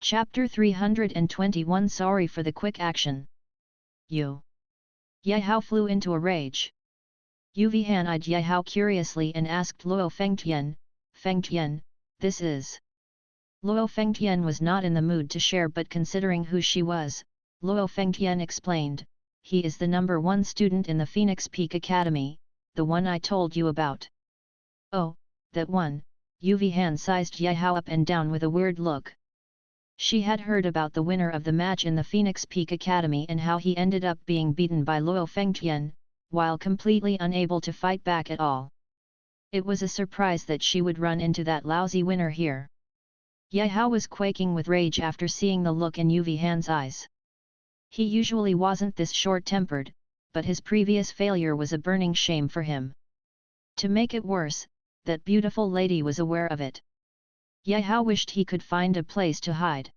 Chapter 321. Sorry for the quick action. Ye Hao flew into a rage. Yuvi Han eyed Ye Hao curiously and asked Luo Fengtian, this is... Luo Fengtian was not in the mood to share, but considering who she was, Luo Fengtian explained, he is the number 1 student in the Phoenix Peak Academy, the one I told you about. Oh, that one. Yuvi Han sized Ye Hao up and down with a weird look. She had heard about the winner of the match in the Phoenix Peak Academy and how he ended up being beaten by Luo Fengtian, while completely unable to fight back at all. It was a surprise that she would run into that lousy winner here. Ye Hao was quaking with rage after seeing the look in Yuvi Han's eyes. He usually wasn't this short-tempered, but his previous failure was a burning shame for him. To make it worse, that beautiful lady was aware of it. Ye Hao wished he could find a place to hide.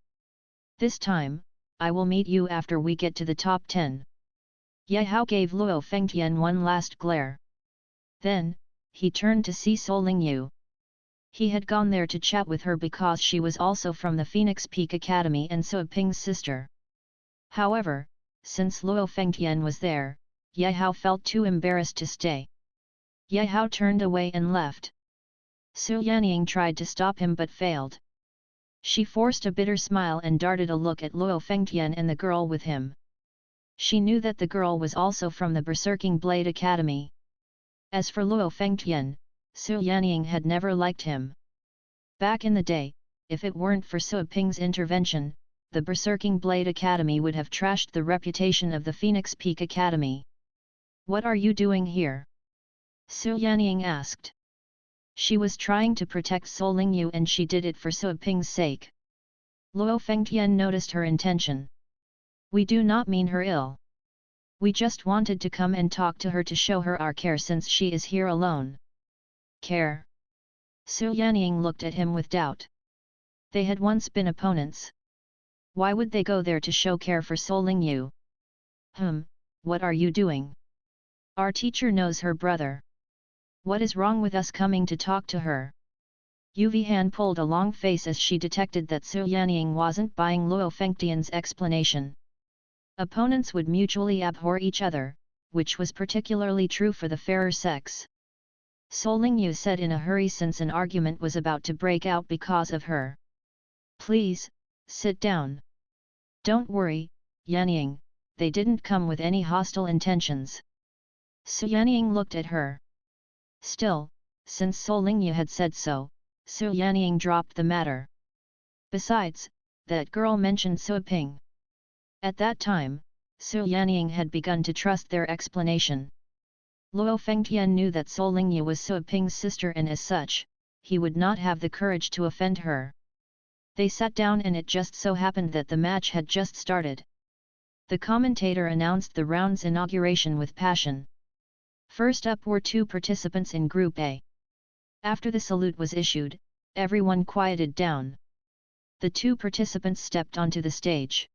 This time, I will meet you after we get to the top 10. Ye Hao gave Luo Fengtian one last glare. Then, he turned to see Sol Lingyu. He had gone there to chat with her because she was also from the Phoenix Peak Academy and Su Ping's sister. However, since Luo Fengtian was there, Ye Hao felt too embarrassed to stay. Ye Hao turned away and left. Su Yanning tried to stop him but failed. She forced a bitter smile and darted a look at Luo Fengtian and the girl with him. She knew that the girl was also from the Berserking Blade Academy. As for Luo Fengtian, Su Yanning had never liked him. Back in the day, if it weren't for Su Ping's intervention, the Berserking Blade Academy would have trashed the reputation of the Phoenix Peak Academy. What are you doing here? Su Yanning asked. She was trying to protect Sol Lingyu and she did it for Su Ping's sake. Luo Fengtian noticed her intention. We do not mean her ill. We just wanted to come and talk to her to show her our care since she is here alone. Care? Su Yanning looked at him with doubt. They had once been opponents. Why would they go there to show care for Sol Lingyu? What are you doing? Our teacher knows her brother. What is wrong with us coming to talk to her? Yuvi Han pulled a long face as she detected that Su Yanning wasn't buying Luo Fengtian's explanation. Opponents would mutually abhor each other, which was particularly true for the fairer sex. Sol Lingyu said in a hurry since an argument was about to break out because of her. Please, sit down. Don't worry, Yanning, they didn't come with any hostile intentions. Su Yanning looked at her. Still, since Sol Lingyu had said so, Su Yanning dropped the matter. Besides, that girl mentioned Su Ping. At that time, Su Yanning had begun to trust their explanation. Luo Fengtian knew that Sol Lingyu was Su Ping's sister and as such, he would not have the courage to offend her. They sat down and it just so happened that the match had just started. The commentator announced the round's inauguration with passion. First up were 2 participants in Group A. After the salute was issued, everyone quieted down. The 2 participants stepped onto the stage.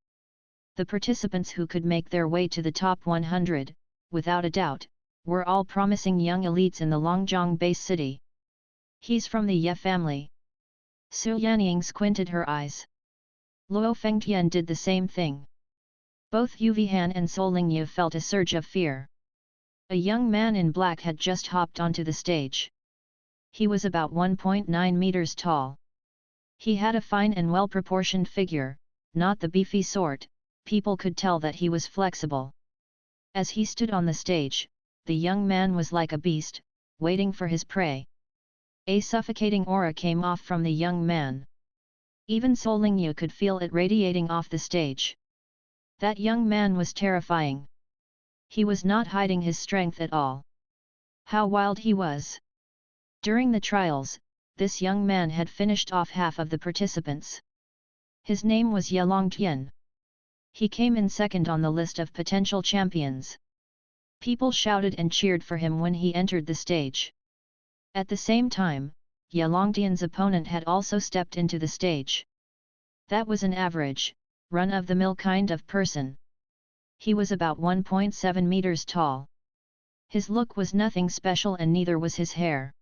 The participants who could make their way to the top 100, without a doubt, were all promising young elites in the Longjiang base city. He's from the Ye family. Su Yanning squinted her eyes. Luo Fengtian did the same thing. Both Yuvi Han and Sol Lingyu felt a surge of fear. A young man in black had just hopped onto the stage. He was about 1.9 meters tall. He had a fine and well-proportioned figure, not the beefy sort. People could tell that he was flexible. As he stood on the stage, the young man was like a beast, waiting for his prey. A suffocating aura came off from the young man. Even Sol Lingyu could feel it radiating off the stage. That young man was terrifying. He was not hiding his strength at all. How wild he was! During the trials, this young man had finished off half of the participants. His name was Ye Longtian. He came in second on the list of potential champions. People shouted and cheered for him when he entered the stage. At the same time, Ye Longtian's opponent had also stepped into the stage. That was an average, run-of-the-mill kind of person. He was about 1.7 meters tall. His look was nothing special and neither was his hair.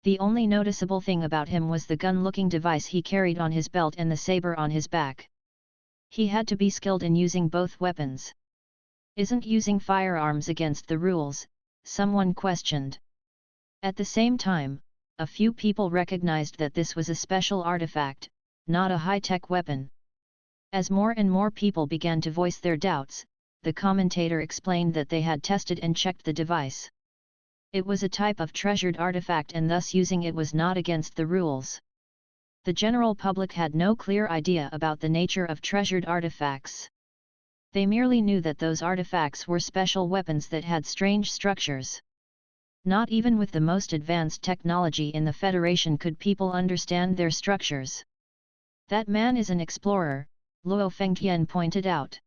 The only noticeable thing about him was the gun-looking device he carried on his belt and the saber on his back. He had to be skilled in using both weapons. Isn't using firearms against the rules? Someone questioned. At the same time, a few people recognized that this was a special artifact, not a high-tech weapon. As more and more people began to voice their doubts, the commentator explained that they had tested and checked the device. It was a type of treasured artifact and thus using it was not against the rules. The general public had no clear idea about the nature of treasured artifacts. They merely knew that those artifacts were special weapons that had strange structures. Not even with the most advanced technology in the Federation could people understand their structures. That man is an explorer, Luo Fengtian pointed out.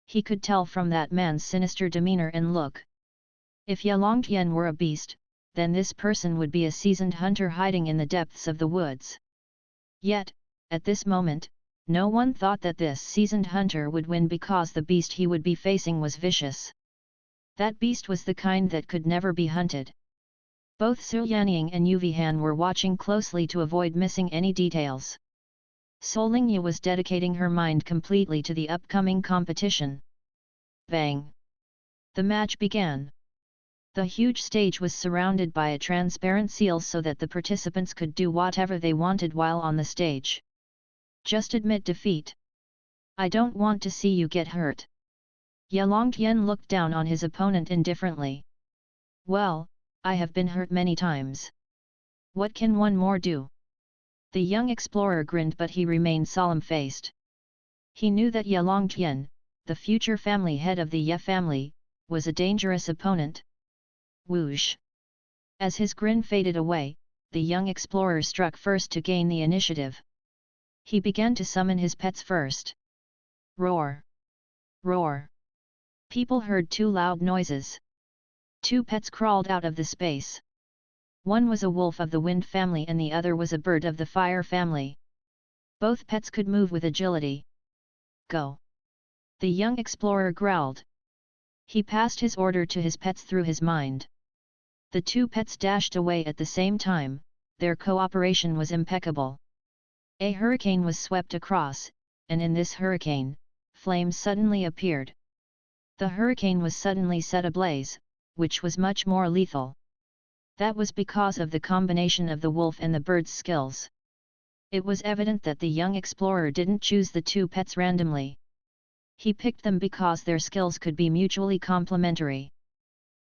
He could tell from that man's sinister demeanor and look. If Yalongtian were a beast, then this person would be a seasoned hunter hiding in the depths of the woods. Yet, at this moment, no one thought that this seasoned hunter would win because the beast he would be facing was vicious. That beast was the kind that could never be hunted. Both Su Yanying and Yu Vihan were watching closely to avoid missing any details. Sol Lingye was dedicating her mind completely to the upcoming competition. Bang! The match began. The huge stage was surrounded by a transparent seal so that the participants could do whatever they wanted while on the stage. Just admit defeat. I don't want to see you get hurt. Yalongtian looked down on his opponent indifferently. Well, I have been hurt many times. What can one more do? The young explorer grinned but he remained solemn-faced. He knew that Yalongtian, the future family head of the Ye family, was a dangerous opponent. Whoosh! As his grin faded away, the young explorer struck first to gain the initiative. He began to summon his pets first. Roar! Roar! People heard two loud noises. Two pets crawled out of the space. One was a wolf of the wind family and the other was a bird of the fire family. Both pets could move with agility. Go! The young explorer growled. He passed his order to his pets through his mind. The two pets dashed away at the same time, their cooperation was impeccable. A hurricane was swept across, and in this hurricane, flames suddenly appeared. The hurricane was suddenly set ablaze, which was much more lethal. That was because of the combination of the wolf and the bird's skills. It was evident that the young explorer didn't choose the two pets randomly. He picked them because their skills could be mutually complementary.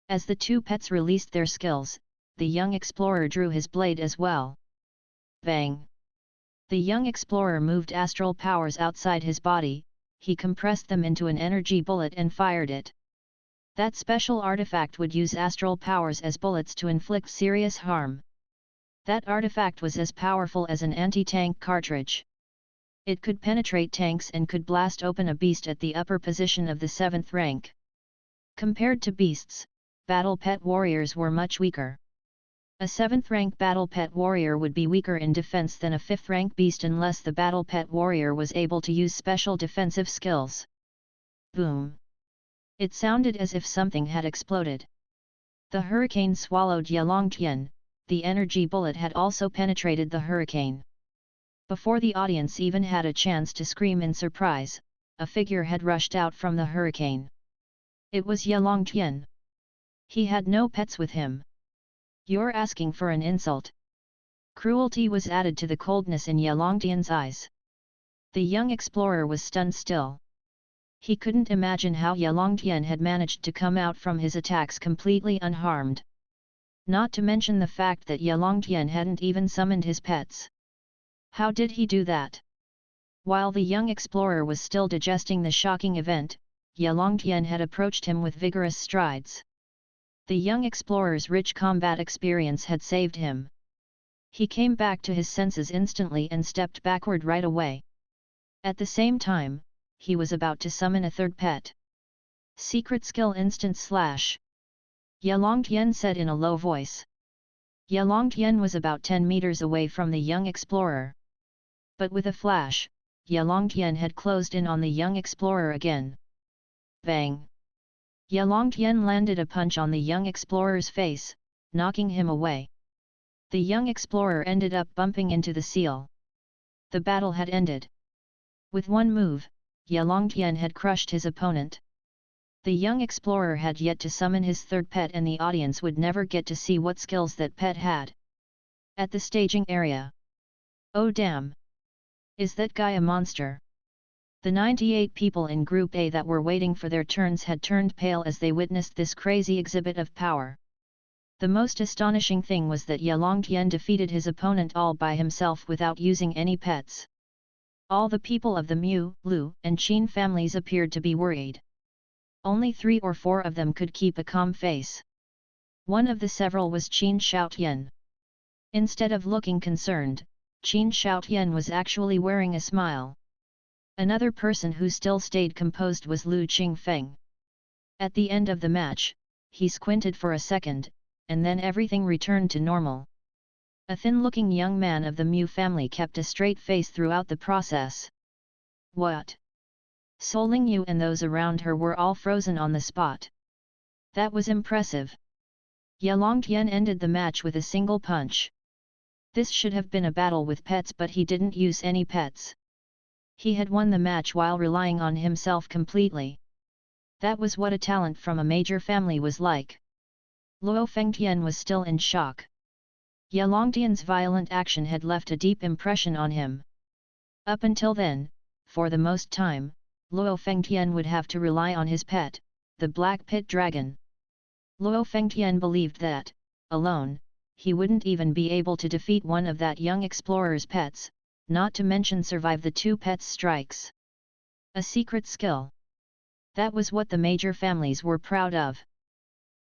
As the two pets released their skills, the young explorer drew his blade as well. Bang! The young explorer moved astral powers outside his body, he compressed them into an energy bullet and fired it. That special artifact would use astral powers as bullets to inflict serious harm. That artifact was as powerful as an anti-tank cartridge. It could penetrate tanks and could blast open a beast at the upper position of the 7th rank. Compared to beasts, battle pet warriors were much weaker. A 7th rank battle pet warrior would be weaker in defense than a 5th rank beast unless the battle pet warrior was able to use special defensive skills. Boom! It sounded as if something had exploded. The hurricane swallowed Yalongtian, the energy bullet had also penetrated the hurricane. Before the audience even had a chance to scream in surprise, a figure had rushed out from the hurricane. It was Yalongtian. He had no pets with him. You're asking for an insult. Cruelty was added to the coldness in Yalongtian's eyes. The young explorer was stunned still. He couldn't imagine how Yalongtian had managed to come out from his attacks completely unharmed. Not to mention the fact that Yalongtian hadn't even summoned his pets. How did he do that? While the young explorer was still digesting the shocking event, Yalongtian had approached him with vigorous strides. The young explorer's rich combat experience had saved him. He came back to his senses instantly and stepped backward right away. At the same time, he was about to summon a third pet. Secret skill instant slash. Yalongtian said in a low voice. Yalongtian was about 10 meters away from the young explorer. But with a flash, Yalongtian had closed in on the young explorer again. Bang! Yalongtian landed a punch on the young explorer's face, knocking him away. The young explorer ended up bumping into the seal. The battle had ended. With one move, Yalongtian had crushed his opponent. The young explorer had yet to summon his third pet, and the audience would never get to see what skills that pet had. At the staging area. Oh damn! Is that guy a monster? The 98 people in Group A that were waiting for their turns had turned pale as they witnessed this crazy exhibit of power. The most astonishing thing was that Yalongtian defeated his opponent all by himself without using any pets. All the people of the Mu, Lu, and Qin families appeared to be worried. Only 3 or 4 of them could keep a calm face. One of the several was Qin Shaotian. Instead of looking concerned, Qin Shaotian was actually wearing a smile. Another person who still stayed composed was Lu Qingfeng. At the end of the match, he squinted for a second, and then everything returned to normal. A thin-looking young man of the Mu family kept a straight face throughout the process. What? Solingyu and those around her were all frozen on the spot. That was impressive. Yalongtian ended the match with a single punch. This should have been a battle with pets, but he didn't use any pets. He had won the match while relying on himself completely. That was what a talent from a major family was like. Luo Fengtian was still in shock. Yalongtian's violent action had left a deep impression on him. Up until then, for the most time, Luo Fengtian would have to rely on his pet, the Black Pit Dragon. Luo Fengtian believed that, alone, he wouldn't even be able to defeat one of that young explorer's pets, not to mention survive the 2 pets' strikes. A secret skill. That was what the major families were proud of.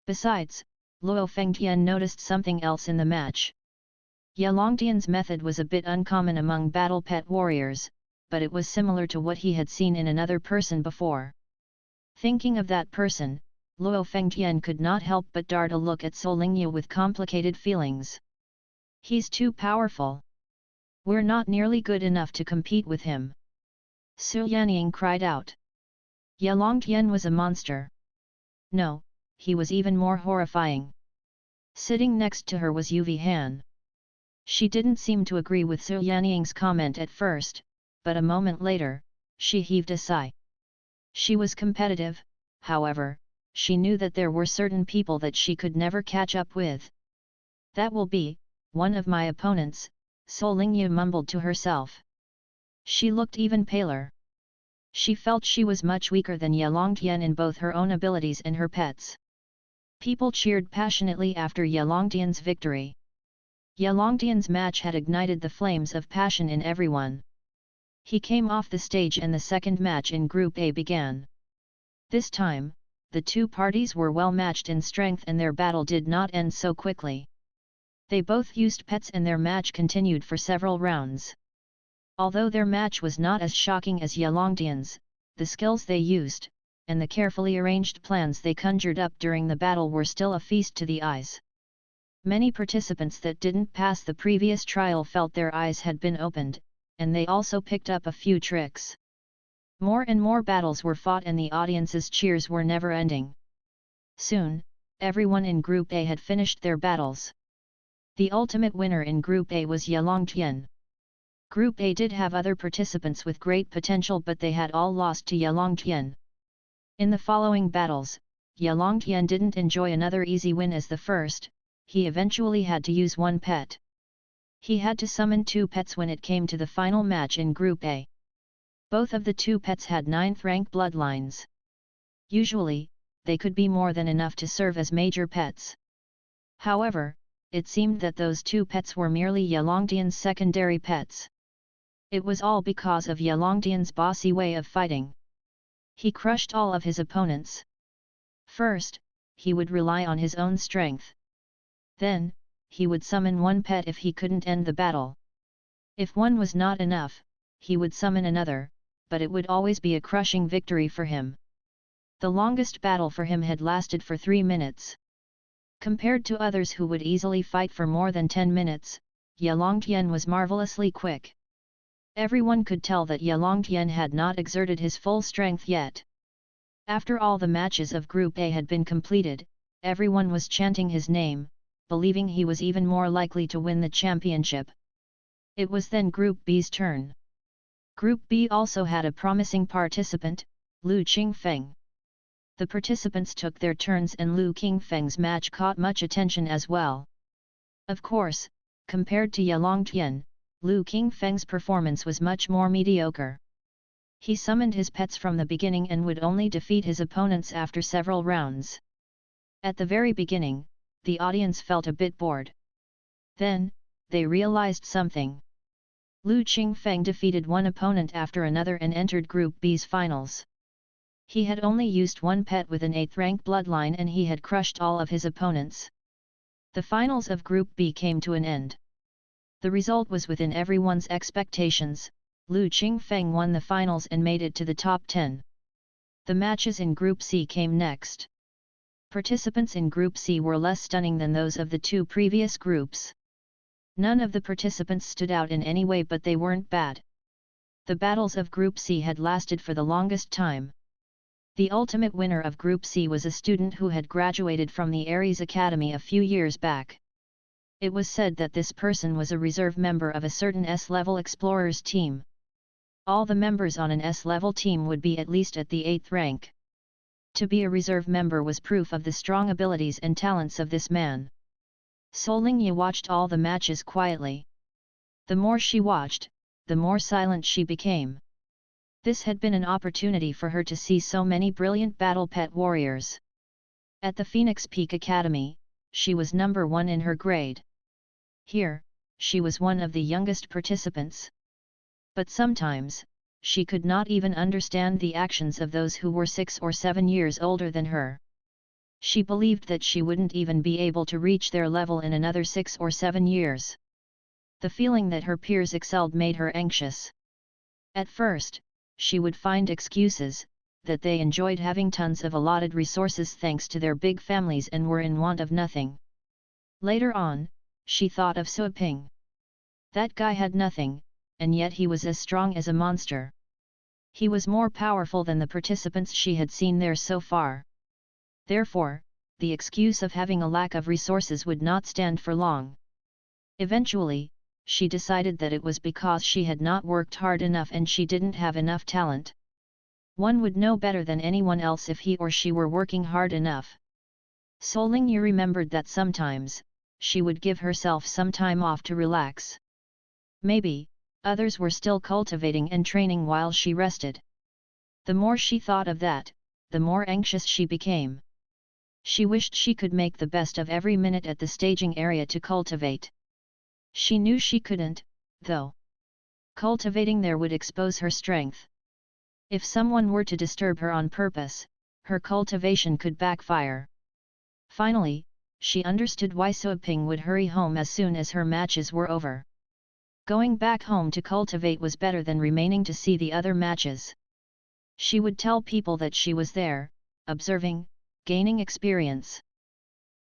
Besides, Luo Fengtian noticed something else in the match. Yalongtian's method was a bit uncommon among battle pet warriors, but it was similar to what he had seen in another person before. Thinking of that person, Luo Fengtian could not help but dart a look at Solingyu with complicated feelings. He's too powerful. We're not nearly good enough to compete with him. Su Yanning cried out. Yalongtian was a monster. No, he was even more horrifying. Sitting next to her was Yuvi Han. She didn't seem to agree with Su Yanning's comment at first, but a moment later, she heaved a sigh. She was competitive, however, she knew that there were certain people that she could never catch up with. That will be one of my opponents, Solingyu mumbled to herself. She looked even paler. She felt she was much weaker than Yalongtian in both her own abilities and her pets. People cheered passionately after Yalongtian's victory. Yalongtian's match had ignited the flames of passion in everyone. He came off the stage and the second match in Group A began. This time, the 2 parties were well matched in strength and their battle did not end so quickly. They both used pets and their match continued for several rounds. Although their match was not as shocking as Yalongtian's, the skills they used, and the carefully arranged plans they conjured up during the battle were still a feast to the eyes. Many participants that didn't pass the previous trial felt their eyes had been opened, and they also picked up a few tricks. More and more battles were fought and the audience's cheers were never ending. Soon, everyone in Group A had finished their battles. The ultimate winner in Group A was Yalongtian. Group A did have other participants with great potential, but they had all lost to Yalongtian. In the following battles, Yalongtian didn't enjoy another easy win as the first, he eventually had to use 1 pet. He had to summon 2 pets when it came to the final match in Group A. Both of the 2 pets had 9th rank bloodlines. Usually, they could be more than enough to serve as major pets. However, it seemed that those 2 pets were merely Yalongtian's secondary pets. It was all because of Yalongtian's bossy way of fighting. He crushed all of his opponents. First, he would rely on his own strength. Then, he would summon 1 pet if he couldn't end the battle. If one was not enough, he would summon another, but it would always be a crushing victory for him. The longest battle for him had lasted for 3 minutes. Compared to others who would easily fight for more than 10 minutes, Yalongtian was marvelously quick. Everyone could tell that Yalongtian had not exerted his full strength yet. After all the matches of Group A had been completed, everyone was chanting his name, believing he was even more likely to win the championship. It was then Group B's turn. Group B also had a promising participant, Lu Qingfeng. The participants took their turns and Lu Qingfeng's match caught much attention as well. Of course, compared to Yalongtian, Lu Qingfeng's performance was much more mediocre. He summoned his pets from the beginning and would only defeat his opponents after several rounds. At the very beginning, the audience felt a bit bored. Then, they realized something. Lu Qingfeng defeated one opponent after another and entered Group B's finals. He had only used one pet with an 8th rank bloodline and he had crushed all of his opponents. The finals of Group B came to an end. The result was within everyone's expectations. Lu Qingfeng won the finals and made it to the top 10. The matches in Group C came next. Participants in Group C were less stunning than those of the two previous groups. None of the participants stood out in any way, but they weren't bad. The battles of Group C had lasted for the longest time. The ultimate winner of Group C was a student who had graduated from the Ares Academy a few years back. It was said that this person was a reserve member of a certain S-level explorers team. All the members on an S-level team would be at least at the 8th rank. To be a reserve member was proof of the strong abilities and talents of this man. Solingye watched all the matches quietly. The more she watched, the more silent she became. This had been an opportunity for her to see so many brilliant battle pet warriors. At the Phoenix Peak Academy, she was number 1 in her grade. Here, she was one of the youngest participants. But sometimes, she could not even understand the actions of those who were 6 or 7 years older than her. She believed that she wouldn't even be able to reach their level in another 6 or 7 years. The feeling that her peers excelled made her anxious. At first, she would find excuses, that they enjoyed having tons of allotted resources thanks to their big families and were in want of nothing. Later on, she thought of Suoping. That guy had nothing, and yet he was as strong as a monster. He was more powerful than the participants she had seen there so far. Therefore, the excuse of having a lack of resources would not stand for long. Eventually, she decided that it was because she had not worked hard enough and she didn't have enough talent. One would know better than anyone else if he or she were working hard enough. Solingye remembered that sometimes, she would give herself some time off to relax. Maybe, others were still cultivating and training while she rested. The more she thought of that, the more anxious she became. She wished she could make the best of every minute at the staging area to cultivate. She knew she couldn't, though. Cultivating there would expose her strength. If someone were to disturb her on purpose, her cultivation could backfire. Finally, she understood why Suoping would hurry home as soon as her matches were over. Going back home to cultivate was better than remaining to see the other matches. She would tell people that she was there, observing, gaining experience.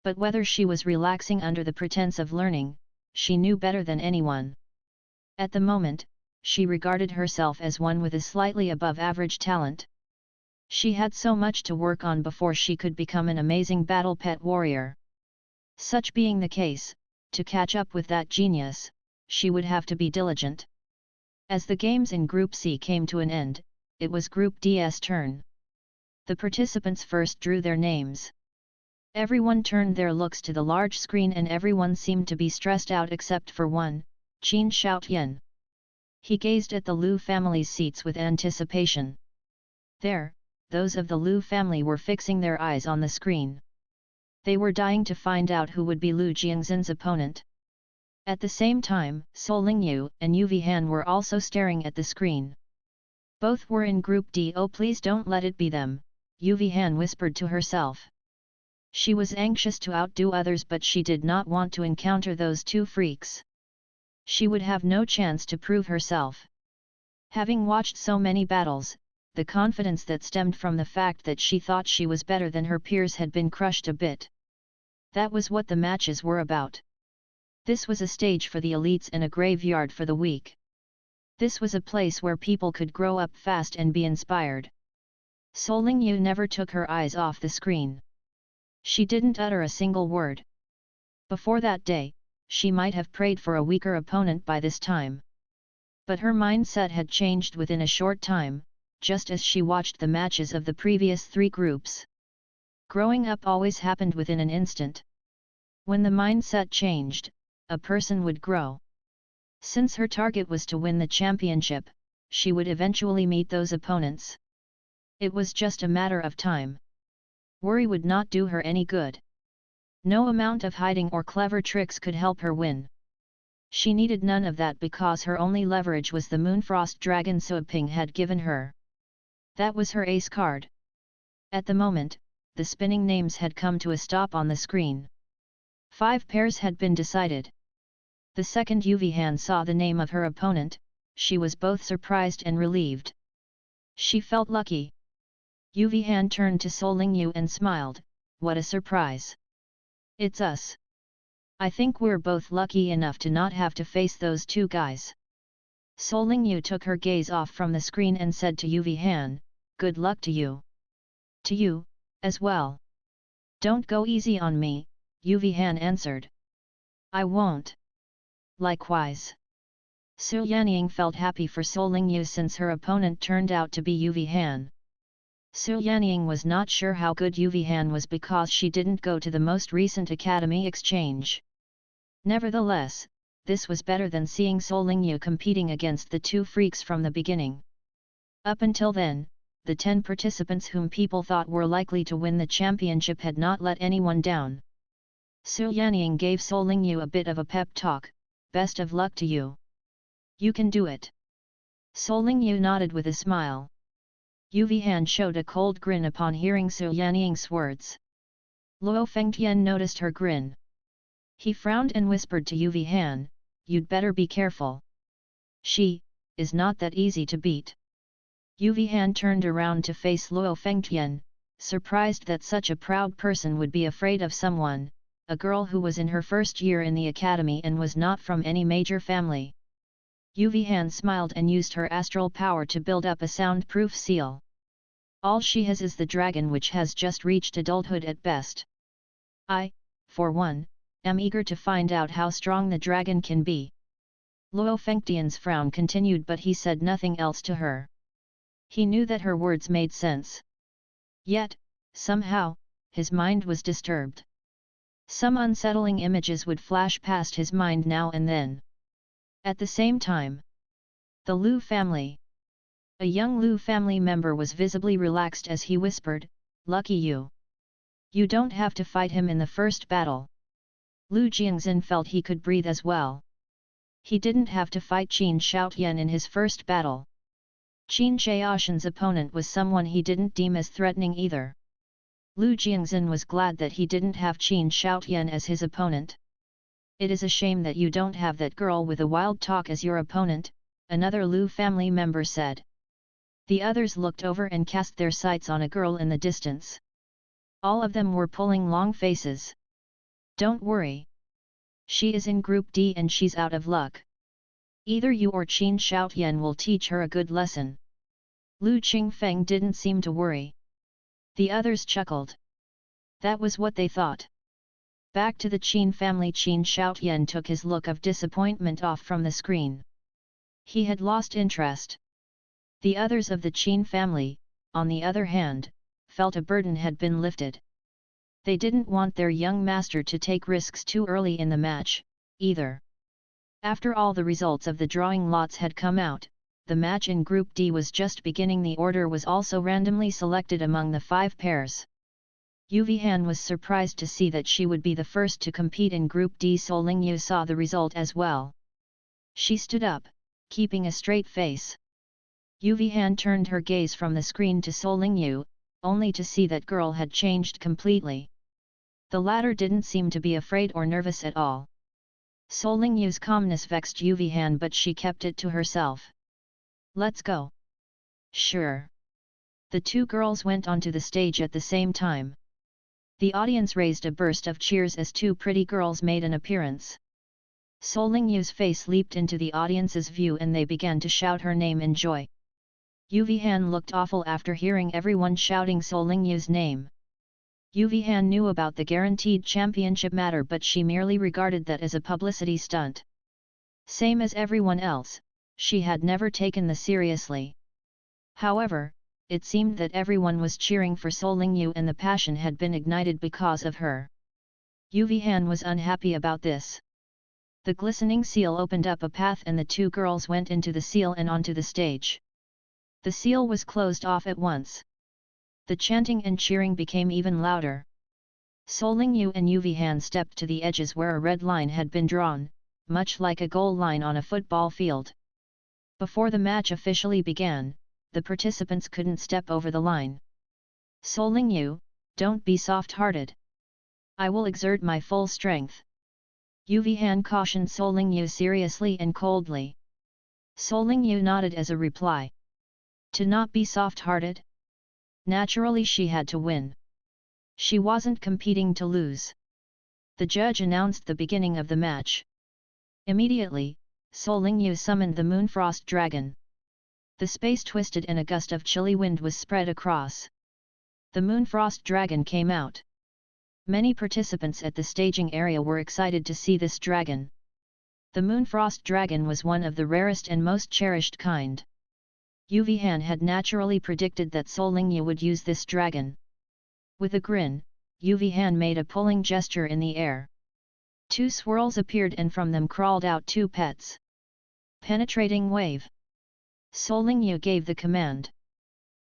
But whether she was relaxing under the pretense of learning, she knew better than anyone. At the moment, she regarded herself as one with a slightly above average talent. She had so much to work on before she could become an amazing battle pet warrior. Such being the case, to catch up with that genius, she would have to be diligent. As the games in Group C came to an end, it was Group D's turn. The participants first drew their names. Everyone turned their looks to the large screen and everyone seemed to be stressed out except for one, Qin Shaotian. He gazed at the Lu family's seats with anticipation. There, those of the Lu family were fixing their eyes on the screen. They were dying to find out who would be Lu Jiangxin's opponent. At the same time, Solingye and Yuvihan were also staring at the screen. Both were in Group D. Oh, please don't let it be them, Yuvihan whispered to herself. She was anxious to outdo others, but she did not want to encounter those two freaks. She would have no chance to prove herself. Having watched so many battles, the confidence that stemmed from the fact that she thought she was better than her peers had been crushed a bit. That was what the matches were about. This was a stage for the elites and a graveyard for the weak. This was a place where people could grow up fast and be inspired. Solingye never took her eyes off the screen. She didn't utter a single word. Before that day, she might have prayed for a weaker opponent by this time. But her mindset had changed within a short time, just as she watched the matches of the previous 3 groups. Growing up always happened within an instant. When the mindset changed, a person would grow. Since her target was to win the championship, she would eventually meet those opponents. It was just a matter of time. Worry would not do her any good. No amount of hiding or clever tricks could help her win. She needed none of that because her only leverage was the Moonfrost Dragon Soaping had given her. That was her ace card. At the moment, the spinning names had come to a stop on the screen. 5 pairs had been decided. The second Yuvihan saw the name of her opponent, she was both surprised and relieved. She felt lucky. Yuvihan turned to Solingyu and smiled, "What a surprise! It's us. I think we're both lucky enough to not have to face those 2 guys." Solingyu took her gaze off from the screen and said to Yuvihan, "Good luck to you." "To you, as well. Don't go easy on me," Yuvihan answered. "I won't." Likewise. Su Yanying felt happy for Solingyu since her opponent turned out to be Yuvihan. Su Yanying was not sure how good Yuvihan was because she didn't go to the most recent academy exchange. Nevertheless, this was better than seeing Solingyu competing against the 2 freaks from the beginning. Up until then, the 10 participants whom people thought were likely to win the championship had not let anyone down. Su Yanying gave Solingyu a bit of a pep talk, "Best of luck to you. You can do it." Solingyu nodded with a smile. Yuvihan showed a cold grin upon hearing Su Yanying's words. Luo Fengtian noticed her grin. He frowned and whispered to Yuvihan, "You'd better be careful. She is not that easy to beat." Yuvihan turned around to face Luo Fengtian, surprised that such a proud person would be afraid of someone, a girl who was in her first year in the academy and was not from any major family. Yuvihan smiled and used her astral power to build up a soundproof seal. All she has is the dragon, which has just reached adulthood at best. I, for one, am eager to find out how strong the dragon can be. Luo Fengtian's frown continued, but he said nothing else to her. He knew that her words made sense. Yet, somehow, his mind was disturbed. Some unsettling images would flash past his mind now and then. At the same time, the Lu family. A young Lu family member was visibly relaxed as he whispered, "Lucky you. You don't have to fight him in the first battle." Lu Jiangxin felt he could breathe as well. He didn't have to fight Qin Shaotian in his first battle. Qin Shaoshan's opponent was someone he didn't deem as threatening either. Lu Jiangxin was glad that he didn't have Qin Shaotian as his opponent. "It is a shame that you don't have that girl with a wild talk as your opponent," another Lu family member said. The others looked over and cast their sights on a girl in the distance. All of them were pulling long faces. "Don't worry. She is in Group D and she's out of luck. Either you or Qin Shaotian will teach her a good lesson." Lu Qingfeng didn't seem to worry. The others chuckled. That was what they thought. Back to the Qin family, Qin Shaotian took his look of disappointment off from the screen. He had lost interest. The others of the Qin family, on the other hand, felt a burden had been lifted. They didn't want their young master to take risks too early in the match, either. After all the results of the drawing lots had come out, the match in Group D was just beginning. The order was also randomly selected among the 5 pairs. Yuvihan was surprised to see that she would be the first to compete in Group D. Solingyu saw the result as well. She stood up, keeping a straight face. Yuvihan turned her gaze from the screen to Solingyu, only to see that girl had changed completely. The latter didn't seem to be afraid or nervous at all. Solingyu's calmness vexed Yuvihan, but she kept it to herself. "Let's go." "Sure." The 2 girls went onto the stage at the same time. The audience raised a burst of cheers as 2 pretty girls made an appearance. Solingyu's face leaped into the audience's view and they began to shout her name in joy. Yuvihan looked awful after hearing everyone shouting Solingyu's name. Han knew about the guaranteed championship matter, but she merely regarded that as a publicity stunt. Same as everyone else, she had never taken this seriously. However, it seemed that everyone was cheering for Solingyu and the passion had been ignited because of her. Han was unhappy about this. The glistening seal opened up a path and the two girls went into the seal and onto the stage. The seal was closed off at once. The chanting and cheering became even louder. Solingyu and Han stepped to the edges where a red line had been drawn, much like a goal line on a football field. Before the match officially began, the participants couldn't step over the line. Solingyu, don't be soft-hearted. I will exert my full strength. Han cautioned Solingyu seriously and coldly. Solingyu nodded as a reply. To not be soft-hearted? Naturally she had to win. She wasn't competing to lose. The judge announced the beginning of the match. Immediately, Solingyu summoned the Moonfrost Dragon. The space twisted and a gust of chilly wind was spread across. The Moonfrost Dragon came out. Many participants at the staging area were excited to see this dragon. The Moonfrost Dragon was one of the rarest and most cherished kind. Han had naturally predicted that Solingyu would use this dragon. With a grin, Han made a pulling gesture in the air. Two swirls appeared and from them crawled out two pets. Penetrating wave. Solingyu gave the command.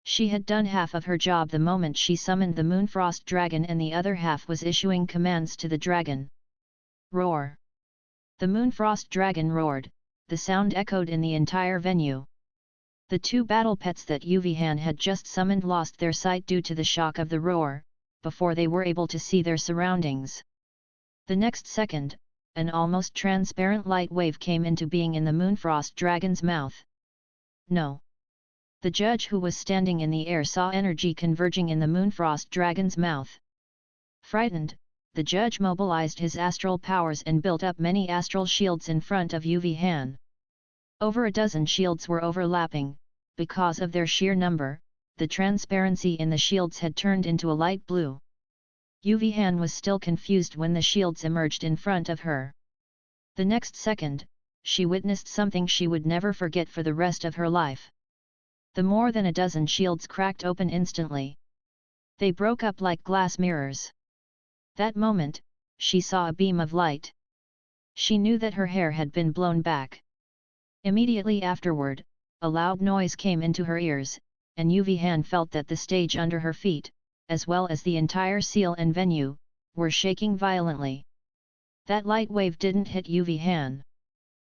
She had done half of her job the moment she summoned the Moonfrost Dragon and the other half was issuing commands to the dragon. Roar! The Moonfrost Dragon roared, the sound echoed in the entire venue. The two battle pets that Han had just summoned lost their sight due to the shock of the roar, before they were able to see their surroundings. The next second, an almost transparent light wave came into being in the Moonfrost Dragon's mouth. No! The judge who was standing in the air saw energy converging in the Moonfrost Dragon's mouth. Frightened, the judge mobilized his astral powers and built up many astral shields in front of Han. Over a dozen shields were overlapping. Because of their sheer number, the transparency in the shields had turned into a light blue. Han was still confused when the shields emerged in front of her. The next second, she witnessed something she would never forget for the rest of her life. The more than a dozen shields cracked open instantly. They broke up like glass mirrors. That moment, she saw a beam of light. She knew that her hair had been blown back. Immediately afterward, a loud noise came into her ears, and Han felt that the stage under her feet, as well as the entire seal and venue, were shaking violently. That light wave didn't hit Han.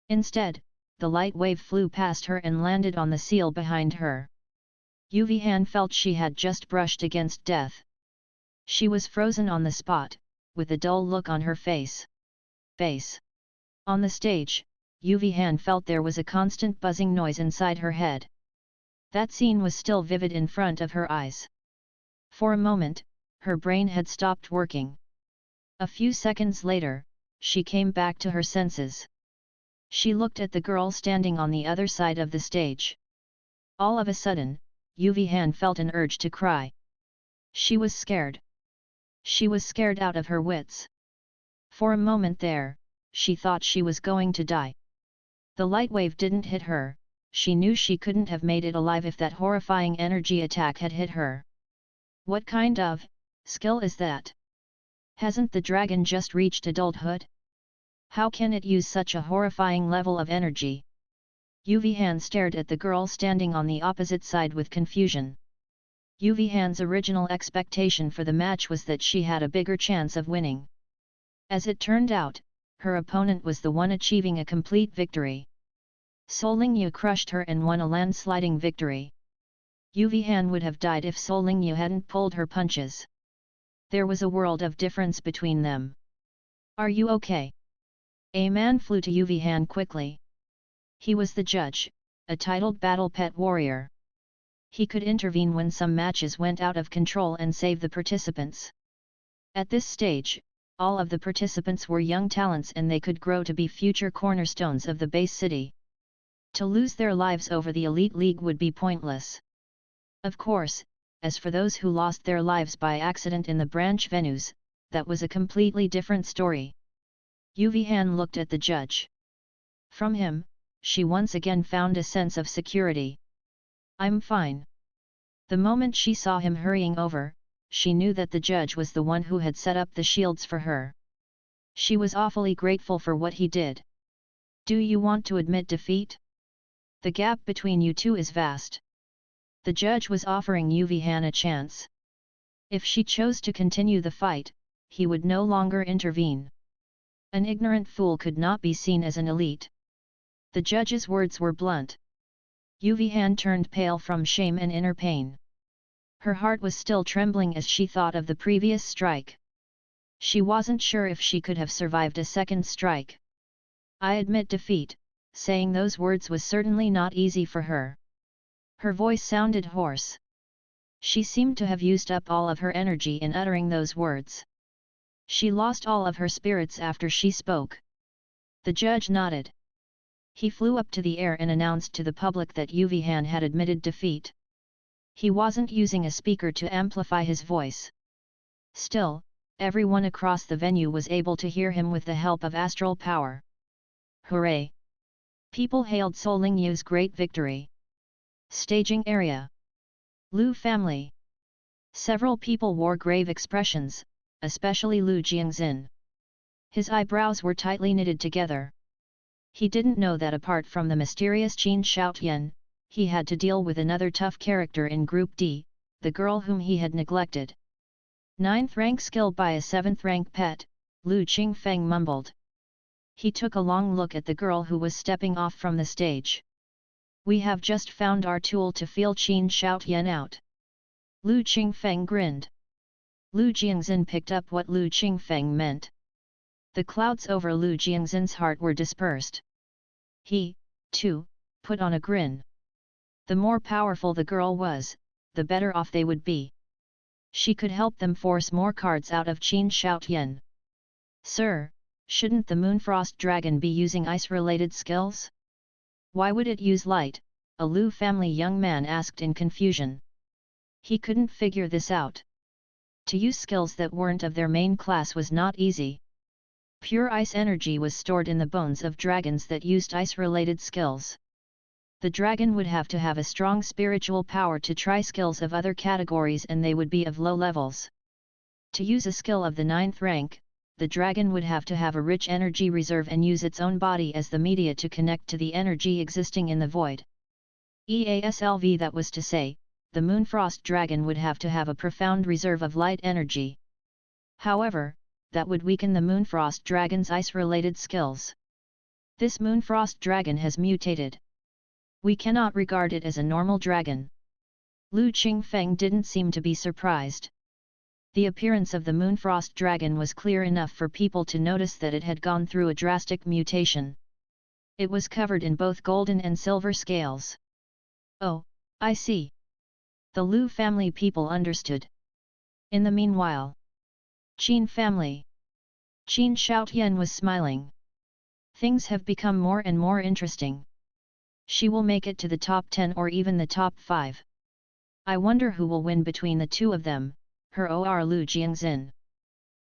Instead, the light wave flew past her and landed on the seal behind her. Han felt she had just brushed against death. She was frozen on the spot, with a dull look on her face. On the stage, Han felt there was a constant buzzing noise inside her head. That scene was still vivid in front of her eyes. For a moment, her brain had stopped working. A few seconds later, she came back to her senses. She looked at the girl standing on the other side of the stage. All of a sudden, Han felt an urge to cry. She was scared. She was scared out of her wits. For a moment there, she thought she was going to die. The light wave didn't hit her, she knew she couldn't have made it alive if that horrifying energy attack had hit her. What kind of skill is that? Hasn't the dragon just reached adulthood? How can it use such a horrifying level of energy? Han stared at the girl standing on the opposite side with confusion. Han's original expectation for the match was that she had a bigger chance of winning. As it turned out, her opponent was the one achieving a complete victory. Solingyu crushed her and won a landsliding victory. Han would have died if Solingyu hadn't pulled her punches. There was a world of difference between them. Are you okay? A man flew to Han quickly. He was the judge, a titled battle pet warrior. He could intervene when some matches went out of control and save the participants. At this stage, all of the participants were young talents and they could grow to be future cornerstones of the base city. To lose their lives over the elite league would be pointless. Of course, as for those who lost their lives by accident in the branch venues, that was a completely different story. Han looked at the judge. From him, she once again found a sense of security. I'm fine. The moment she saw him hurrying over, she knew that the judge was the one who had set up the shields for her. She was awfully grateful for what he did. Do you want to admit defeat? The gap between you two is vast. The judge was offering Han a chance. If she chose to continue the fight, he would no longer intervene. An ignorant fool could not be seen as an elite. The judge's words were blunt. Han turned pale from shame and inner pain. Her heart was still trembling as she thought of the previous strike. She wasn't sure if she could have survived a second strike. I admit defeat, saying those words was certainly not easy for her. Her voice sounded hoarse. She seemed to have used up all of her energy in uttering those words. She lost all of her spirits after she spoke. The judge nodded. He flew up to the air and announced to the public that Han had admitted defeat. He wasn't using a speaker to amplify his voice. Still, everyone across the venue was able to hear him with the help of astral power. Hooray! People hailed Soling Yu's great victory. Staging area. Lu family. Several people wore grave expressions, especially Lu Jiangxin. His eyebrows were tightly knitted together. He didn't know that apart from the mysterious Qin Shaotian, he had to deal with another tough character in Group D, the girl whom he had neglected. 9th rank skill by a 7th rank pet, Lu Qingfeng mumbled. He took a long look at the girl who was stepping off from the stage. We have just found our tool to feel Qin Shaotian out. Lu Qingfeng grinned. Lu Jiangxin picked up what Lu Qingfeng meant. The clouds over Lu Jiangxin's heart were dispersed. He, too, put on a grin. The more powerful the girl was, the better off they would be. She could help them force more cards out of Qin Shaotian. Sir, shouldn't the Moonfrost Dragon be using ice-related skills? Why would it use light? A Lu family young man asked in confusion. He couldn't figure this out. To use skills that weren't of their main class was not easy. Pure ice energy was stored in the bones of dragons that used ice-related skills. The dragon would have to have a strong spiritual power to try skills of other categories, and they would be of low levels. To use a skill of the 9th rank, the dragon would have to have a rich energy reserve and use its own body as the media to connect to the energy existing in the void. EASLV, that was to say, the Moonfrost Dragon would have to have a profound reserve of light energy. However, that would weaken the Moonfrost Dragon's ice-related skills. This Moonfrost Dragon has mutated. We cannot regard it as a normal dragon. Lu Qingfeng didn't seem to be surprised. The appearance of the Moonfrost Dragon was clear enough for people to notice that it had gone through a drastic mutation. It was covered in both golden and silver scales. Oh, I see. The Lu family people understood. In the meanwhile, Qin family. Qin Shaotian was smiling. Things have become more and more interesting. She will make it to the top 10 or even the top 5. I wonder who will win between the two of them, her or Lu Jiangxin.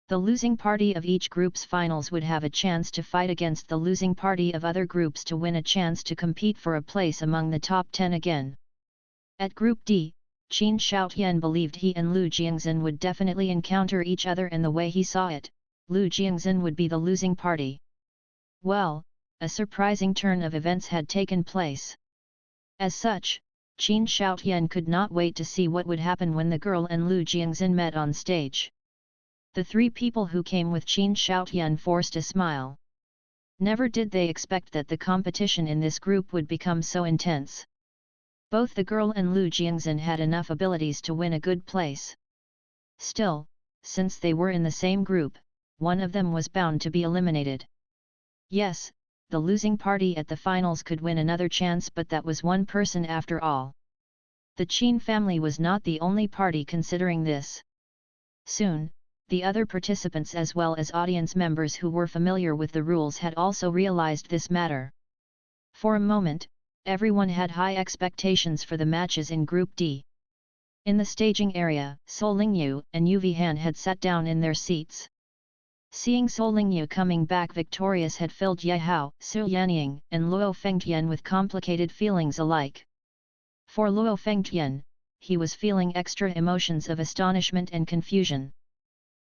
The losing party of each group's finals would have a chance to fight against the losing party of other groups to win a chance to compete for a place among the top 10 again. At Group D, Qin Shaotian believed he and Lu Jiangxin would definitely encounter each other, and the way he saw it, Lu Jiangxin would be the losing party. Well, a surprising turn of events had taken place. As such, Qin Shaotian could not wait to see what would happen when the girl and Lu Jiangxin met on stage. The three people who came with Qin Shaotian forced a smile. Never did they expect that the competition in this group would become so intense. Both the girl and Lu Jiangxin had enough abilities to win a good place. Still, since they were in the same group, one of them was bound to be eliminated. Yes, the losing party at the finals could win another chance, but that was one person after all. The Qin family was not the only party considering this. Soon, the other participants as well as audience members who were familiar with the rules had also realized this matter. For a moment, everyone had high expectations for the matches in Group D. In the staging area, Sol Lingyu and Yu Han had sat down in their seats. Seeing Sol Lingyu coming back victorious had filled Ye Hao, Su Yanying, and Luo Fengtian with complicated feelings alike. For Luo Fengtian, he was feeling extra emotions of astonishment and confusion.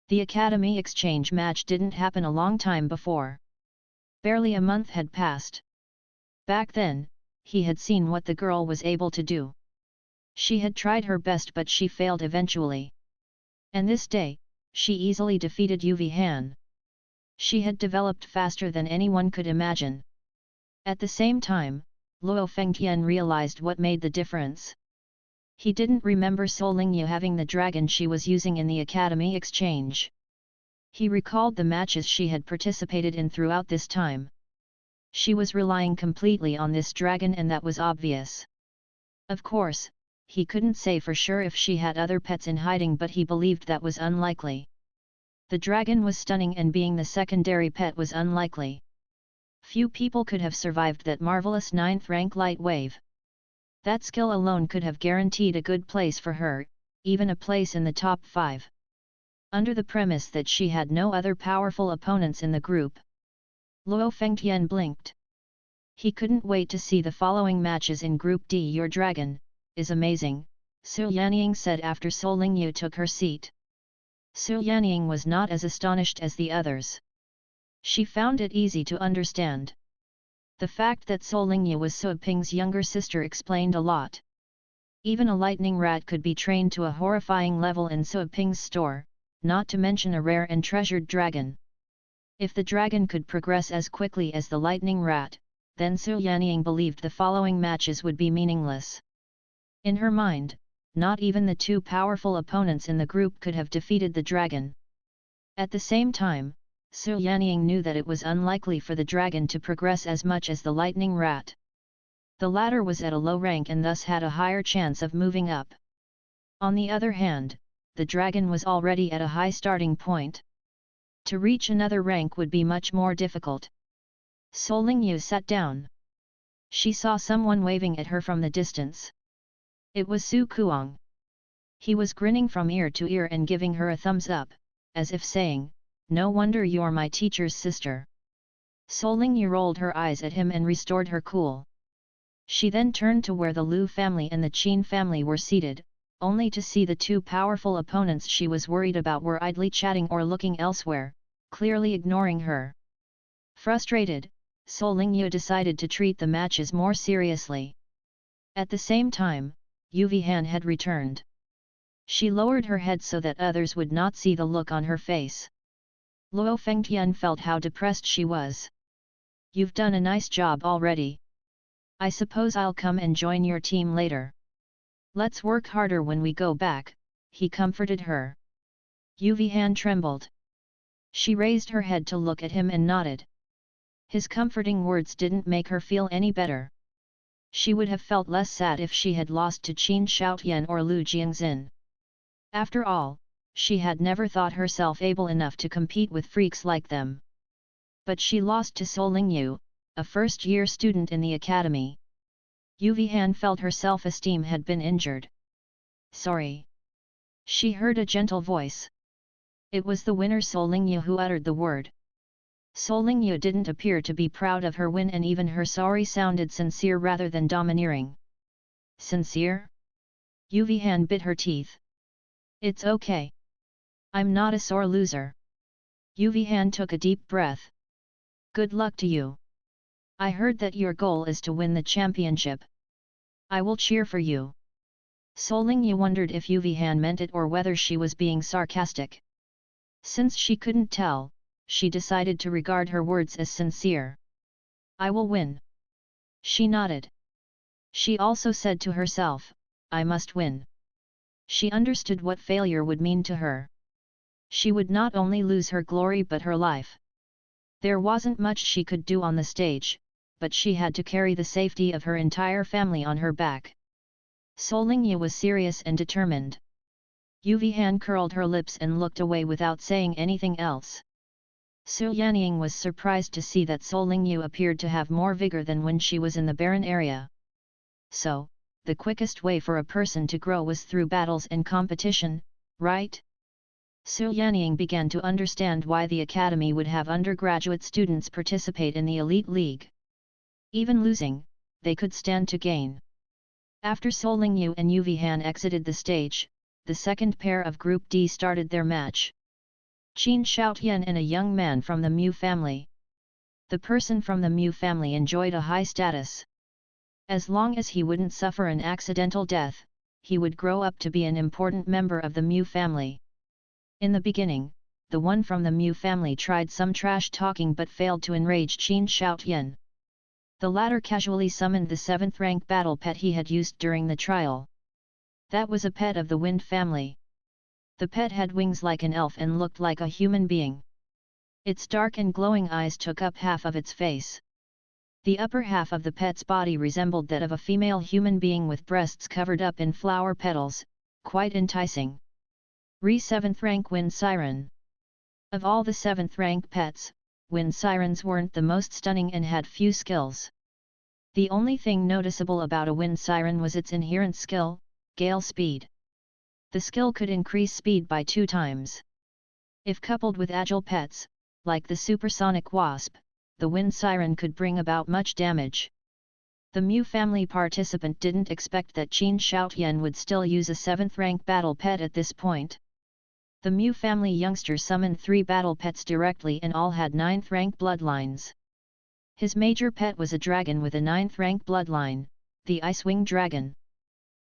The academy exchange match didn't happen a long time before. Barely a month had passed. Back then, he had seen what the girl was able to do. She had tried her best but she failed eventually. And this day, she easily defeated Yu Han. She had developed faster than anyone could imagine. At the same time, Luo Fengtian realized what made the difference. He didn't remember Sol Lingyu having the dragon she was using in the academy exchange. He recalled the matches she had participated in throughout this time. She was relying completely on this dragon and that was obvious. Of course, he couldn't say for sure if she had other pets in hiding but he believed that was unlikely. The dragon was stunning and being the secondary pet was unlikely. Few people could have survived that marvelous 9th rank light wave. That skill alone could have guaranteed a good place for her, even a place in the top 5. Under the premise that she had no other powerful opponents in the group. Luo Fengtian blinked. He couldn't wait to see the following matches in Group D. Your dragon is amazing, Su Yanying said after Sol Lingyu took her seat. Su Yanying was not as astonished as the others. She found it easy to understand. The fact that Sol Lingyu was Su Ping's younger sister explained a lot. Even a lightning rat could be trained to a horrifying level in Su Ping's store, not to mention a rare and treasured dragon. If the dragon could progress as quickly as the lightning rat, then Su Yanying believed the following matches would be meaningless. In her mind, not even the two powerful opponents in the group could have defeated the dragon. At the same time, Su Yanying knew that it was unlikely for the dragon to progress as much as the lightning rat. The latter was at a low rank and thus had a higher chance of moving up. On the other hand, the dragon was already at a high starting point. To reach another rank would be much more difficult. Sol Lingyu sat down. She saw someone waving at her from the distance. It was Su Kuang. He was grinning from ear to ear and giving her a thumbs up, as if saying, "No wonder you're my teacher's sister." Sol Lingyu rolled her eyes at him and restored her cool. She then turned to where the Lu family and the Qin family were seated, only to see the two powerful opponents she was worried about were idly chatting or looking elsewhere, clearly ignoring her. Frustrated, Sol Lingyu decided to treat the matches more seriously. At the same time, Yu Han had returned. She lowered her head so that others would not see the look on her face. Luo Fengtian felt how depressed she was. "You've done a nice job already. I suppose I'll come and join your team later. Let's work harder when we go back," he comforted her. Yu Han trembled. She raised her head to look at him and nodded. His comforting words didn't make her feel any better. She would have felt less sad if she had lost to Qin Shaotian or Lu Jiangxin. After all, she had never thought herself able enough to compete with freaks like them. But she lost to Sol Lingyu, a first-year student in the academy. Yu Han felt her self-esteem had been injured. "Sorry." She heard a gentle voice. It was the winner Sol Lingyu who uttered the word. Sol Lingyu didn't appear to be proud of her win and even her sorry sounded sincere rather than domineering. "Sincere?" Yu Han bit her teeth. "It's okay. I'm not a sore loser." Yu Han took a deep breath. "Good luck to you. I heard that your goal is to win the championship. I will cheer for you." Sol Lingyu wondered if Yu Han meant it or whether she was being sarcastic. Since she couldn't tell, she decided to regard her words as sincere. "I will win." She nodded. She also said to herself, "I must win." She understood what failure would mean to her. She would not only lose her glory but her life. There wasn't much she could do on the stage, but she had to carry the safety of her entire family on her back. Sol Lingyu was serious and determined. Yu Han curled her lips and looked away without saying anything else. Su Yanying was surprised to see that Sol Lingyu appeared to have more vigor than when she was in the barren area. "So, the quickest way for a person to grow was through battles and competition, right? Su Yanying began to understand why the academy would have undergraduate students participate in the elite league. Even losing, they could stand to gain. After Solingyu and Yuvihan exited the stage, the second pair of Group D started their match. Qin Shoutian and a young man from the Mu family. The person from the Mu family enjoyed a high status. As long as he wouldn't suffer an accidental death, he would grow up to be an important member of the Mu family. In the beginning, the one from the Mu family tried some trash talking but failed to enrage Qin Shoutian. The latter casually summoned the 7th rank battle pet he had used during the trial. That was a pet of the Wind family. The pet had wings like an elf and looked like a human being. Its dark and glowing eyes took up half of its face. The upper half of the pet's body resembled that of a female human being with breasts covered up in flower petals, quite enticing. 7th rank Wind Siren. Of all the 7th rank pets, Wind Sirens weren't the most stunning and had few skills. The only thing noticeable about a Wind Siren was its inherent skill, gale speed. The skill could increase speed by 2 times. If coupled with agile pets, like the supersonic wasp, the Wind Siren could bring about much damage. The Mu family participant didn't expect that Qin Shoutian would still use a 7th rank battle pet at this point. The Mu family youngster summoned 3 battle pets directly and all had 9th rank bloodlines. His major pet was a dragon with a 9th rank bloodline, the Icewing Dragon.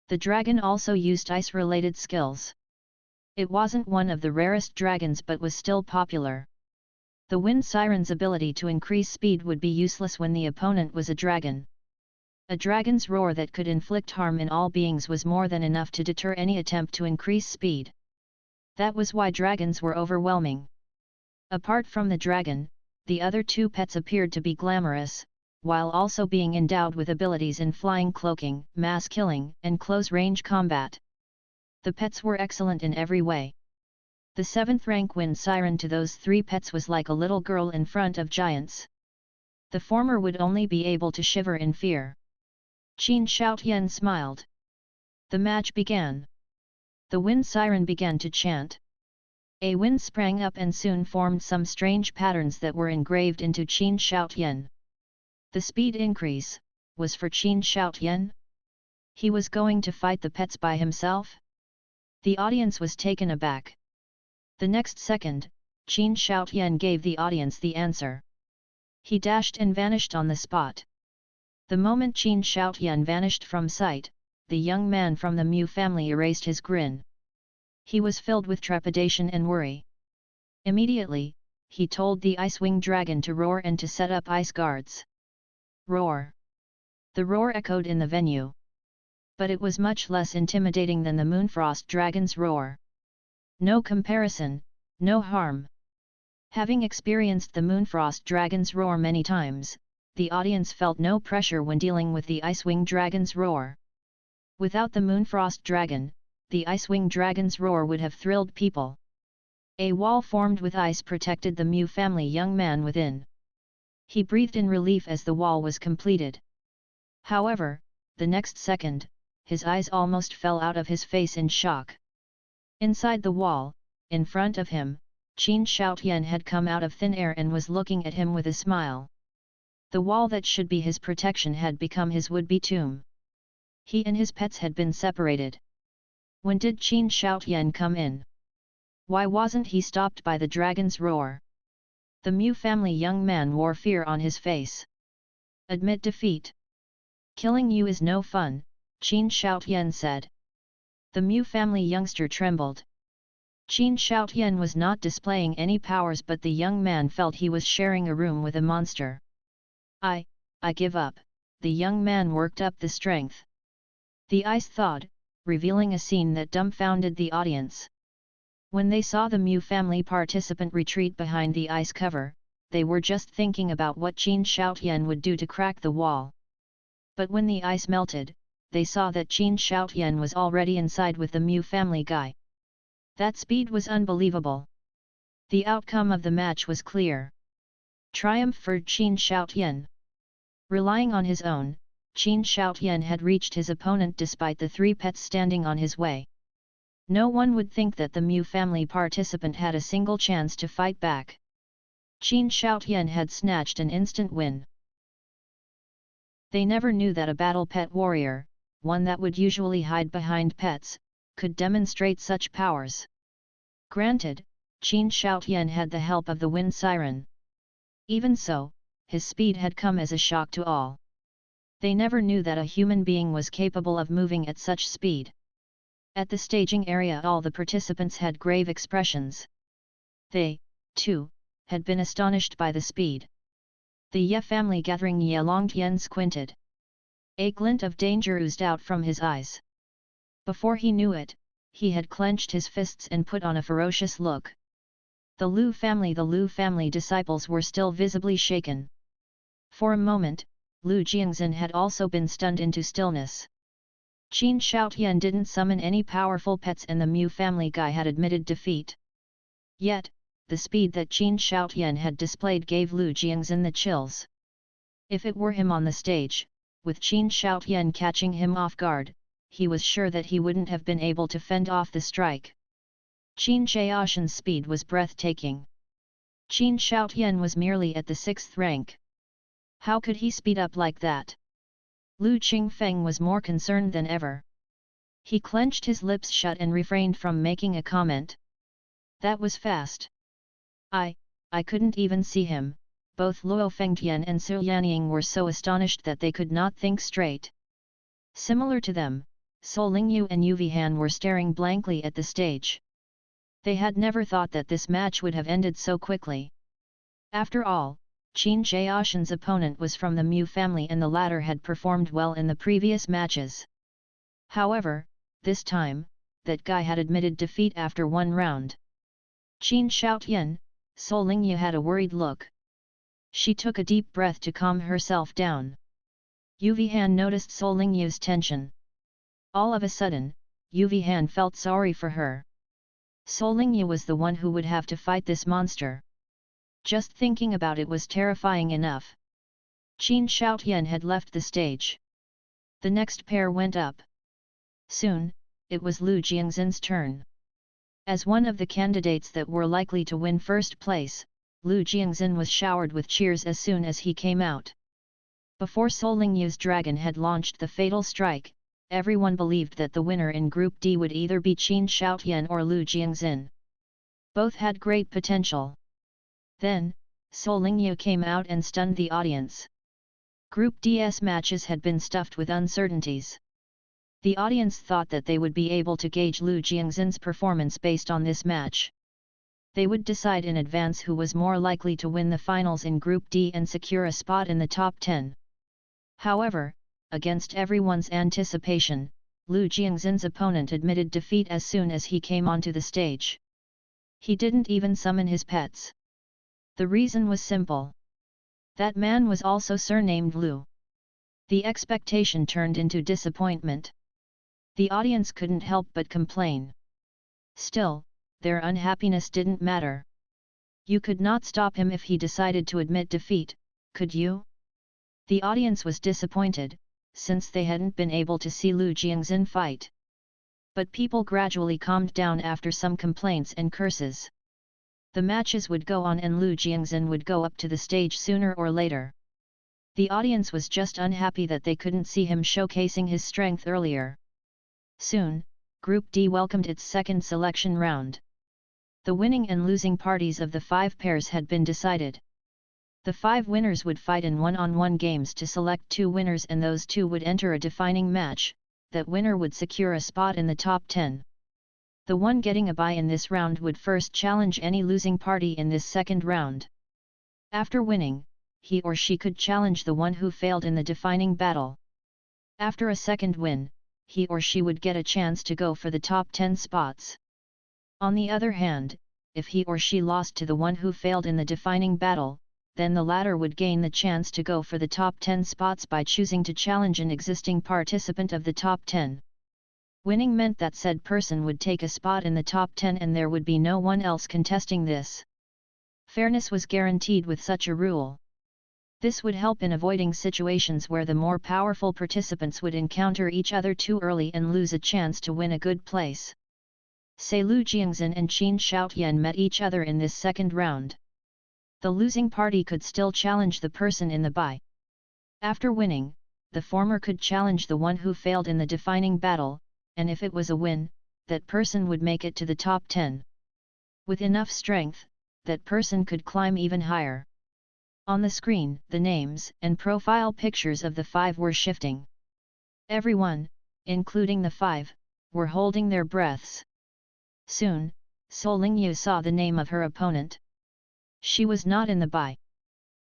The dragon also used ice-related skills. It wasn't one of the rarest dragons but was still popular. The Wind Siren's ability to increase speed would be useless when the opponent was a dragon. A dragon's roar that could inflict harm in all beings was more than enough to deter any attempt to increase speed. That was why dragons were overwhelming. Apart from the dragon, the other 2 pets appeared to be glamorous, while also being endowed with abilities in flying, cloaking, mass killing, and close-range combat. The pets were excellent in every way. The 7th rank Wind Siren to those 3 pets was like a little girl in front of giants. The former would only be able to shiver in fear. Qin Shoutian smiled. The match began. The Wind Siren began to chant. A wind sprang up and soon formed some strange patterns that were engraved into Qin Shoutian. The speed increase was for Qin Shoutian. He was going to fight the pets by himself? The audience was taken aback. The next second, Qin Shoutian gave the audience the answer. He dashed and vanished on the spot. The moment Qin Shoutian vanished from sight, the young man from the Mu family erased his grin. He was filled with trepidation and worry. Immediately, he told the Icewing Dragon to roar and to set up ice guards. Roar! The roar echoed in the venue. But it was much less intimidating than the Moonfrost Dragon's roar. No comparison, no harm. Having experienced the Moonfrost Dragon's roar many times, the audience felt no pressure when dealing with the Icewing Dragon's roar. Without the Moonfrost Dragon, the Icewing Dragon's roar would have thrilled people. A wall formed with ice protected the Mu family young man within. He breathed in relief as the wall was completed. However, the next second, his eyes almost fell out of his face in shock. Inside the wall, in front of him, Qin Shoutian had come out of thin air and was looking at him with a smile. The wall that should be his protection had become his would-be tomb. He and his pets had been separated. When did Qin Shoutian come in? Why wasn't he stopped by the dragon's roar? The Mu family young man wore fear on his face. Admit defeat. Killing you is no fun, Qin Shoutian said. The Mu family youngster trembled. Qin Shoutian was not displaying any powers, but the young man felt he was sharing a room with a monster. I give up, the young man worked up the strength. The ice thawed, revealing a scene that dumbfounded the audience. When they saw the Mu family participant retreat behind the ice cover, they were just thinking about what Qin Shoutian would do to crack the wall. But when the ice melted, they saw that Qin Shoutian was already inside with the Mu family guy. That speed was unbelievable. The outcome of the match was clear. Triumph for Qin Shoutian. Relying on his own, Qin Shoutian had reached his opponent despite the 3 pets standing on his way. No one would think that the Mu family participant had a single chance to fight back. Qin Shoutian had snatched an instant win. They never knew that a battle pet warrior, one that would usually hide behind pets, could demonstrate such powers. Granted, Qin Shoutian had the help of the wind siren. Even so, his speed had come as a shock to all. They never knew that a human being was capable of moving at such speed. At the staging area all the participants had grave expressions. They, too, had been astonished by the speed. The Ye family gathering Ye Longtian squinted. A glint of danger oozed out from his eyes. Before he knew it, he had clenched his fists and put on a ferocious look. The Lu family disciples were still visibly shaken. For a moment, Lu Jiangxin had also been stunned into stillness. Qin Shoutian didn't summon any powerful pets and the Mu family guy had admitted defeat. Yet, the speed that Qin Shoutian had displayed gave Lu Jiangxin the chills. If it were him on the stage, with Qin Shoutian catching him off guard, he was sure that he wouldn't have been able to fend off the strike. Qin Shoutian's speed was breathtaking. Qin Shoutian was merely at the 6th rank. How could he speed up like that? Lu Qingfeng was more concerned than ever. He clenched his lips shut and refrained from making a comment. That was fast. I couldn't even see him. Both Luo Fengtian and Su Lianying were so astonished that they could not think straight. Similar to them, Sol Lingyu and Yu Vihan were staring blankly at the stage. They had never thought that this match would have ended so quickly. After all, Qin Shoutian's opponent was from the Mu family and the latter had performed well in the previous matches. However, this time, that guy had admitted defeat after 1 round. Qin Shoutian, Sol Lingyu had a worried look. She took a deep breath to calm herself down. Yu Vihan noticed Sol Lingyu's tension. All of a sudden, Yu Vihan felt sorry for her. Sol Lingyu was the one who would have to fight this monster. Just thinking about it was terrifying enough. Qin Shoutian had left the stage. The next pair went up. Soon, it was Lu Jiangxin's turn. As one of the candidates that were likely to win first place, Lu Jiangxin was showered with cheers as soon as he came out. Before Sol Lingyu's dragon had launched the fatal strike, everyone believed that the winner in Group D would either be Qin Shoutian or Lu Jiangxin. Both had great potential. Then, Sol Lingyu came out and stunned the audience. Group D's matches had been stuffed with uncertainties. The audience thought that they would be able to gauge Lu Jiangxin's performance based on this match. They would decide in advance who was more likely to win the finals in Group D and secure a spot in the top 10. However, against everyone's anticipation, Lu Jiangxin's opponent admitted defeat as soon as he came onto the stage. He didn't even summon his pets. The reason was simple. That man was also surnamed Lu. The expectation turned into disappointment. The audience couldn't help but complain. Still, their unhappiness didn't matter. You could not stop him if he decided to admit defeat, could you? The audience was disappointed, since they hadn't been able to see Lu Jiangxin fight. But people gradually calmed down after some complaints and curses. The matches would go on and Lu Jiangxin would go up to the stage sooner or later. The audience was just unhappy that they couldn't see him showcasing his strength earlier. Soon, Group D welcomed its second selection round. The winning and losing parties of the 5 pairs had been decided. The 5 winners would fight in one-on-one games to select 2 winners and those 2 would enter a defining match. That winner would secure a spot in the top 10. The one getting a bye in this round would first challenge any losing party in this second round. After winning, he or she could challenge the one who failed in the defining battle. After a second win, he or she would get a chance to go for the top 10 spots. On the other hand, if he or she lost to the one who failed in the defining battle, then the latter would gain the chance to go for the top 10 spots by choosing to challenge an existing participant of the top 10. Winning meant that said person would take a spot in the top 10 and there would be no one else contesting this. Fairness was guaranteed with such a rule. This would help in avoiding situations where the more powerful participants would encounter each other too early and lose a chance to win a good place. Say Lu Jiangxin and Qin Shaotian met each other in this second round. The losing party could still challenge the person in the bye. After winning, the former could challenge the one who failed in the defining battle, and if it was a win, that person would make it to the top 10. With enough strength, that person could climb even higher. On the screen, the names and profile pictures of the 5 were shifting. Everyone, including the 5, were holding their breaths. Soon, Sol Lingyu saw the name of her opponent. She was not in the bye.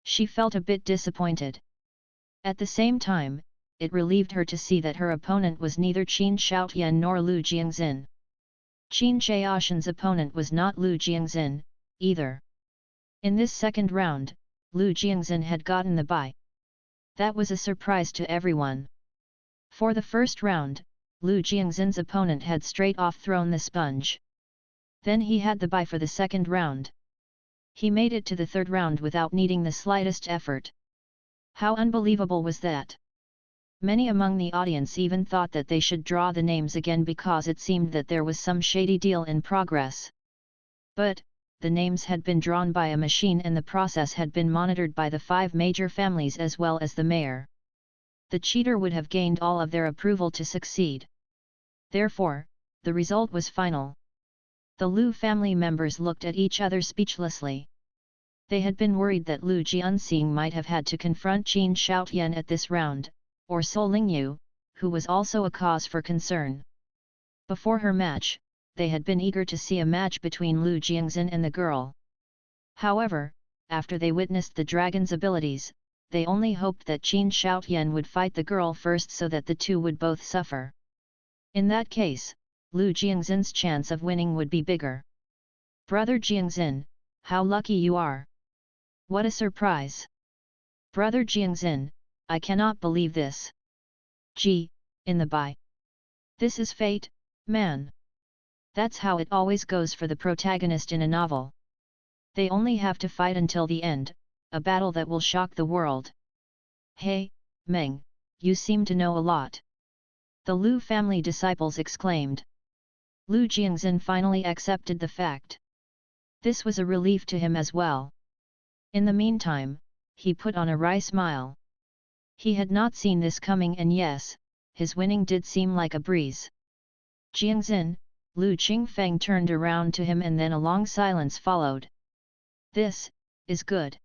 She felt a bit disappointed. At the same time, it relieved her to see that her opponent was neither Qin Shaotian nor Lu Jiangxin. Qin Shaotian's opponent was not Lu Jiangxin, either. In this second round, Lu Jiangxin had gotten the bye. That was a surprise to everyone. For the first round, Lu Jiangxin's opponent had straight off thrown the sponge. Then he had the bye for the second round. He made it to the third round without needing the slightest effort. How unbelievable was that? Many among the audience even thought that they should draw the names again because it seemed that there was some shady deal in progress. But, the names had been drawn by a machine and the process had been monitored by the 5 major families as well as the mayor. The cheater would have gained all of their approval to succeed. Therefore, the result was final. The Lu family members looked at each other speechlessly. They had been worried that Lu Jianxing might have had to confront Qin Shaotian at this round, or Sol Lingyu, who was also a cause for concern. Before her match, they had been eager to see a match between Lu Jiangxin and the girl. However, after they witnessed the dragon's abilities, they only hoped that Qin Shaotian would fight the girl first so that the two would both suffer. In that case, Lu Jiangxin's chance of winning would be bigger. Brother Jiangxin, how lucky you are! What a surprise! Brother Jiangxin, I cannot believe this. Gee, in the bye. This is fate, man. That's how it always goes for the protagonist in a novel. They only have to fight until the end, a battle that will shock the world. Hey, Meng, you seem to know a lot. The Lu family disciples exclaimed. Lu Jiangxin finally accepted the fact. This was a relief to him as well. In the meantime, he put on a wry smile. He had not seen this coming and yes, his winning did seem like a breeze. Jiangxin, Lu Qingfeng turned around to him and then a long silence followed. This is good.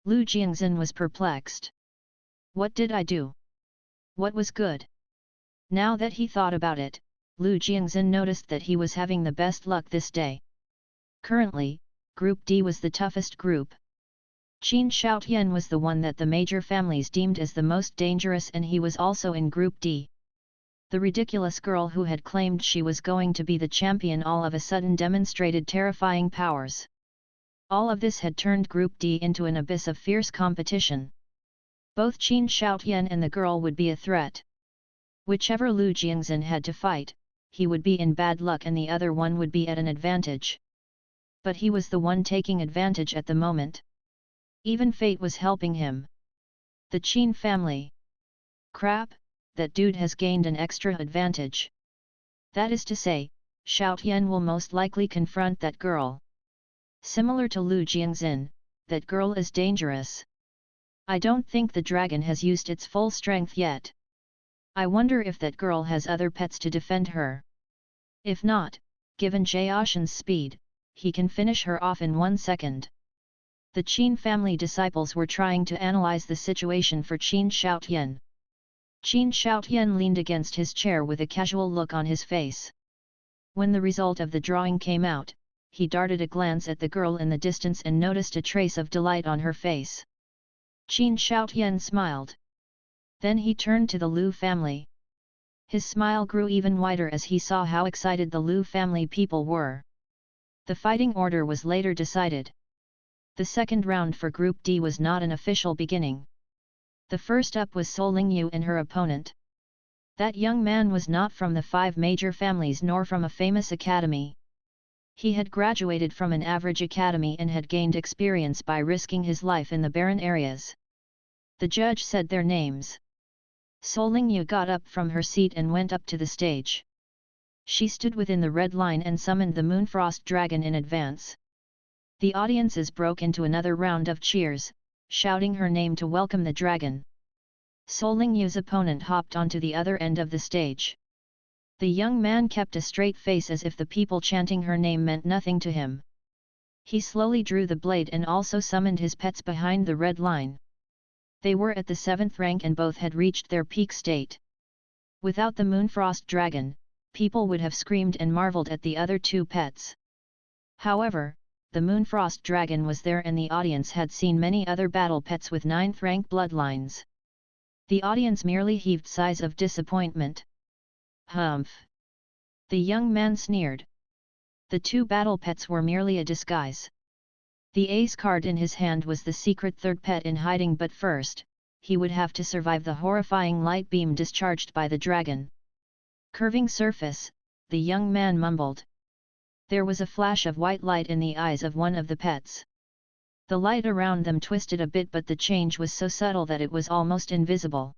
Lu Jiangxin was perplexed. What did I do? What was good? Now that he thought about it, Lu Jiangxin noticed that he was having the best luck this day. Currently, Group D was the toughest group. Qin Shaotian was the one that the major families deemed as the most dangerous and he was also in Group D. The ridiculous girl who had claimed she was going to be the champion all of a sudden demonstrated terrifying powers. All of this had turned Group D into an abyss of fierce competition. Both Qin Shaotian and the girl would be a threat. Whichever Lu Jiangxin had to fight, he would be in bad luck and the other one would be at an advantage. But he was the one taking advantage at the moment. Even fate was helping him. The Qin family. Crap, that dude has gained an extra advantage. That is to say, Shaotian will most likely confront that girl. Similar to Lu Jiangxin, that girl is dangerous. I don't think the dragon has used its full strength yet. I wonder if that girl has other pets to defend her. If not, given Jiaoshan's speed, he can finish her off in 1 second. The Qin family disciples were trying to analyze the situation for Qin Shaotian. Qin Shaotian leaned against his chair with a casual look on his face. When the result of the drawing came out, he darted a glance at the girl in the distance and noticed a trace of delight on her face. Qin Shaotian smiled. Then he turned to the Lu family. His smile grew even wider as he saw how excited the Lu family people were. The fighting order was later decided. The second round for Group D was not an official beginning. The first up was Sol Lingyu and her opponent. That young man was not from the 5 major families nor from a famous academy. He had graduated from an average academy and had gained experience by risking his life in the barren areas. The judge said their names. Solingyu got up from her seat and went up to the stage. She stood within the red line and summoned the Moonfrost Dragon in advance. The audiences broke into another round of cheers, shouting her name to welcome the dragon. Solingyu's opponent hopped onto the other end of the stage. The young man kept a straight face as if the people chanting her name meant nothing to him. He slowly drew the blade and also summoned his pets behind the red line. They were at the 7th rank and both had reached their peak state. Without the Moonfrost Dragon, people would have screamed and marveled at the other two pets. However, the Moonfrost Dragon was there and the audience had seen many other battle pets with 9th rank bloodlines. The audience merely heaved sighs of disappointment. Humph! The young man sneered. The two battle pets were merely a disguise. The ace card in his hand was the secret third pet in hiding, but first, he would have to survive the horrifying light beam discharged by the dragon. Curving surface, the young man mumbled. There was a flash of white light in the eyes of one of the pets. The light around them twisted a bit, but the change was so subtle that it was almost invisible.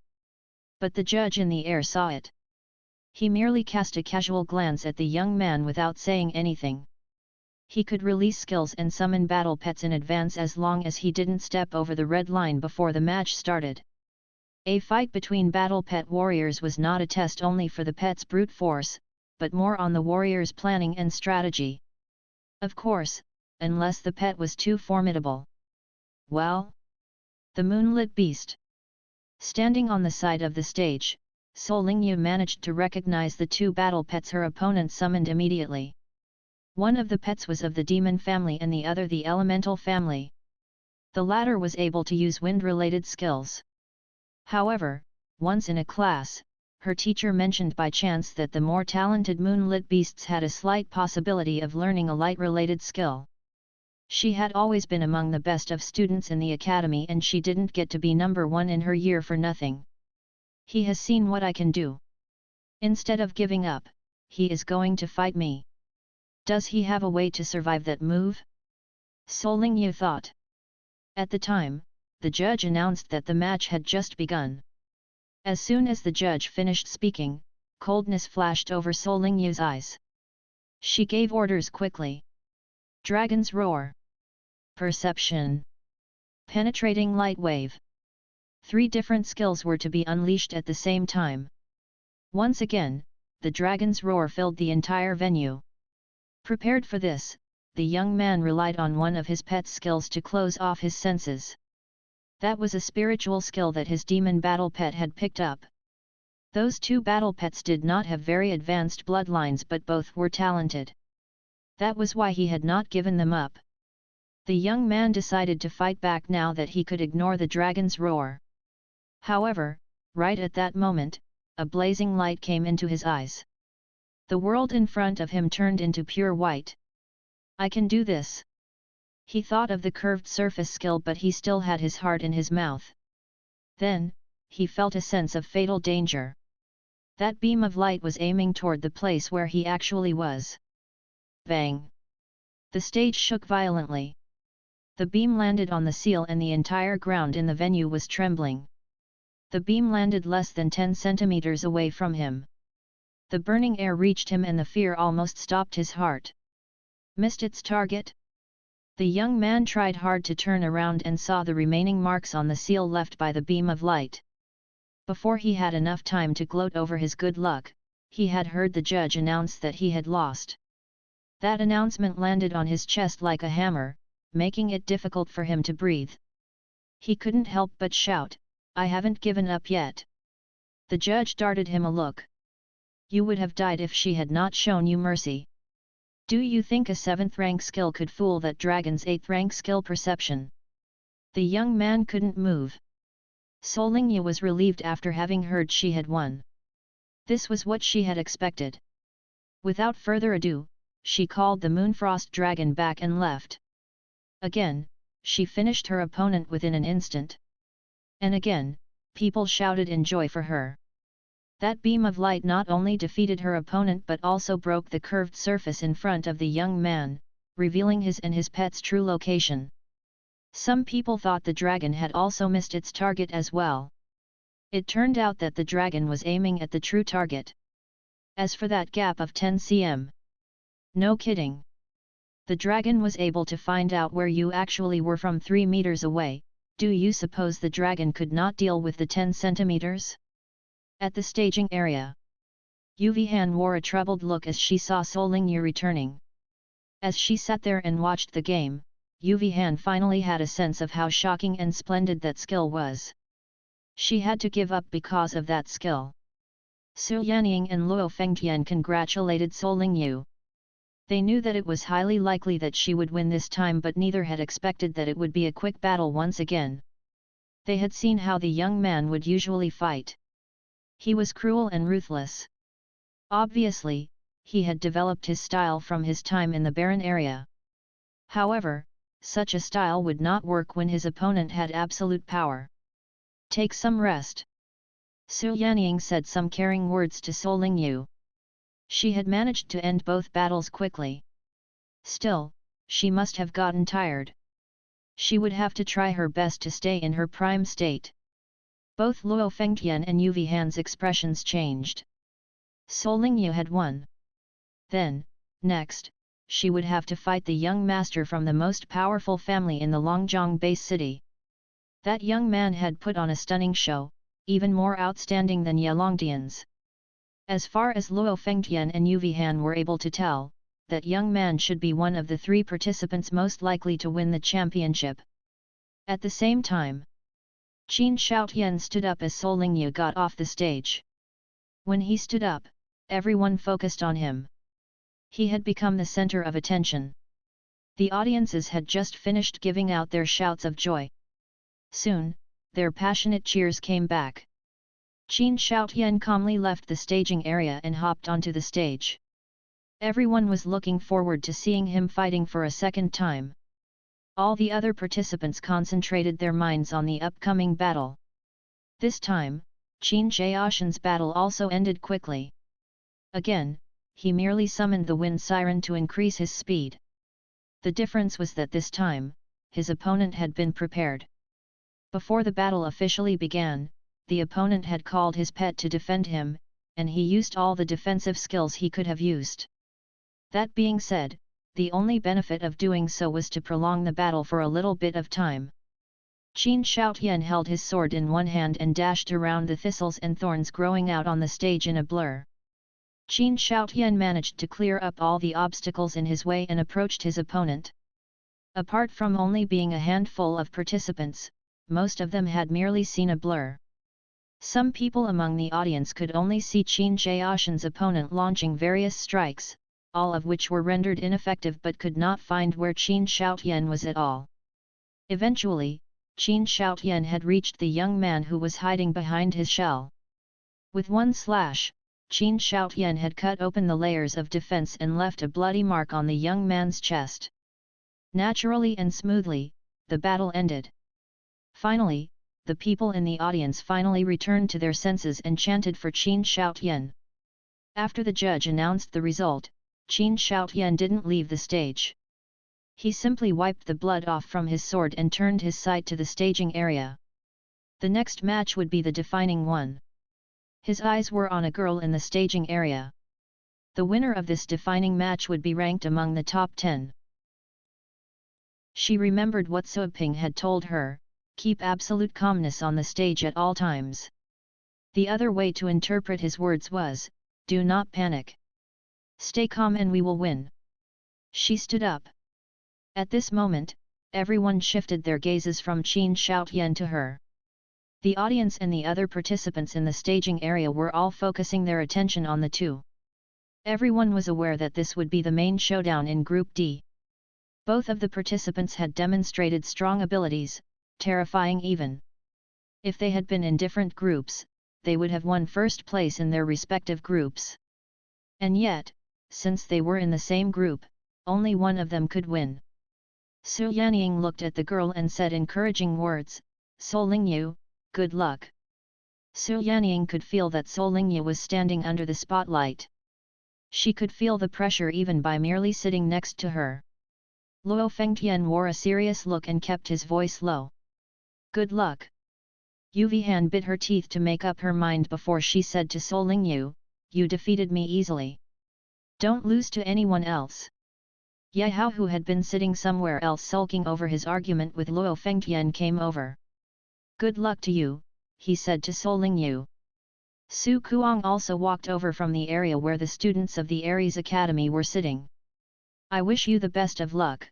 But the judge in the air saw it. He merely cast a casual glance at the young man without saying anything. He could release skills and summon battle pets in advance as long as he didn't step over the red line before the match started. A fight between battle pet warriors was not a test only for the pet's brute force, but more on the warrior's planning and strategy. Of course, unless the pet was too formidable. Well? The moonlit beast. Standing on the side of the stage, Solingyu managed to recognize the two battle pets her opponent summoned immediately. One of the pets was of the demon family and the other the elemental family. The latter was able to use wind-related skills. However, once in a class, her teacher mentioned by chance that the more talented moonlit beasts had a slight possibility of learning a light-related skill. She had always been among the best of students in the academy and she didn't get to be number one in her year for nothing. He has seen what I can do. Instead of giving up, he is going to fight me. Does he have a way to survive that move? Solingyu thought. At the time, the judge announced that the match had just begun. As soon as the judge finished speaking, coldness flashed over Solingyu's eyes. She gave orders quickly. Dragon's Roar. Perception. Penetrating Light Wave. 3 different skills were to be unleashed at the same time. Once again, the dragon's roar filled the entire venue. Prepared for this, the young man relied on one of his pet's skills to close off his senses. That was a spiritual skill that his demon battle pet had picked up. Those two battle pets did not have very advanced bloodlines, but both were talented. That was why he had not given them up. The young man decided to fight back now that he could ignore the dragon's roar. However, right at that moment, a blazing light came into his eyes. The world in front of him turned into pure white. I can do this. He thought of the curved surface skill, but he still had his heart in his mouth. Then, he felt a sense of fatal danger. That beam of light was aiming toward the place where he actually was. Bang! The stage shook violently. The beam landed on the seal and the entire ground in the venue was trembling. The beam landed less than 10 centimeters away from him. The burning air reached him and the fear almost stopped his heart. Missed its target? The young man tried hard to turn around and saw the remaining marks on the seal left by the beam of light. Before he had enough time to gloat over his good luck, he had heard the judge announce that he had lost. That announcement landed on his chest like a hammer, making it difficult for him to breathe. He couldn't help but shout, "I haven't given up yet." The judge darted him a look. You would have died if she had not shown you mercy. Do you think a 7th rank skill could fool that dragon's 8th rank skill perception? The young man couldn't move. Solingyu was relieved after having heard she had won. This was what she had expected. Without further ado, she called the Moonfrost Dragon back and left. Again, she finished her opponent within an instant. And again, people shouted in joy for her. That beam of light not only defeated her opponent but also broke the curved surface in front of the young man, revealing his and his pet's true location. Some people thought the dragon had also missed its target as well. It turned out that the dragon was aiming at the true target. As for that gap of 10 cm. No kidding. The dragon was able to find out where you actually were from 3 meters away. Do you suppose the dragon could not deal with the 10 centimeters? At the staging area, Yuvi Han wore a troubled look as she saw Solingyu returning. As she sat there and watched the game, Yuvi Han finally had a sense of how shocking and splendid that skill was. She had to give up because of that skill. Su Yanning and Luo Fengtian congratulated Solingyu. They knew that it was highly likely that she would win this time, but neither had expected that it would be a quick battle once again. They had seen how the young man would usually fight. He was cruel and ruthless. Obviously, he had developed his style from his time in the barren area. However, such a style would not work when his opponent had absolute power. Take some rest. Su Yanning said some caring words to Solingyu. She had managed to end both battles quickly. Still, she must have gotten tired. She would have to try her best to stay in her prime state. Both Luo Fengtian and Yuvi Han's expressions changed. Solingyu had won. Then, next, she would have to fight the young master from the most powerful family in the Longjiang base city. That young man had put on a stunning show, even more outstanding than Yelongdian's. As far as Luo Fengtian and Yuvi Han were able to tell, that young man should be one of the 3 participants most likely to win the championship. At the same time, Qin Shaotian stood up as Solingyu got off the stage. When he stood up, everyone focused on him. He had become the center of attention. The audiences had just finished giving out their shouts of joy. Soon, their passionate cheers came back. Qin Shaotian calmly left the staging area and hopped onto the stage. Everyone was looking forward to seeing him fighting for a second time. All the other participants concentrated their minds on the upcoming battle. This time, Qin Shaotian's battle also ended quickly. Again, he merely summoned the wind siren to increase his speed. The difference was that this time, his opponent had been prepared. Before the battle officially began, the opponent had called his pet to defend him, and he used all the defensive skills he could have used. That being said, the only benefit of doing so was to prolong the battle for a little bit of time. Qin Shaotian held his sword in one hand and dashed around the thistles and thorns growing out on the stage in a blur. Qin Shaotian managed to clear up all the obstacles in his way and approached his opponent. Apart from only being a handful of participants, most of them had merely seen a blur. Some people among the audience could only see Qin Shaotian's opponent launching various strikes, all of which were rendered ineffective but could not find where Qin Shaotian was at all. Eventually, Qin Shaotian had reached the young man who was hiding behind his shell. With one slash, Qin Shaotian had cut open the layers of defense and left a bloody mark on the young man's chest. Naturally and smoothly, the battle ended. Finally, the people in the audience finally returned to their senses and chanted for Qin Shaotian. After the judge announced the result, Qin Shaotian didn't leave the stage. He simply wiped the blood off from his sword and turned his sight to the staging area. The next match would be the defining one. His eyes were on a girl in the staging area. The winner of this defining match would be ranked among the top 10. She remembered what Suoping had told her, keep absolute calmness on the stage at all times. The other way to interpret his words was, do not panic. Stay calm and we will win. She stood up. At this moment, everyone shifted their gazes from Qin Shaotian to her. The audience and the other participants in the staging area were all focusing their attention on the two. Everyone was aware that this would be the main showdown in Group D. Both of the participants had demonstrated strong abilities, terrifying even. If they had been in different groups, they would have won first place in their respective groups. And yet, since they were in the same group, only one of them could win. Su Yanning looked at the girl and said encouraging words, Solingyu, good luck. Su Yanning could feel that Solingyu was standing under the spotlight. She could feel the pressure even by merely sitting next to her. Luo Fengtian wore a serious look and kept his voice low. Good luck. Yu Vihan bit her teeth to make up her mind before she said to Sol Lingyu, you defeated me easily. Don't lose to anyone else. Ye Hao, who had been sitting somewhere else sulking over his argument with Luo Fengtian, came over. Good luck to you, he said to Sol Lingyu. Su Kuang also walked over from the area where the students of the Aries Academy were sitting. I wish you the best of luck.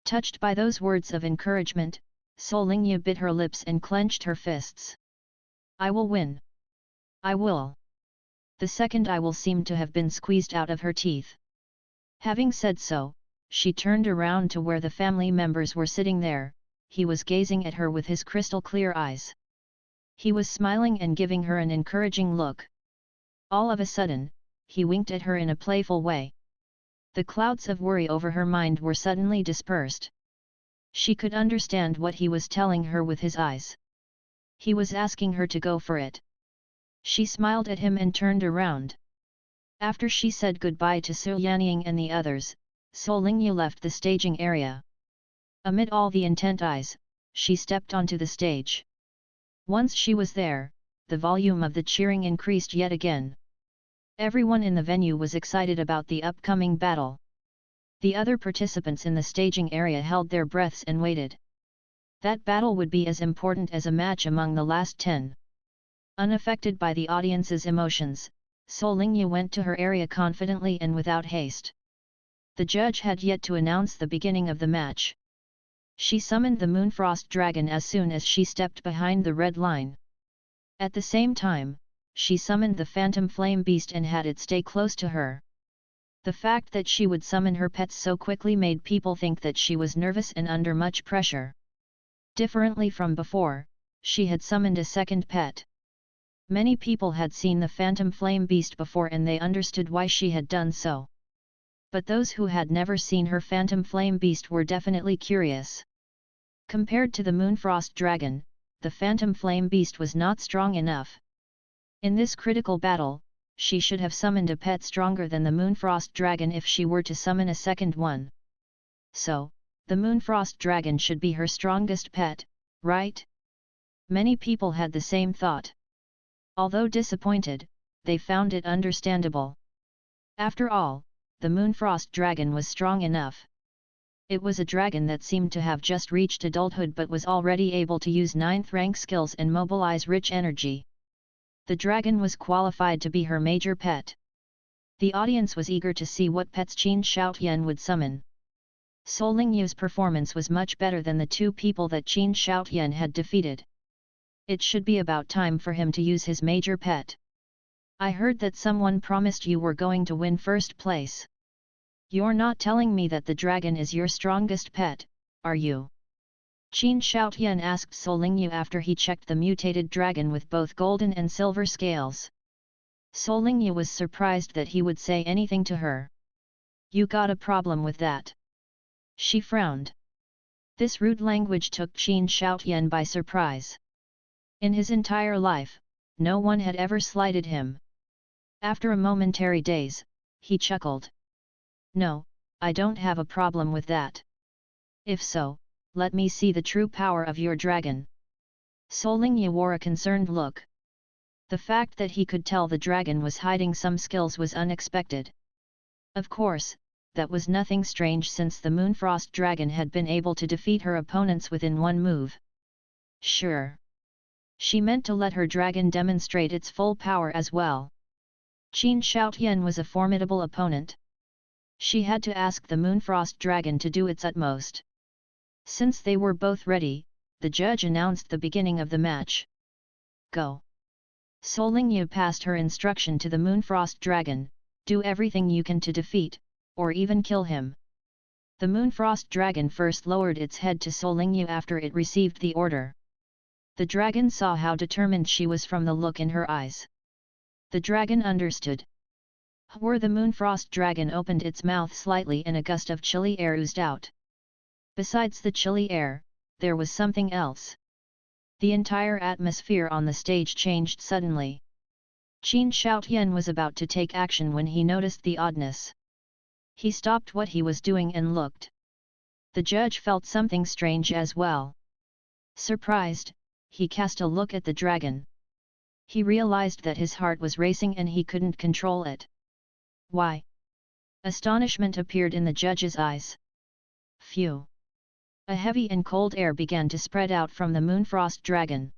Touched by those words of encouragement, Sol Lingyu bit her lips and clenched her fists. I will win. I will. The second I will seemed to have been squeezed out of her teeth. Having said so, she turned around to where the family members were sitting there. He was gazing at her with his crystal clear eyes. He was smiling and giving her an encouraging look. All of a sudden, he winked at her in a playful way. The clouds of worry over her mind were suddenly dispersed. She could understand what he was telling her with his eyes. He was asking her to go for it. She smiled at him and turned around. After she said goodbye to Su Yanying and the others, Sol Lingyu left the staging area. Amid all the intent eyes, she stepped onto the stage. Once she was there, the volume of the cheering increased yet again. Everyone in the venue was excited about the upcoming battle. The other participants in the staging area held their breaths and waited. That battle would be as important as a match among the last 10. Unaffected by the audience's emotions, Sol Lingyu went to her area confidently and without haste. The judge had yet to announce the beginning of the match. She summoned the Moonfrost Dragon as soon as she stepped behind the red line. At the same time, she summoned the Phantom Flame Beast and had it stay close to her. The fact that she would summon her pets so quickly made people think that she was nervous and under much pressure. Differently from before, she had summoned a second pet. Many people had seen the Phantom Flame Beast before and they understood why she had done so. But those who had never seen her Phantom Flame Beast were definitely curious. Compared to the Moonfrost Dragon, the Phantom Flame Beast was not strong enough. In this critical battle, she should have summoned a pet stronger than the Moonfrost Dragon if she were to summon a second one. So, the Moonfrost Dragon should be her strongest pet, right? Many people had the same thought. Although disappointed, they found it understandable. After all, the Moonfrost Dragon was strong enough. It was a dragon that seemed to have just reached adulthood but was already able to use 9th rank skills and mobilize rich energy. The dragon was qualified to be her major pet. The audience was eager to see what pets Qin Shoutian would summon. Sol Lingyu's performance was much better than the two people that Qin Shoutian had defeated. It should be about time for him to use his major pet. I heard that someone promised you were going to win first place. You're not telling me that the dragon is your strongest pet, are you? Qin Shoutian asked Sol Lingyu after he checked the mutated dragon with both golden and silver scales. Sol Lingyu was surprised that he would say anything to her. You got a problem with that? She frowned. This rude language took Qin Shoutian by surprise. In his entire life, no one had ever slighted him. After a momentary daze, he chuckled. No, I don't have a problem with that. If so, let me see the true power of your dragon. Sol Lingyu wore a concerned look. The fact that he could tell the dragon was hiding some skills was unexpected. Of course, that was nothing strange since the Moonfrost Dragon had been able to defeat her opponents within one move. Sure. She meant to let her dragon demonstrate its full power as well. Qin Shoutian was a formidable opponent. She had to ask the Moonfrost Dragon to do its utmost. Since they were both ready, the judge announced the beginning of the match. Go! Sol Lingyu passed her instruction to the Moonfrost Dragon, do everything you can to defeat, or even kill him. The Moonfrost Dragon first lowered its head to Sol Lingyu after it received the order. The dragon saw how determined she was from the look in her eyes. The dragon understood. Where the Moonfrost Dragon opened its mouth slightly and a gust of chilly air oozed out. Besides the chilly air, there was something else. The entire atmosphere on the stage changed suddenly. Qin Shoutian was about to take action when he noticed the oddness. He stopped what he was doing and looked. The judge felt something strange as well. Surprised, he cast a look at the dragon. He realized that his heart was racing and he couldn't control it. Why? Astonishment appeared in the judge's eyes. Phew! A heavy and cold air began to spread out from the Moonfrost dragon.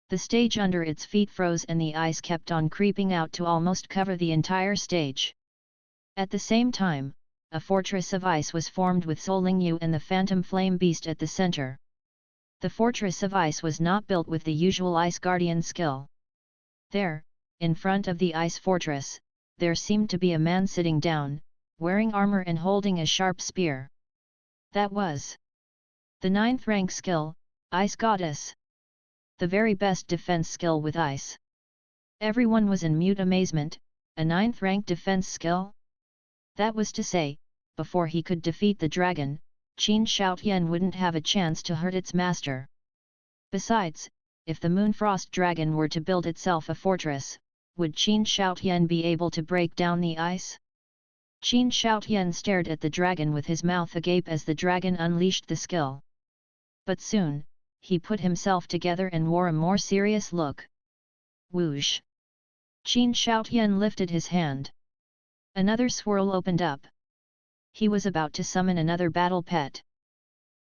The stage under its feet froze and the ice kept on creeping out to almost cover the entire stage. At the same time, a fortress of ice was formed with Solingyu and the phantom flame beast at the center. The fortress of ice was not built with the usual ice guardian skill. There, in front of the ice fortress, there seemed to be a man sitting down, wearing armor and holding a sharp spear. That was the 9th rank skill, Ice Goddess. The very best defense skill with ice. Everyone was in mute amazement. A 9th rank defense skill? That was to say, before he could defeat the dragon, Qin Shoutian wouldn't have a chance to hurt its master. Besides, if the Moonfrost dragon were to build itself a fortress, would Qin Shoutian be able to break down the ice? Qin Shoutian stared at the dragon with his mouth agape as the dragon unleashed the skill. But soon, he put himself together and wore a more serious look. Whoosh! Qin Shoutian lifted his hand. Another swirl opened up. He was about to summon another battle pet.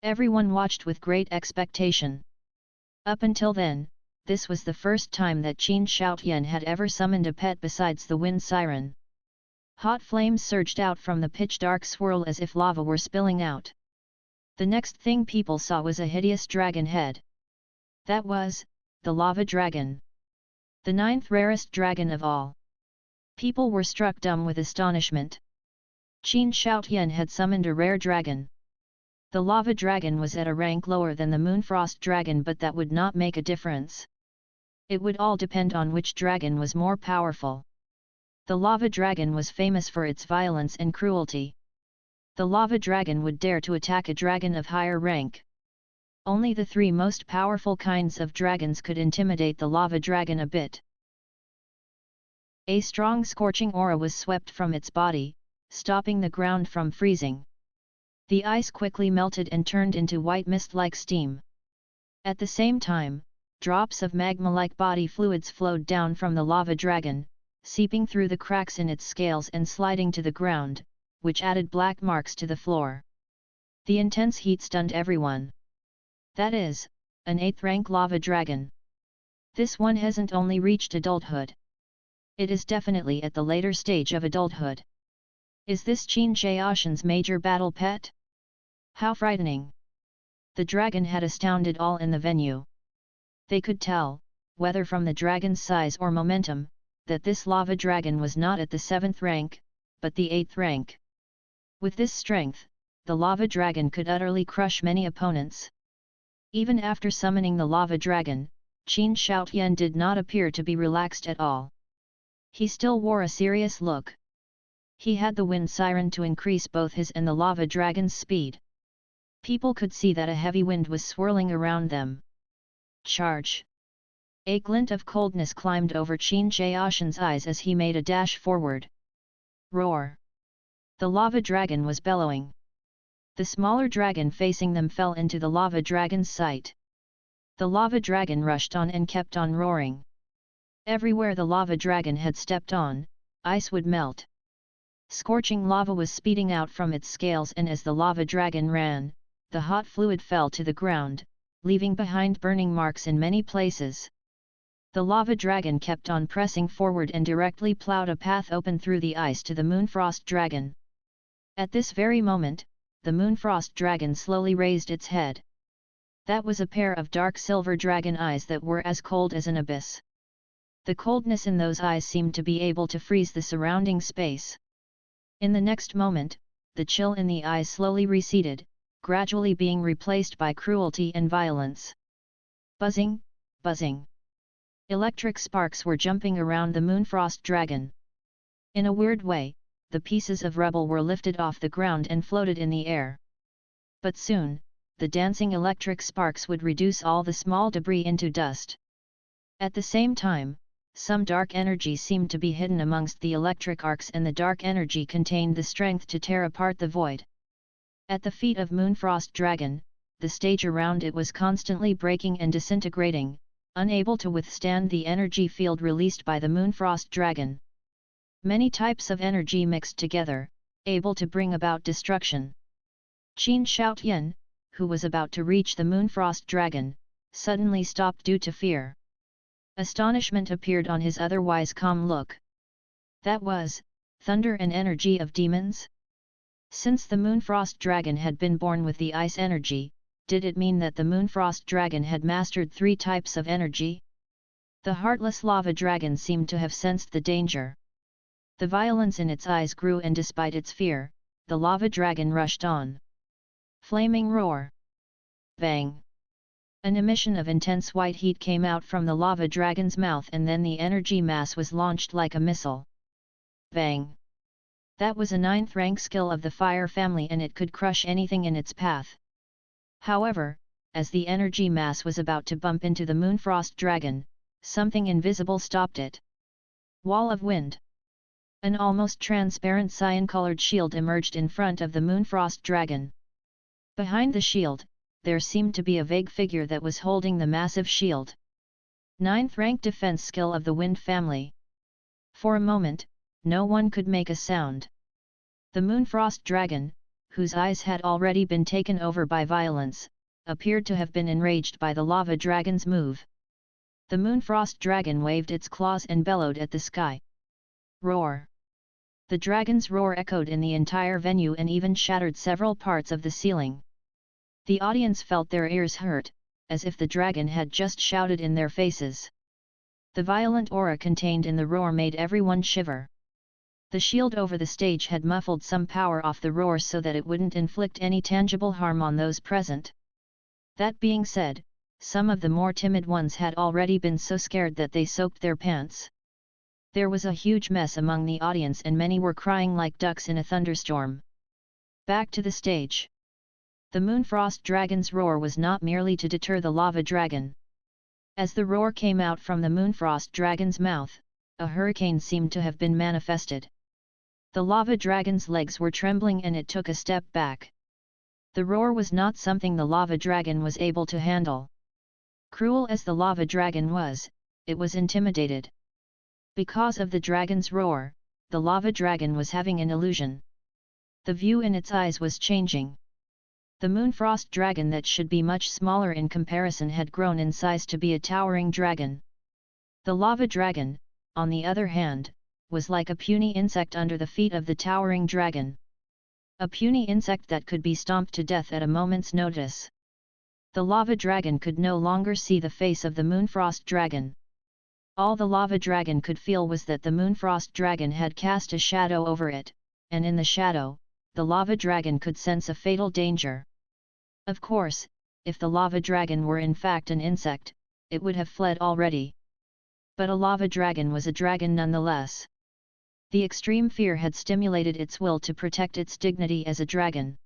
Everyone watched with great expectation. Up until then, this was the first time that Qin Shoutian had ever summoned a pet besides the wind siren. Hot flames surged out from the pitch-dark swirl as if lava were spilling out. The next thing people saw was a hideous dragon head. That was the lava dragon. The 9th rarest dragon of all. People were struck dumb with astonishment. Qin Shoutian had summoned a rare dragon. The lava dragon was at a rank lower than the Moonfrost dragon, but that would not make a difference. It would all depend on which dragon was more powerful. The lava dragon was famous for its violence and cruelty. The lava dragon would dare to attack a dragon of higher rank. Only the 3 most powerful kinds of dragons could intimidate the lava dragon a bit. A strong scorching aura was swept from its body, stopping the ground from freezing. The ice quickly melted and turned into white mist like steam. At the same time, drops of magma-like body fluids flowed down from the lava dragon, seeping through the cracks in its scales and sliding to the ground, which added black marks to the floor. The intense heat stunned everyone. That is, an 8th rank lava dragon. This one hasn't only reached adulthood. It is definitely at the later stage of adulthood. Is this Qin Shoutian's major battle pet? How frightening! The dragon had astounded all in the venue. They could tell, whether from the dragon's size or momentum, that this lava dragon was not at the 7th rank, but the 8th rank. With this strength, the lava dragon could utterly crush many opponents. Even after summoning the lava dragon, Qin Shoutian did not appear to be relaxed at all. He still wore a serious look. He had the wind siren to increase both his and the lava dragon's speed. People could see that a heavy wind was swirling around them. Charge! A glint of coldness climbed over Qin Shoutian's eyes as he made a dash forward. Roar! The lava dragon was bellowing. The smaller dragon facing them fell into the lava dragon's sight. The lava dragon rushed on and kept on roaring. Everywhere the lava dragon had stepped on, ice would melt. Scorching lava was speeding out from its scales, and as the lava dragon ran, the hot fluid fell to the ground, leaving behind burning marks in many places. The lava dragon kept on pressing forward and directly plowed a path open through the ice to the Moonfrost dragon. At this very moment, the Moonfrost dragon slowly raised its head. That was a pair of dark silver dragon eyes that were as cold as an abyss. The coldness in those eyes seemed to be able to freeze the surrounding space. In the next moment, the chill in the eyes slowly receded, gradually being replaced by cruelty and violence. Buzzing, buzzing. Electric sparks were jumping around the Moonfrost dragon. In a weird way, the pieces of rubble were lifted off the ground and floated in the air. But soon, the dancing electric sparks would reduce all the small debris into dust. At the same time, some dark energy seemed to be hidden amongst the electric arcs, and the dark energy contained the strength to tear apart the void. At the feet of Moonfrost Dragon, the stage around it was constantly breaking and disintegrating, unable to withstand the energy field released by the Moonfrost Dragon. Many types of energy mixed together, able to bring about destruction. Qin Shoutian, who was about to reach the Moonfrost Dragon, suddenly stopped due to fear. Astonishment appeared on his otherwise calm look. That was, thunder and energy of demons? Since the Moonfrost Dragon had been born with the ice energy, did it mean that the Moonfrost Dragon had mastered 3 types of energy? The heartless lava dragon seemed to have sensed the danger. The violence in its eyes grew, and despite its fear, the lava dragon rushed on. Flaming roar! Bang! An emission of intense white heat came out from the lava dragon's mouth, and then the energy mass was launched like a missile. Bang! That was a 9th rank skill of the fire family, and it could crush anything in its path. However, as the energy mass was about to bump into the Moonfrost Dragon, something invisible stopped it. Wall of wind. An almost transparent cyan-colored shield emerged in front of the Moonfrost Dragon. Behind the shield, there seemed to be a vague figure that was holding the massive shield. 9th rank defense skill of the wind family. For a moment, no one could make a sound. The Moonfrost Dragon, whose eyes had already been taken over by violence, appeared to have been enraged by the lava dragon's move. The Moonfrost Dragon waved its claws and bellowed at the sky. Roar! The dragon's roar echoed in the entire venue and even shattered several parts of the ceiling. The audience felt their ears hurt, as if the dragon had just shouted in their faces. The violent aura contained in the roar made everyone shiver. The shield over the stage had muffled some power off the roar so that it wouldn't inflict any tangible harm on those present. That being said, some of the more timid ones had already been so scared that they soaked their pants. There was a huge mess among the audience, and many were crying like ducks in a thunderstorm. Back to the stage. The Moonfrost Dragon's roar was not merely to deter the lava dragon. As the roar came out from the Moonfrost Dragon's mouth, a hurricane seemed to have been manifested. The lava dragon's legs were trembling and it took a step back. The roar was not something the lava dragon was able to handle. Cruel as the lava dragon was, it was intimidated. Because of the dragon's roar, the lava dragon was having an illusion. The view in its eyes was changing. The Moonfrost Dragon, that should be much smaller in comparison, had grown in size to be a towering dragon. The lava dragon, on the other hand, was like a puny insect under the feet of the towering dragon. A puny insect that could be stomped to death at a moment's notice. The lava dragon could no longer see the face of the Moonfrost Dragon. All the lava dragon could feel was that the Moonfrost Dragon had cast a shadow over it, and in the shadow, the lava dragon could sense a fatal danger. Of course, if the lava dragon were in fact an insect, it would have fled already. But a lava dragon was a dragon nonetheless. The extreme fear had stimulated its will to protect its dignity as a dragon.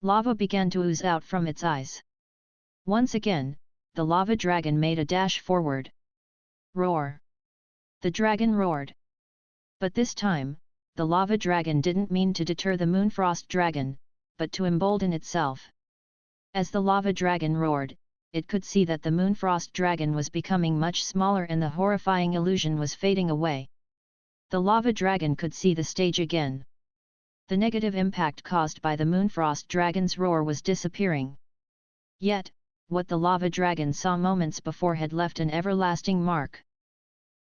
Lava began to ooze out from its eyes. Once again, the lava dragon made a dash forward. Roar! The dragon roared. But this time, the lava dragon didn't mean to deter the Moonfrost Dragon, but to embolden itself. As the lava dragon roared, it could see that the Moonfrost Dragon was becoming much smaller and the horrifying illusion was fading away. The lava dragon could see the stage again. The negative impact caused by the Moonfrost Dragon's roar was disappearing. Yet, what the lava dragon saw moments before had left an everlasting mark.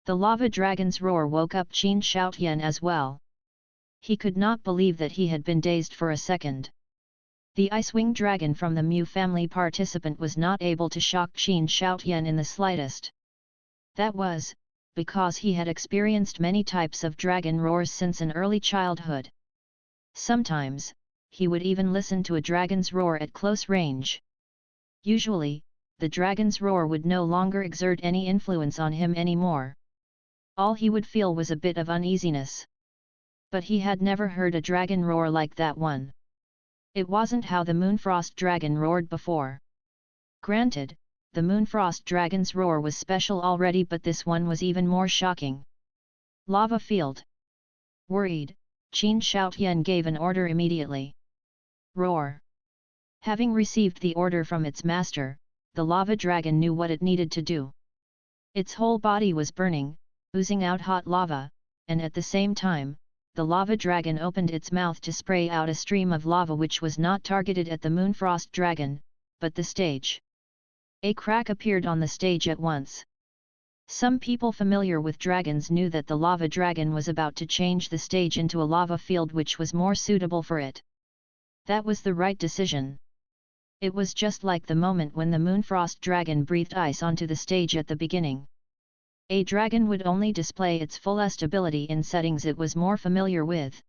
The lava dragon's roar woke up Qin Shoutian as well. He could not believe that he had been dazed for a second. The Icewing Dragon from the Mew family participant was not able to shock Qin Shoutian in the slightest. That was, because he had experienced many types of dragon roars since an early childhood. Sometimes, he would even listen to a dragon's roar at close range. Usually, the dragon's roar would no longer exert any influence on him anymore. All he would feel was a bit of uneasiness. But he had never heard a dragon roar like that one. It wasn't how the Moonfrost Dragon roared before. Granted, the Moonfrost Dragon's roar was special already, but this one was even more shocking. Lava field. Worried, Qin Shoutian gave an order immediately. Roar. Having received the order from its master, the lava dragon knew what it needed to do. Its whole body was burning, oozing out hot lava, and at the same time, the lava dragon opened its mouth to spray out a stream of lava which was not targeted at the Moonfrost dragon, but the stage. A crack appeared on the stage at once. Some people familiar with dragons knew that the lava dragon was about to change the stage into a lava field which was more suitable for it. That was the right decision. It was just like the moment when the Moonfrost dragon breathed ice onto the stage at the beginning. A dragon would only display its fullest ability in settings it was more familiar with.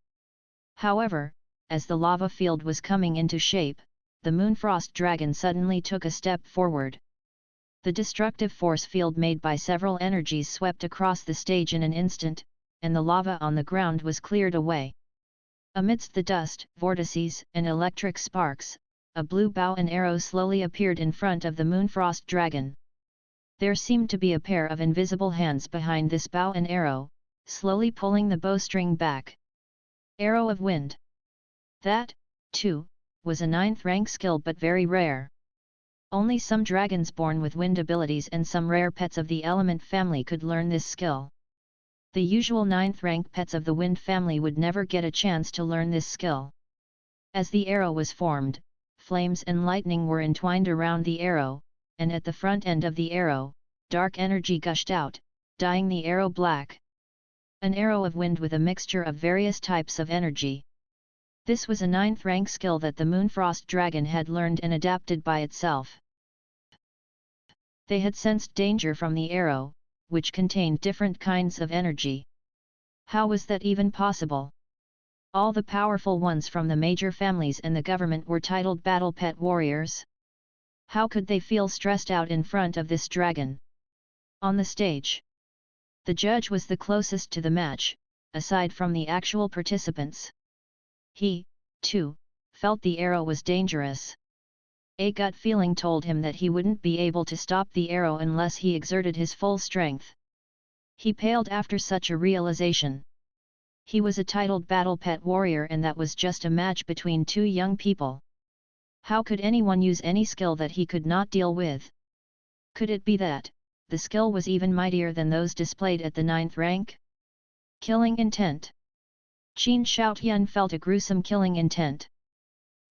However, as the lava field was coming into shape, the Moonfrost dragon suddenly took a step forward. The destructive force field made by several energies swept across the stage in an instant, and the lava on the ground was cleared away. Amidst the dust, vortices, and electric sparks, a blue bow and arrow slowly appeared in front of the Moonfrost dragon. There seemed to be a pair of invisible hands behind this bow and arrow, slowly pulling the bowstring back. Arrow of Wind. That, too, was a 9th rank skill but very rare. Only some dragons born with wind abilities and some rare pets of the element family could learn this skill. The usual 9th rank pets of the wind family would never get a chance to learn this skill. As the arrow was formed, flames and lightning were entwined around the arrow, and at the front end of the arrow, dark energy gushed out, dyeing the arrow black. An arrow of wind with a mixture of various types of energy. This was a 9th rank skill that the Moonfrost dragon had learned and adapted by itself. They had sensed danger from the arrow, which contained different kinds of energy. How was that even possible? All the powerful ones from the major families and the government were titled battle pet warriors. How could they feel stressed out in front of this dragon? On the stage, the judge was the closest to the match, aside from the actual participants. He, too, felt the arrow was dangerous. A gut feeling told him that he wouldn't be able to stop the arrow unless he exerted his full strength. He paled after such a realization. He was a titled battle pet warrior and that was just a match between two young people. How could anyone use any skill that he could not deal with? Could it be that the skill was even mightier than those displayed at the 9th rank? Killing intent. Qin Shaotian felt a gruesome killing intent.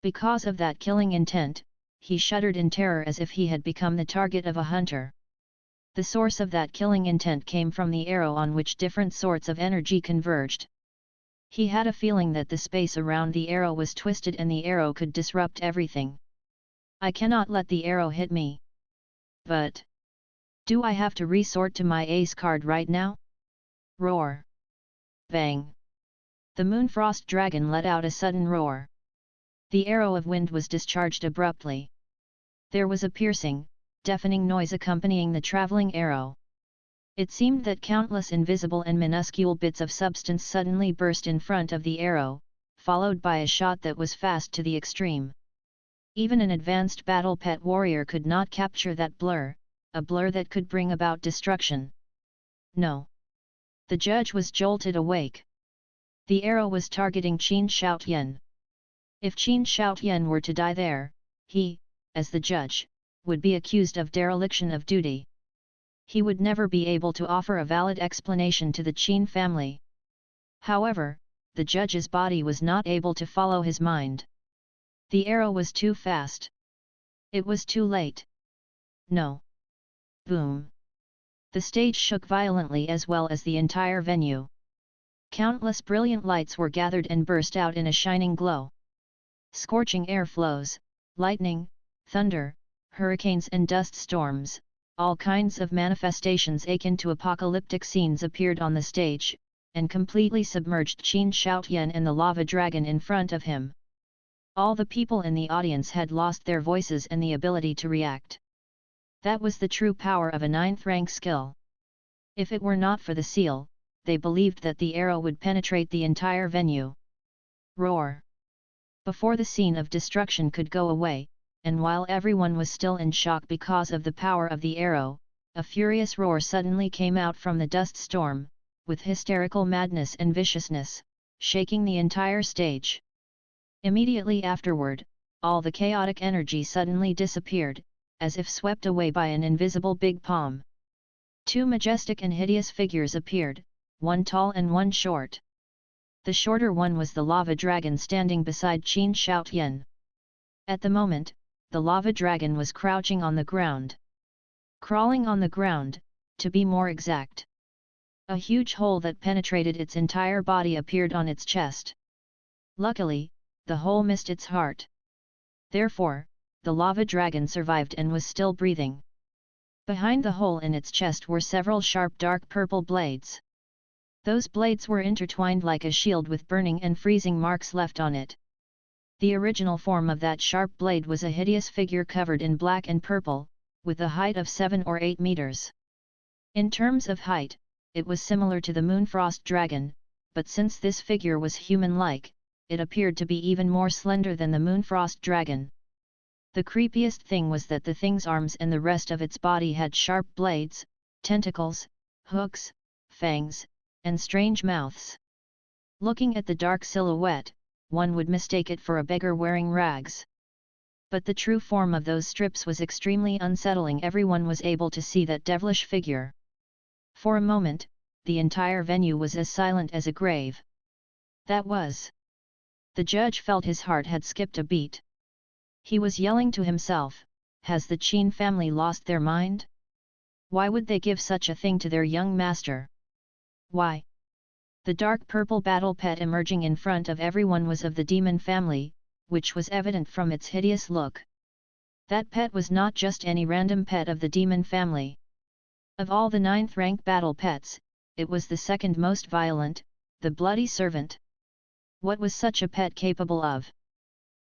Because of that killing intent, he shuddered in terror as if he had become the target of a hunter. The source of that killing intent came from the arrow on which different sorts of energy converged. He had a feeling that the space around the arrow was twisted and the arrow could disrupt everything. I cannot let the arrow hit me. But do I have to resort to my ace card right now? Roar. Bang. The Moonfrost dragon let out a sudden roar. The arrow of wind was discharged abruptly. There was a piercing, deafening noise accompanying the traveling arrow. It seemed that countless invisible and minuscule bits of substance suddenly burst in front of the arrow, followed by a shot that was fast to the extreme. Even an advanced battle pet warrior could not capture that blur, a blur that could bring about destruction. No. The judge was jolted awake. The arrow was targeting Qin Shaotian. If Qin Shaotian were to die there, he, as the judge, would be accused of dereliction of duty. He would never be able to offer a valid explanation to the Qin family. However, the judge's body was not able to follow his mind. The arrow was too fast. It was too late. No. Boom. The stage shook violently as well as the entire venue. Countless brilliant lights were gathered and burst out in a shining glow. Scorching air flows, lightning, thunder, hurricanes and dust storms, all kinds of manifestations akin to apocalyptic scenes appeared on the stage, and completely submerged Qin Shaotian and the lava dragon in front of him. All the people in the audience had lost their voices and the ability to react. That was the true power of a 9th rank skill. If it were not for the seal, they believed that the arrow would penetrate the entire venue. Roar. Before the scene of destruction could go away, and while everyone was still in shock because of the power of the arrow, a furious roar suddenly came out from the dust storm, with hysterical madness and viciousness, shaking the entire stage. Immediately afterward, all the chaotic energy suddenly disappeared, as if swept away by an invisible big palm. Two majestic and hideous figures appeared, one tall and one short. The shorter one was the lava dragon standing beside Qin Shoutian. At the moment, the lava dragon was crouching on the ground. Crawling on the ground, to be more exact. A huge hole that penetrated its entire body appeared on its chest. Luckily, the hole missed its heart. Therefore, the lava dragon survived and was still breathing. Behind the hole in its chest were several sharp dark purple blades. Those blades were intertwined like a shield with burning and freezing marks left on it. The original form of that sharp blade was a hideous figure covered in black and purple, with a height of 7 or 8 meters. In terms of height, it was similar to the Moonfrost dragon, but since this figure was human-like, it appeared to be even more slender than the Moonfrost dragon. The creepiest thing was that the thing's arms and the rest of its body had sharp blades, tentacles, hooks, fangs, and strange mouths. Looking at the dark silhouette, one would mistake it for a beggar wearing rags. But the true form of those strips was extremely unsettling. Everyone was able to see that devilish figure. For a moment, the entire venue was as silent as a grave. That was. The judge felt his heart had skipped a beat. He was yelling to himself, has the Qin family lost their mind? Why would they give such a thing to their young master? Why? The dark purple battle pet emerging in front of everyone was of the demon family, which was evident from its hideous look. That pet was not just any random pet of the demon family. Of all the 9th rank battle pets, it was the second most violent, the bloody servant. What was such a pet capable of?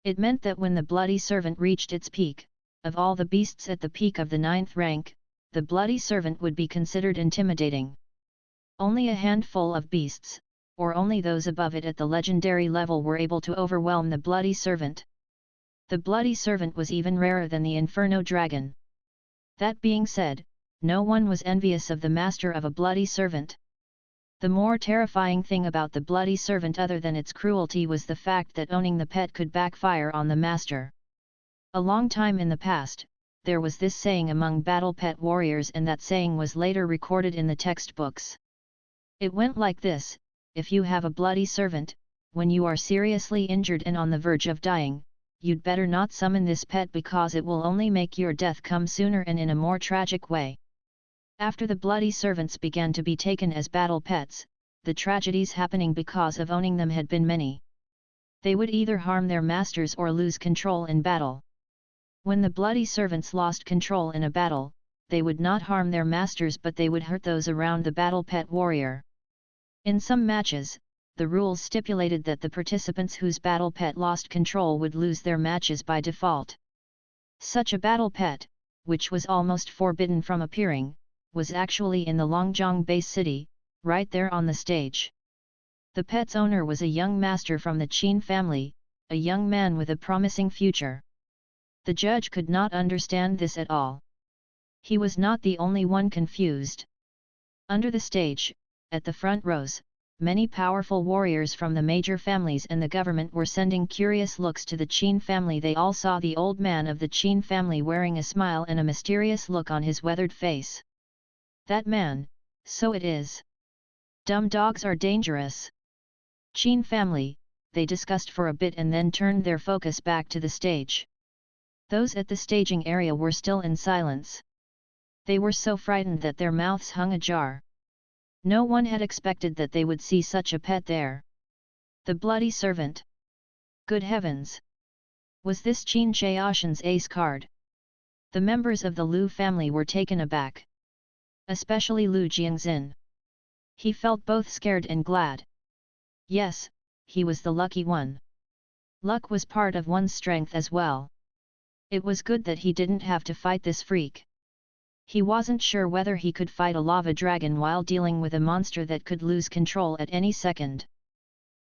It meant that when the bloody servant reached its peak, of all the beasts at the peak of the 9th rank, the bloody servant would be considered intimidating. Only a handful of beasts, or only those above it at the legendary level, were able to overwhelm the bloody servant. The bloody servant was even rarer than the Inferno dragon. That being said, no one was envious of the master of a bloody servant. The more terrifying thing about the bloody servant other than its cruelty was the fact that owning the pet could backfire on the master. A long time in the past, there was this saying among battle pet warriors, and that saying was later recorded in the textbooks. It went like this: if you have a bloody servant, when you are seriously injured and on the verge of dying, you'd better not summon this pet because it will only make your death come sooner and in a more tragic way. After the bloody servants began to be taken as battle pets, the tragedies happening because of owning them had been many. They would either harm their masters or lose control in battle. When the bloody servants lost control in a battle, they would not harm their masters, but they would hurt those around the battle pet warrior. In some matches, the rules stipulated that the participants whose battle pet lost control would lose their matches by default. Such a battle pet, which was almost forbidden from appearing, was actually in the Longjiang base city, right there on the stage. The pet's owner was a young master from the Qin family, a young man with a promising future. The judge could not understand this at all. He was not the only one confused. Under the stage, at the front rows, many powerful warriors from the major families and the government were sending curious looks to the Qin family. They all saw the old man of the Qin family wearing a smile and a mysterious look on his weathered face. That man, so it is. Dumb dogs are dangerous. Qin family, they discussed for a bit and then turned their focus back to the stage. Those at the staging area were still in silence. They were so frightened that their mouths hung ajar. No one had expected that they would see such a pet there. The bloody servant. Good heavens! Was this Qin Chaoshan's ace card? The members of the Lu family were taken aback. Especially Lu Jiangxin. He felt both scared and glad. Yes, he was the lucky one. Luck was part of one's strength as well. It was good that he didn't have to fight this freak. He wasn't sure whether he could fight a lava dragon while dealing with a monster that could lose control at any second.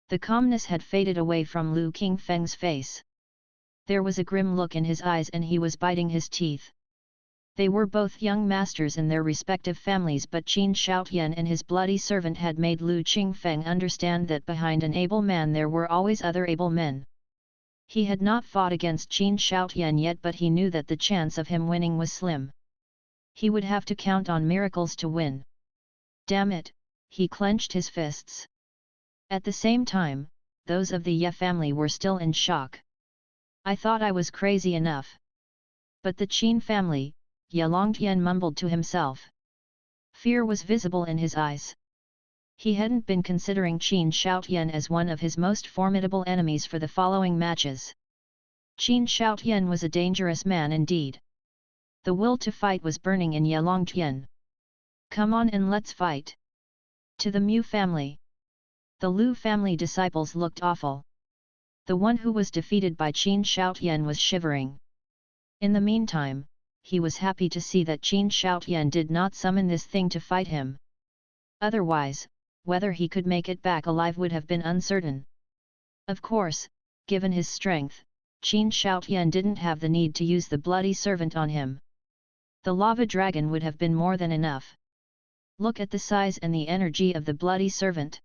The calmness had faded away from Lu Qingfeng's face. There was a grim look in his eyes and he was biting his teeth. They were both young masters in their respective families, but Qin Shoutian and his bloody servant had made Lu Qingfeng understand that behind an able man there were always other able men. He had not fought against Qin Shoutian yet, but he knew that the chance of him winning was slim. He would have to count on miracles to win. Damn it, he clenched his fists. At the same time, those of the Ye family were still in shock. I thought I was crazy enough. But the Qin family, Ye Longtian mumbled to himself. Fear was visible in his eyes. He hadn't been considering Qin Shoutian as one of his most formidable enemies for the following matches. Qin Shoutian was a dangerous man indeed. The will to fight was burning in Ye Longtian. Come on and let's fight. To the Mu family. The Lu family disciples looked awful. The one who was defeated by Qin Shoutian was shivering. In the meantime, he was happy to see that Qin Shoutian did not summon this thing to fight him. Otherwise, whether he could make it back alive would have been uncertain. Of course, given his strength, Qin Shoutian didn't have the need to use the bloody servant on him. The lava dragon would have been more than enough. Look at the size and the energy of the bloody servant.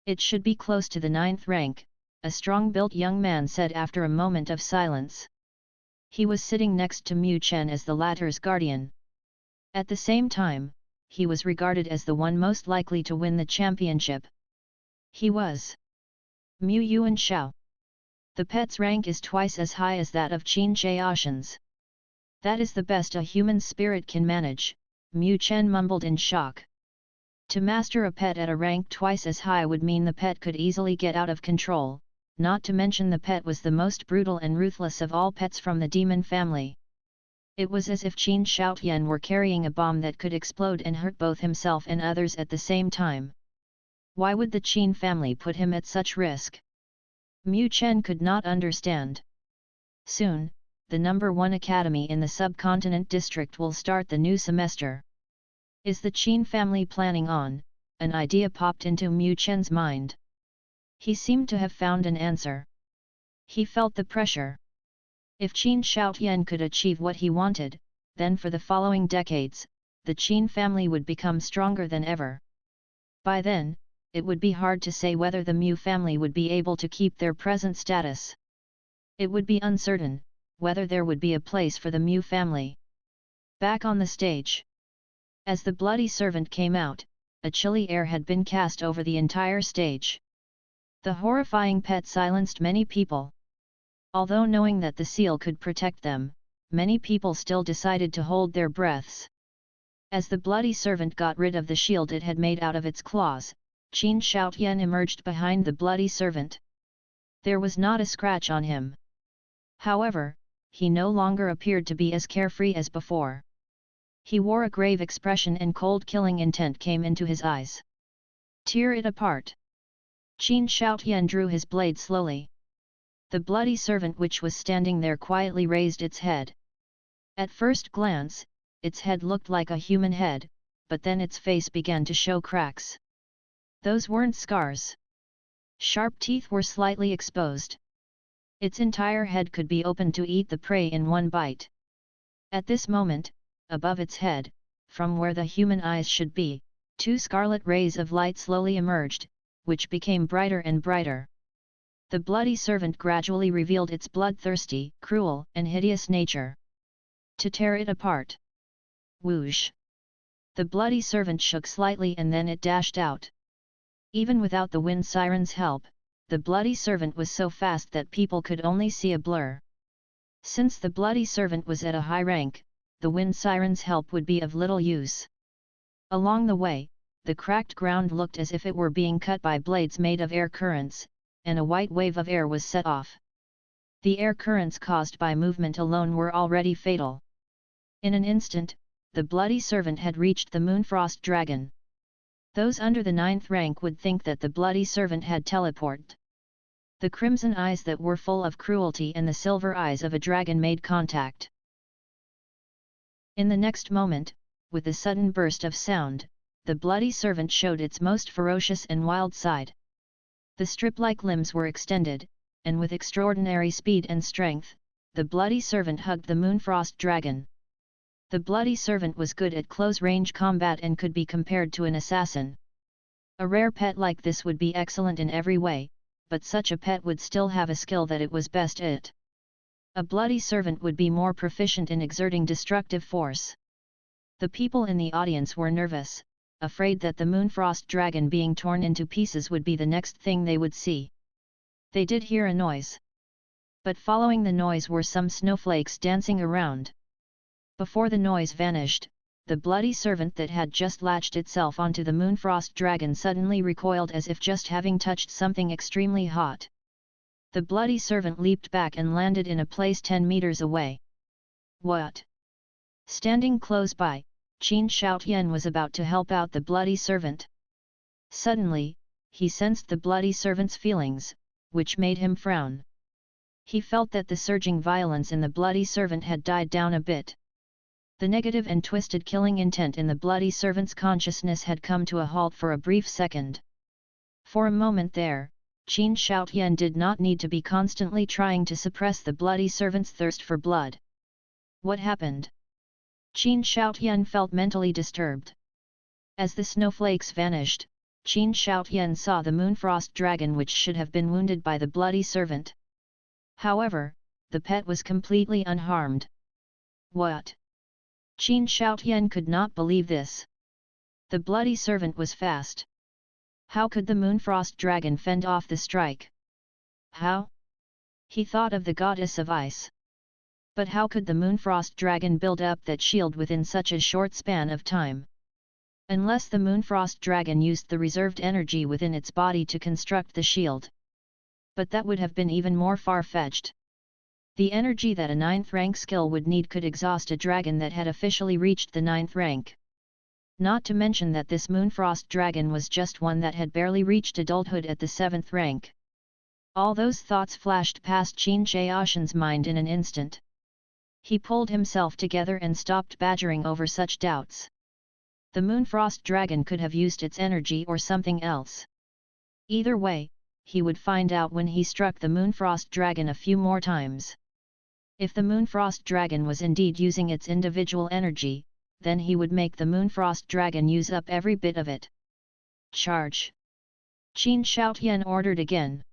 It should be close to the 9th rank, a strong-built young man said after a moment of silence. He was sitting next to Mu Chen as the latter's guardian. At the same time, he was regarded as the one most likely to win the championship. He was Mu Yuan Xiao. The pet's rank is twice as high as that of Qin Jiaoshan's. That is the best a human spirit can manage, Mu Chen mumbled in shock. To master a pet at a rank twice as high would mean the pet could easily get out of control, not to mention the pet was the most brutal and ruthless of all pets from the demon family. It was as if Qin Shoutian were carrying a bomb that could explode and hurt both himself and others at the same time. Why would the Qin family put him at such risk? Mu Chen could not understand. Soon, the number 1 academy in the subcontinent district will start the new semester. Is the Qin family planning on? An idea popped into Mu Chen's mind. He seemed to have found an answer. He felt the pressure. If Qin Shoutian could achieve what he wanted, then for the following decades, the Qin family would become stronger than ever. By then, it would be hard to say whether the Mu family would be able to keep their present status. It would be uncertain whether there would be a place for the Mu family. Back on the stage. As the bloody servant came out, a chilly air had been cast over the entire stage. The horrifying pet silenced many people. Although knowing that the seal could protect them, many people still decided to hold their breaths. As the bloody servant got rid of the shield it had made out of its claws, Qin Shoutian emerged behind the bloody servant. There was not a scratch on him. However, he no longer appeared to be as carefree as before. He wore a grave expression and cold killing intent came into his eyes. Tear it apart. Qin Shoutian drew his blade slowly. The bloody servant which was standing there quietly raised its head. At first glance, its head looked like a human head, but then its face began to show cracks. Those weren't scars. Sharp teeth were slightly exposed. Its entire head could be opened to eat the prey in one bite. At this moment, above its head, from where the human eyes should be, 2 scarlet rays of light slowly emerged, which became brighter and brighter. The bloody servant gradually revealed its bloodthirsty, cruel, and hideous nature. To tear it apart. Whoosh! The bloody servant shook slightly and then it dashed out. Even without the wind siren's help, the bloody servant was so fast that people could only see a blur. Since the bloody servant was at a high rank, the wind siren's help would be of little use. Along the way, the cracked ground looked as if it were being cut by blades made of air currents, and a white wave of air was set off. The air currents caused by movement alone were already fatal. In an instant, the bloody servant had reached the Moonfrost Dragon. Those under the 9th rank would think that the bloody servant had teleported. The crimson eyes that were full of cruelty and the silver eyes of a dragon made contact. In the next moment, with a sudden burst of sound, the bloody servant showed its most ferocious and wild side. The strip-like limbs were extended, and with extraordinary speed and strength, the bloody servant hugged the Moonfrost Dragon. The bloody servant was good at close-range combat and could be compared to an assassin. A rare pet like this would be excellent in every way, but such a pet would still have a skill that it was best at. A bloody servant would be more proficient in exerting destructive force. The people in the audience were nervous, afraid that the Moonfrost dragon being torn into pieces would be the next thing they would see. They did hear a noise. But following the noise were some snowflakes dancing around. Before the noise vanished, the bloody servant that had just latched itself onto the Moonfrost dragon suddenly recoiled as if just having touched something extremely hot. The bloody servant leaped back and landed in a place 10 meters away. What? Standing close by, Qin Shoutian was about to help out the bloody servant. Suddenly, he sensed the bloody servant's feelings, which made him frown. He felt that the surging violence in the bloody servant had died down a bit. The negative and twisted killing intent in the bloody servant's consciousness had come to a halt for a brief second. For a moment there, Qin Shoutian did not need to be constantly trying to suppress the bloody servant's thirst for blood. What happened? Qin Shoutian felt mentally disturbed. As the snowflakes vanished, Qin Shoutian saw the Moonfrost dragon which should have been wounded by the bloody servant. However, the pet was completely unharmed. What? Qin Shoutian could not believe this. The bloody servant was fast. How could the Moonfrost dragon fend off the strike? How? He thought of the goddess of ice. But how could the Moonfrost dragon build up that shield within such a short span of time? Unless the Moonfrost dragon used the reserved energy within its body to construct the shield. But that would have been even more far-fetched. The energy that a 9th rank skill would need could exhaust a dragon that had officially reached the 9th rank. Not to mention that this Moonfrost dragon was just one that had barely reached adulthood at the 7th rank. All those thoughts flashed past Qin Shoutian's mind in an instant. He pulled himself together and stopped badgering over such doubts. The Moonfrost dragon could have used its energy or something else. Either way, he would find out when he struck the Moonfrost dragon a few more times. If the Moonfrost dragon was indeed using its individual energy, then he would make the Moonfrost dragon use up every bit of it. Charge! Qin Shoutian ordered again.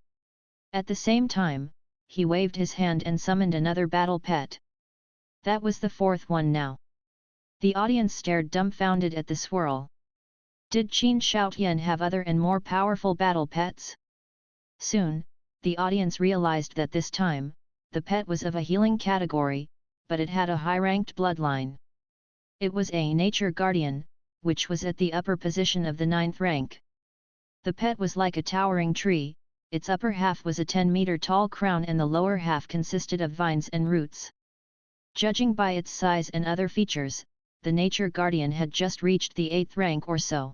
At the same time, he waved his hand and summoned another battle pet. That was the 4th one now. The audience stared dumbfounded at the swirl. Did Qin Shoutian have other and more powerful battle pets? Soon, the audience realized that this time, the pet was of a healing category, but it had a high-ranked bloodline. It was a nature guardian, which was at the upper position of the 9th rank. The pet was like a towering tree, its upper half was a 10-meter-tall crown and the lower half consisted of vines and roots. Judging by its size and other features, the nature guardian had just reached the 8th rank or so.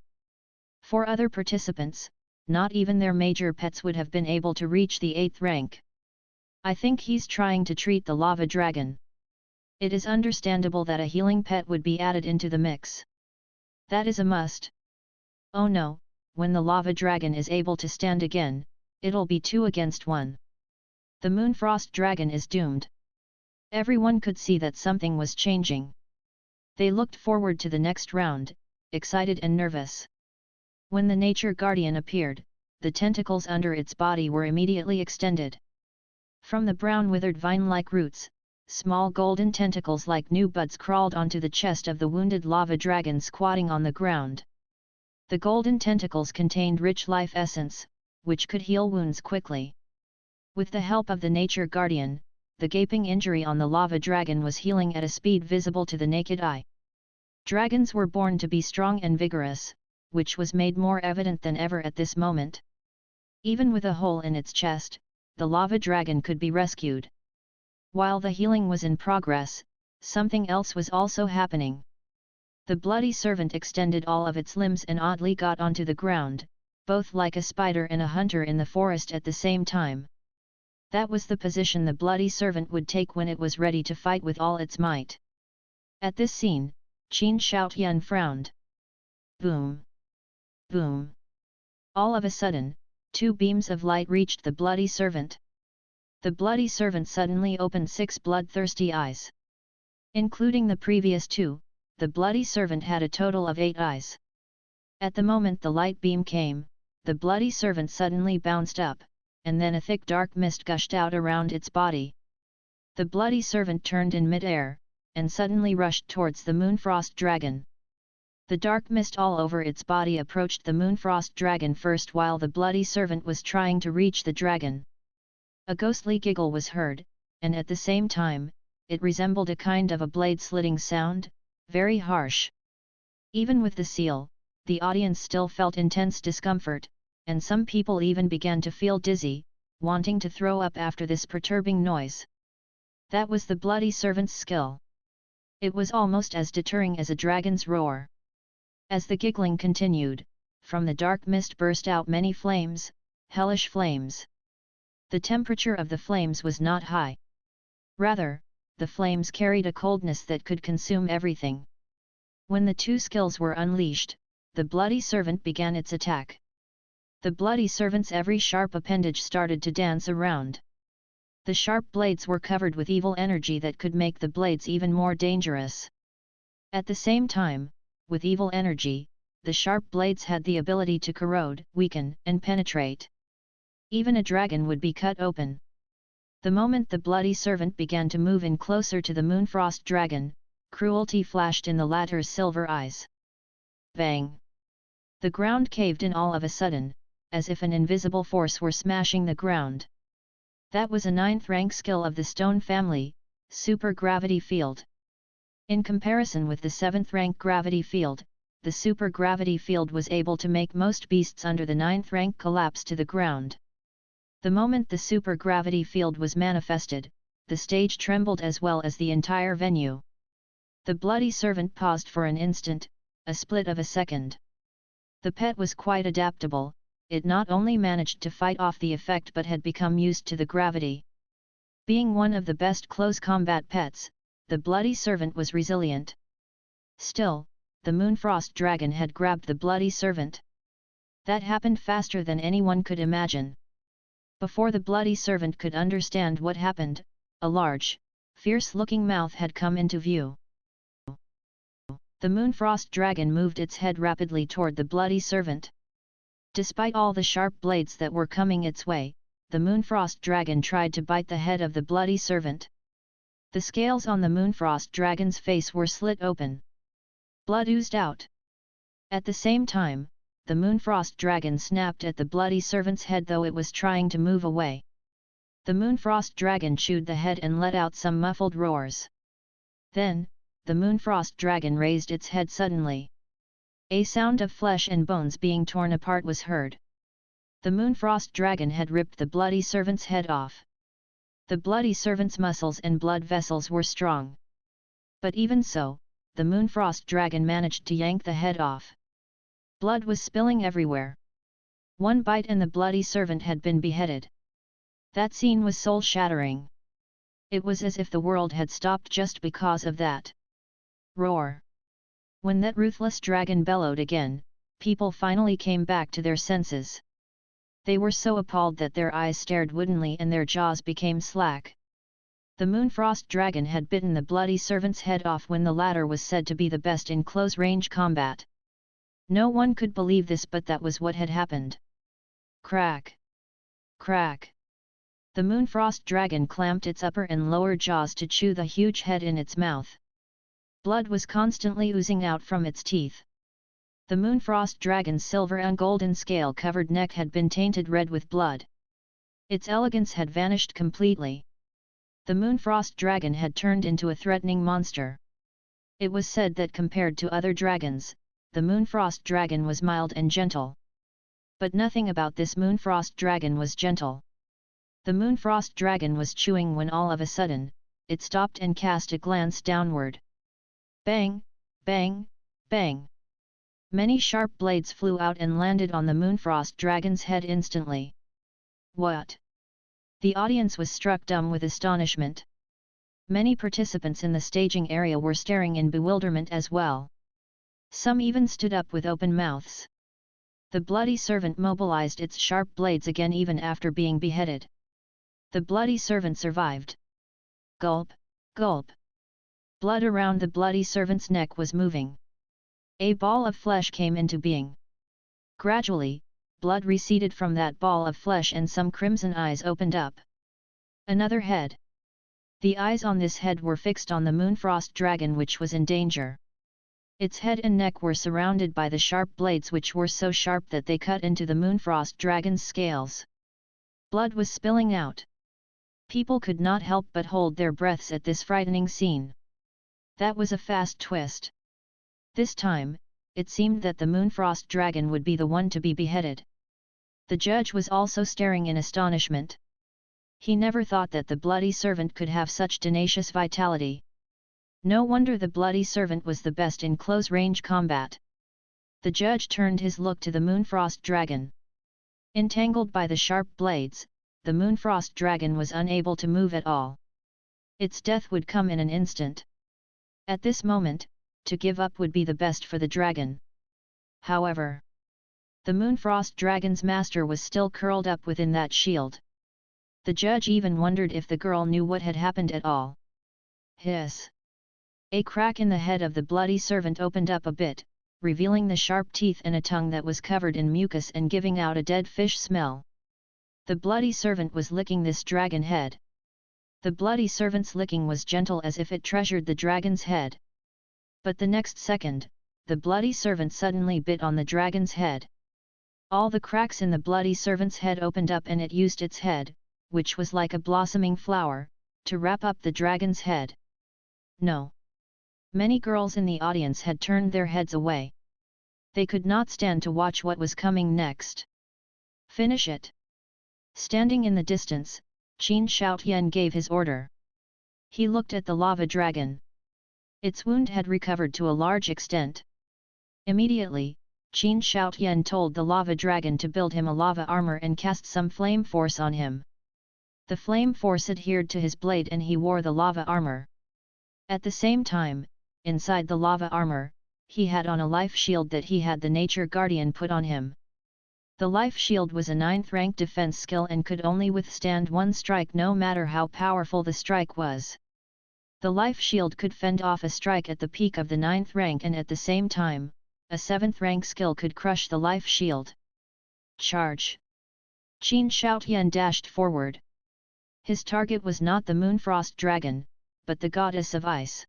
For other participants, not even their major pets would have been able to reach the 8th rank. I think he's trying to treat the lava dragon. It is understandable that a healing pet would be added into the mix. That is a must. Oh no, when the lava dragon is able to stand again, it'll be 2 against 1. The Moonfrost dragon is doomed. Everyone could see that something was changing. They looked forward to the next round, excited and nervous. When the nature guardian appeared, the tentacles under its body were immediately extended. From the brown withered vine-like roots, small golden tentacles like new buds crawled onto the chest of the wounded lava dragon squatting on the ground. The golden tentacles contained rich life essence, which could heal wounds quickly. With the help of the nature guardian, the gaping injury on the lava dragon was healing at a speed visible to the naked eye. Dragons were born to be strong and vigorous, which was made more evident than ever at this moment. Even with a hole in its chest, the lava dragon could be rescued. While the healing was in progress, something else was also happening. The bloody servant extended all of its limbs and oddly got onto the ground, both like a spider and a hunter in the forest at the same time. That was the position the bloody servant would take when it was ready to fight with all its might. At this scene, Qin Shoutian frowned. Boom! Boom! All of a sudden, 2 beams of light reached the bloody servant. The bloody servant suddenly opened 6 bloodthirsty eyes. Including the previous 2, the bloody servant had a total of 8 eyes. At the moment the light beam came, the bloody servant suddenly bounced up, and then a thick dark mist gushed out around its body. The bloody servant turned in mid-air, and suddenly rushed towards the Moonfrost dragon. The dark mist all over its body approached the Moonfrost dragon first while the bloody servant was trying to reach the dragon. A ghostly giggle was heard, and at the same time, it resembled a kind of a blade-slitting sound, very harsh. Even with the seal, the audience still felt intense discomfort, and some people even began to feel dizzy, wanting to throw up after this perturbing noise. That was the bloody servant's skill. It was almost as deterring as a dragon's roar. As the giggling continued, from the dark mist burst out many flames, hellish flames. The temperature of the flames was not high. Rather, the flames carried a coldness that could consume everything. When the two skills were unleashed, the bloody servant began its attack. The bloody servant's every sharp appendage started to dance around. The sharp blades were covered with evil energy that could make the blades even more dangerous. At the same time, with evil energy, the sharp blades had the ability to corrode, weaken, and penetrate. Even a dragon would be cut open. The moment the bloody servant began to move in closer to the Moonfrost dragon, cruelty flashed in the latter's silver eyes. Bang! The ground caved in all of a sudden, as if an invisible force were smashing the ground. That was a 9th rank skill of the stone family, super gravity field. In comparison with the 7th rank gravity field, the super gravity field was able to make most beasts under the 9th rank collapse to the ground. The moment the super gravity field was manifested, the stage trembled as well as the entire venue. The bloody servant paused for an instant, a split of a second. The pet was quite adaptable. It not only managed to fight off the effect but had become used to the gravity. Being one of the best close combat pets, the bloody servant was resilient. Still, the Moonfrost dragon had grabbed the bloody servant. That happened faster than anyone could imagine. Before the bloody servant could understand what happened, a large, fierce-looking mouth had come into view. The Moonfrost dragon moved its head rapidly toward the bloody servant. Despite all the sharp blades that were coming its way, the Moonfrost dragon tried to bite the head of the bloody servant. The scales on the Moonfrost dragon's face were slit open. Blood oozed out. At the same time, the Moonfrost dragon snapped at the bloody servant's head though it was trying to move away. The Moonfrost dragon chewed the head and let out some muffled roars. Then, the Moonfrost dragon raised its head suddenly. A sound of flesh and bones being torn apart was heard. The Moonfrost dragon had ripped the bloody servant's head off. The bloody servant's muscles and blood vessels were strong. But even so, the Moonfrost dragon managed to yank the head off. Blood was spilling everywhere. One bite and the bloody servant had been beheaded. That scene was soul-shattering. It was as if the world had stopped just because of that. Roar! When that ruthless dragon bellowed again, people finally came back to their senses. They were so appalled that their eyes stared woodenly and their jaws became slack. The Moonfrost dragon had bitten the bloody servant's head off when the latter was said to be the best in close-range combat. No one could believe this, but that was what had happened. Crack! Crack! The Moonfrost dragon clamped its upper and lower jaws to chew the huge head in its mouth. Blood was constantly oozing out from its teeth. The Moonfrost dragon's silver and golden scale-covered neck had been tainted red with blood. Its elegance had vanished completely. The Moonfrost dragon had turned into a threatening monster. It was said that compared to other dragons, the Moonfrost dragon was mild and gentle. But nothing about this Moonfrost dragon was gentle. The Moonfrost dragon was chewing when all of a sudden, it stopped and cast a glance downward. Bang! Bang! Bang! Many sharp blades flew out and landed on the Moonfrost dragon's head instantly. What? The audience was struck dumb with astonishment. Many participants in the staging area were staring in bewilderment as well. Some even stood up with open mouths. The bloody servant mobilized its sharp blades again even after being beheaded. The bloody servant survived. Gulp! Gulp! Blood around the bloody servant's neck was moving. A ball of flesh came into being. Gradually, blood receded from that ball of flesh and some crimson eyes opened up. Another head. The eyes on this head were fixed on the Moonfrost dragon, which was in danger. Its head and neck were surrounded by the sharp blades, which were so sharp that they cut into the Moonfrost dragon's scales. Blood was spilling out. People could not help but hold their breaths at this frightening scene. That was a fast twist. This time, it seemed that the Moonfrost dragon would be the one to be beheaded. The judge was also staring in astonishment. He never thought that the bloody servant could have such tenacious vitality. No wonder the bloody servant was the best in close-range combat. The judge turned his look to the Moonfrost dragon. Entangled by the sharp blades, the Moonfrost dragon was unable to move at all. Its death would come in an instant. At this moment, to give up would be the best for the dragon. However, the Moonfrost dragon's master was still curled up within that shield. The judge even wondered if the girl knew what had happened at all. Hiss! A crack in the head of the bloody servant opened up a bit, revealing the sharp teeth and a tongue that was covered in mucus and giving out a dead fish smell. The bloody servant was licking this dragon head. The bloody servant's licking was gentle as if it treasured the dragon's head. But the next second, the bloody servant suddenly bit on the dragon's head. All the cracks in the bloody servant's head opened up and it used its head, which was like a blossoming flower, to wrap up the dragon's head. No. Many girls in the audience had turned their heads away. They could not stand to watch what was coming next. Finish it! Standing in the distance, Qin Shaotian gave his order. He looked at the lava dragon. Its wound had recovered to a large extent. Immediately, Qin Shaotian told the lava dragon to build him a lava armor and cast some flame force on him. The flame force adhered to his blade and he wore the lava armor. At the same time, inside the lava armor, he had on a life shield that he had the nature guardian put on him. The life shield was a 9th rank defense skill and could only withstand one strike no matter how powerful the strike was. The life shield could fend off a strike at the peak of the 9th rank and at the same time, a 7th rank skill could crush the life shield. Charge! Qin Shaotian dashed forward. His target was not the Moonfrost dragon, but the goddess of ice.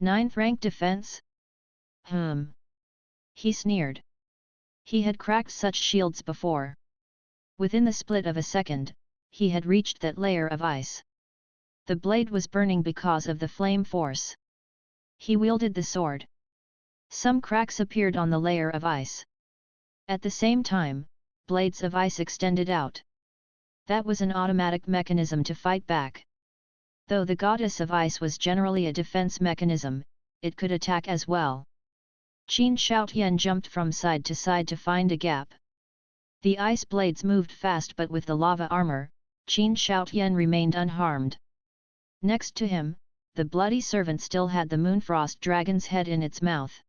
9th rank defense? He sneered. He had cracked such shields before. Within the split of a second, he had reached that layer of ice. The blade was burning because of the flame force. He wielded the sword. Some cracks appeared on the layer of ice. At the same time, blades of ice extended out. That was an automatic mechanism to fight back. Though the goddess of ice was generally a defense mechanism, it could attack as well. Qin Shaotian jumped from side to side to find a gap. The ice blades moved fast, but with the lava armor, Qin Shaotian remained unharmed. Next to him, the bloody servant still had the Moonfrost dragon's head in its mouth.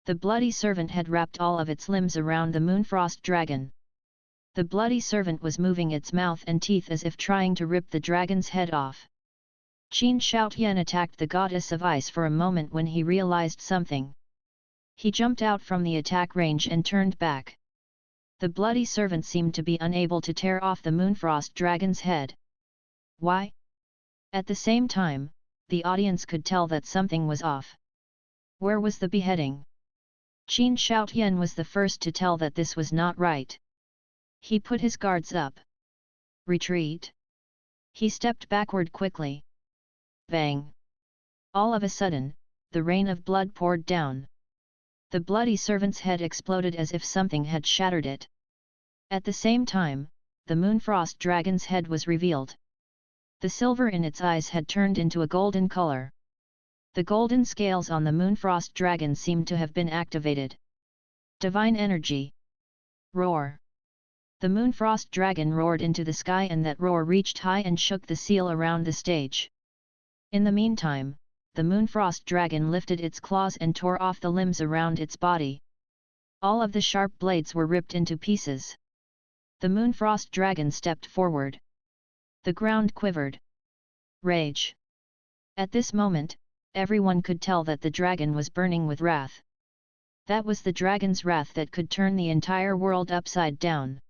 The bloody servant had wrapped all of its limbs around the Moonfrost dragon. The bloody servant was moving its mouth and teeth as if trying to rip the dragon's head off. Qin Shaotian attacked the goddess of ice for a moment when he realized something. He jumped out from the attack range and turned back. The bloody servant seemed to be unable to tear off the Moonfrost dragon's head. Why? At the same time, the audience could tell that something was off. Where was the beheading? Qin Shaotian was the first to tell that this was not right. He put his guards up. Retreat. He stepped backward quickly. Bang! All of a sudden, the rain of blood poured down. The bloody servant's head exploded as if something had shattered it. At the same time, the Moonfrost dragon's head was revealed. The silver in its eyes had turned into a golden color. The golden scales on the Moonfrost dragon seemed to have been activated. Divine energy. Roar! The Moonfrost dragon roared into the sky, and that roar reached high and shook the seal around the stage. In the meantime, the Moonfrost dragon lifted its claws and tore off the limbs around its body. All of the sharp blades were ripped into pieces. The Moonfrost dragon stepped forward. The ground quivered. Rage! At this moment, everyone could tell that the dragon was burning with wrath. That was the dragon's wrath that could turn the entire world upside down.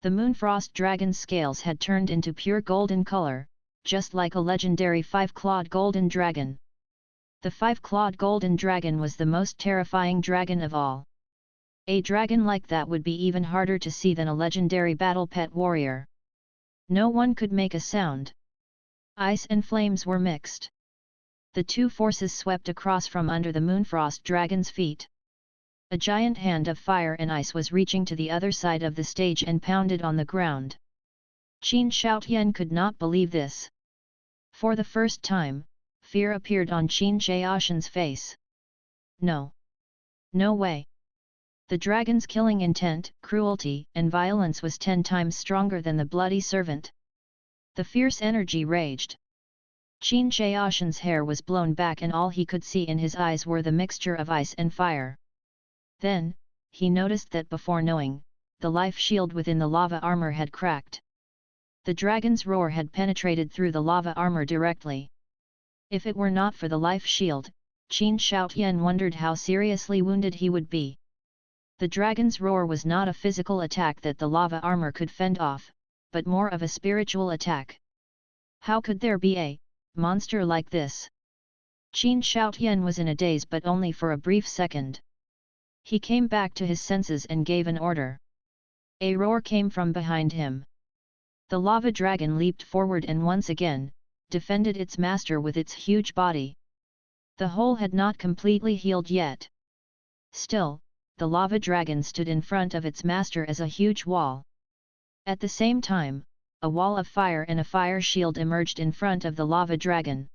The Moonfrost dragon's scales had turned into pure golden color, just like a legendary five-clawed golden dragon. The five-clawed golden dragon was the most terrifying dragon of all. A dragon like that would be even harder to see than a legendary battle pet warrior. No one could make a sound. Ice and flames were mixed. The two forces swept across from under the Moonfrost dragon's feet. A giant hand of fire and ice was reaching to the other side of the stage and pounded on the ground. Qin Shaotian could not believe this. For the first time, fear appeared on Qin Shaoshan's face. No. No way. The dragon's killing intent, cruelty, and violence was 10 times stronger than the bloody servant. The fierce energy raged. Qin Shaoshan's hair was blown back and all he could see in his eyes were the mixture of ice and fire. Then, he noticed that before knowing, the life shield within the lava armor had cracked. The dragon's roar had penetrated through the lava armor directly. If it were not for the life shield, Qin Shaotian wondered how seriously wounded he would be. The dragon's roar was not a physical attack that the lava armor could fend off, but more of a spiritual attack. How could there be a monster like this? Qin Shaotian was in a daze but only for a brief second. He came back to his senses and gave an order. A roar came from behind him. The lava dragon leaped forward and once again, defended its master with its huge body. The hole had not completely healed yet. Still, the lava dragon stood in front of its master as a huge wall. At the same time, a wall of fire and a fire shield emerged in front of the lava dragon.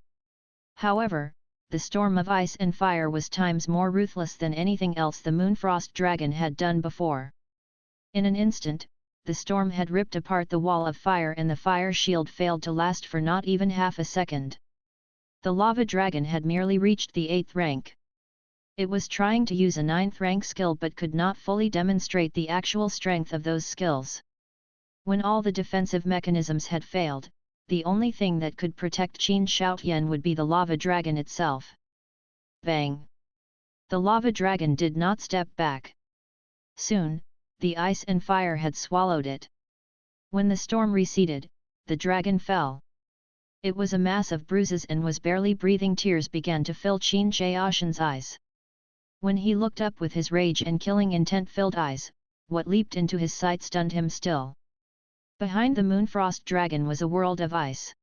However, the storm of ice and fire was times more ruthless than anything else the Moonfrost dragon had done before. In an instant, the storm had ripped apart the wall of fire and the fire shield failed to last for not even half a second. The lava dragon had merely reached the 8th rank. It was trying to use a 9th rank skill but could not fully demonstrate the actual strength of those skills. When all the defensive mechanisms had failed, the only thing that could protect Qin Shaotian would be the lava dragon itself. Bang! The lava dragon did not step back. Soon, the ice and fire had swallowed it. When the storm receded, the dragon fell. It was a mass of bruises and was barely breathing. Tears began to fill Qin Shaoshan's eyes. When he looked up with his rage and killing intent-filled eyes, what leaped into his sight stunned him still. Behind the Moonfrost dragon was a world of ice.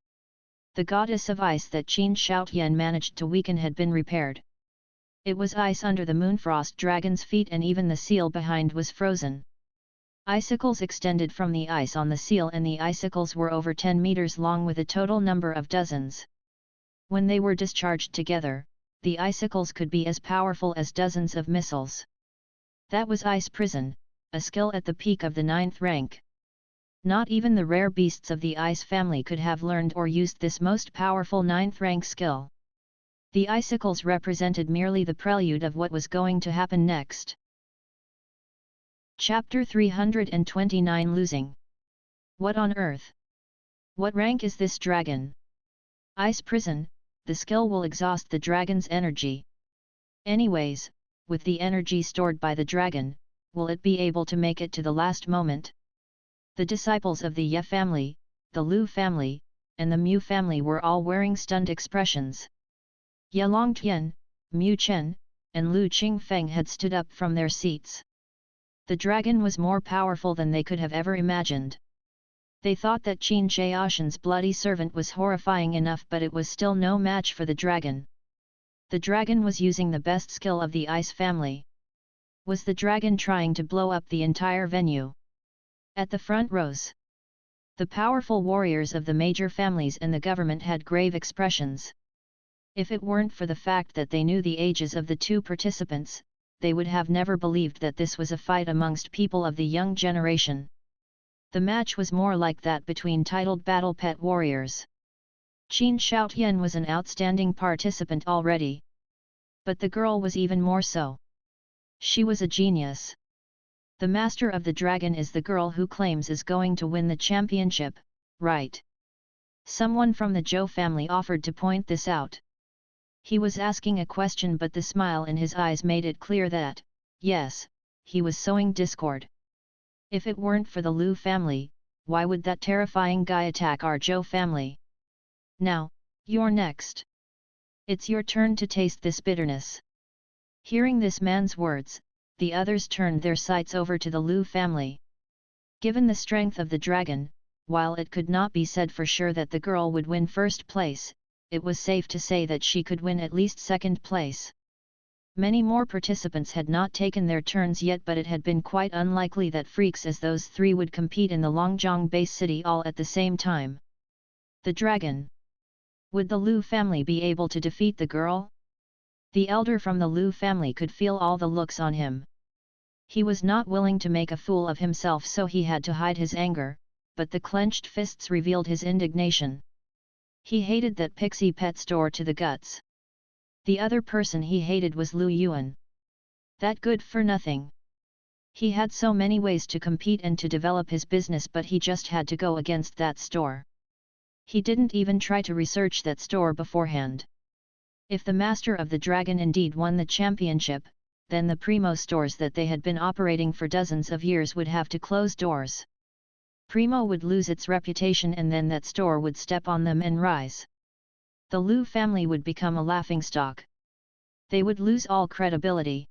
The goddess of ice that Qin Shaotian managed to weaken had been repaired. It was ice under the Moonfrost dragon's feet and even the seal behind was frozen. Icicles extended from the ice on the seal and the icicles were over 10 meters long with a total number of dozens. When they were discharged together, the icicles could be as powerful as dozens of missiles. That was Ice Prison, a skill at the peak of the 9th rank. Not even the rare beasts of the ice family could have learned or used this most powerful 9th rank skill. The icicles represented merely the prelude of what was going to happen next. Chapter 329 Losing. What on earth? What rank is this dragon? Ice Prison, the skill will exhaust the dragon's energy. Anyways, with the energy stored by the dragon, will it be able to make it to the last moment? The disciples of the Ye family, the Lu family, and the Mu family were all wearing stunned expressions. Ye Longtian, Mu Chen, and Lu Qingfeng had stood up from their seats. The dragon was more powerful than they could have ever imagined. They thought that Qin Shaoshan's bloody servant was horrifying enough but it was still no match for the dragon. The dragon was using the best skill of the ice family. Was the dragon trying to blow up the entire venue? At the front rows, the powerful warriors of the major families and the government had grave expressions. If it weren't for the fact that they knew the ages of the two participants, they would have never believed that this was a fight amongst people of the young generation. The match was more like that between titled battle pet warriors. Qin Shaotian was an outstanding participant already. But the girl was even more so. She was a genius. The master of the dragon is the girl who claims is going to win the championship, right? Someone from the Zhou family offered to point this out. He was asking a question but the smile in his eyes made it clear that, Yes, he was sowing discord. If it weren't for the Liu family, why would that terrifying guy attack our Zhou family? Now, you're next. It's your turn to taste this bitterness. Hearing this man's words, the others turned their sights over to the Liu family. Given the strength of the dragon, while it could not be said for sure that the girl would win first place, it was safe to say that she could win at least second place. Many more participants had not taken their turns yet, but it had been quite unlikely that freaks as those three would compete in the Longjiang base city all at the same time. The dragon. Would the Liu family be able to defeat the girl? The elder from the Liu family could feel all the looks on him. He was not willing to make a fool of himself, so he had to hide his anger, but the clenched fists revealed his indignation. He hated that Pixie Pet Store to the guts. The other person he hated was Liu Yuan. That good-for-nothing. He had so many ways to compete and to develop his business, but he just had to go against that store. He didn't even try to research that store beforehand. If the master of the dragon indeed won the championship, then the Primo stores that they had been operating for dozens of years would have to close doors. Primo would lose its reputation, and then that store would step on them and rise. The Liu family would become a laughingstock. They would lose all credibility.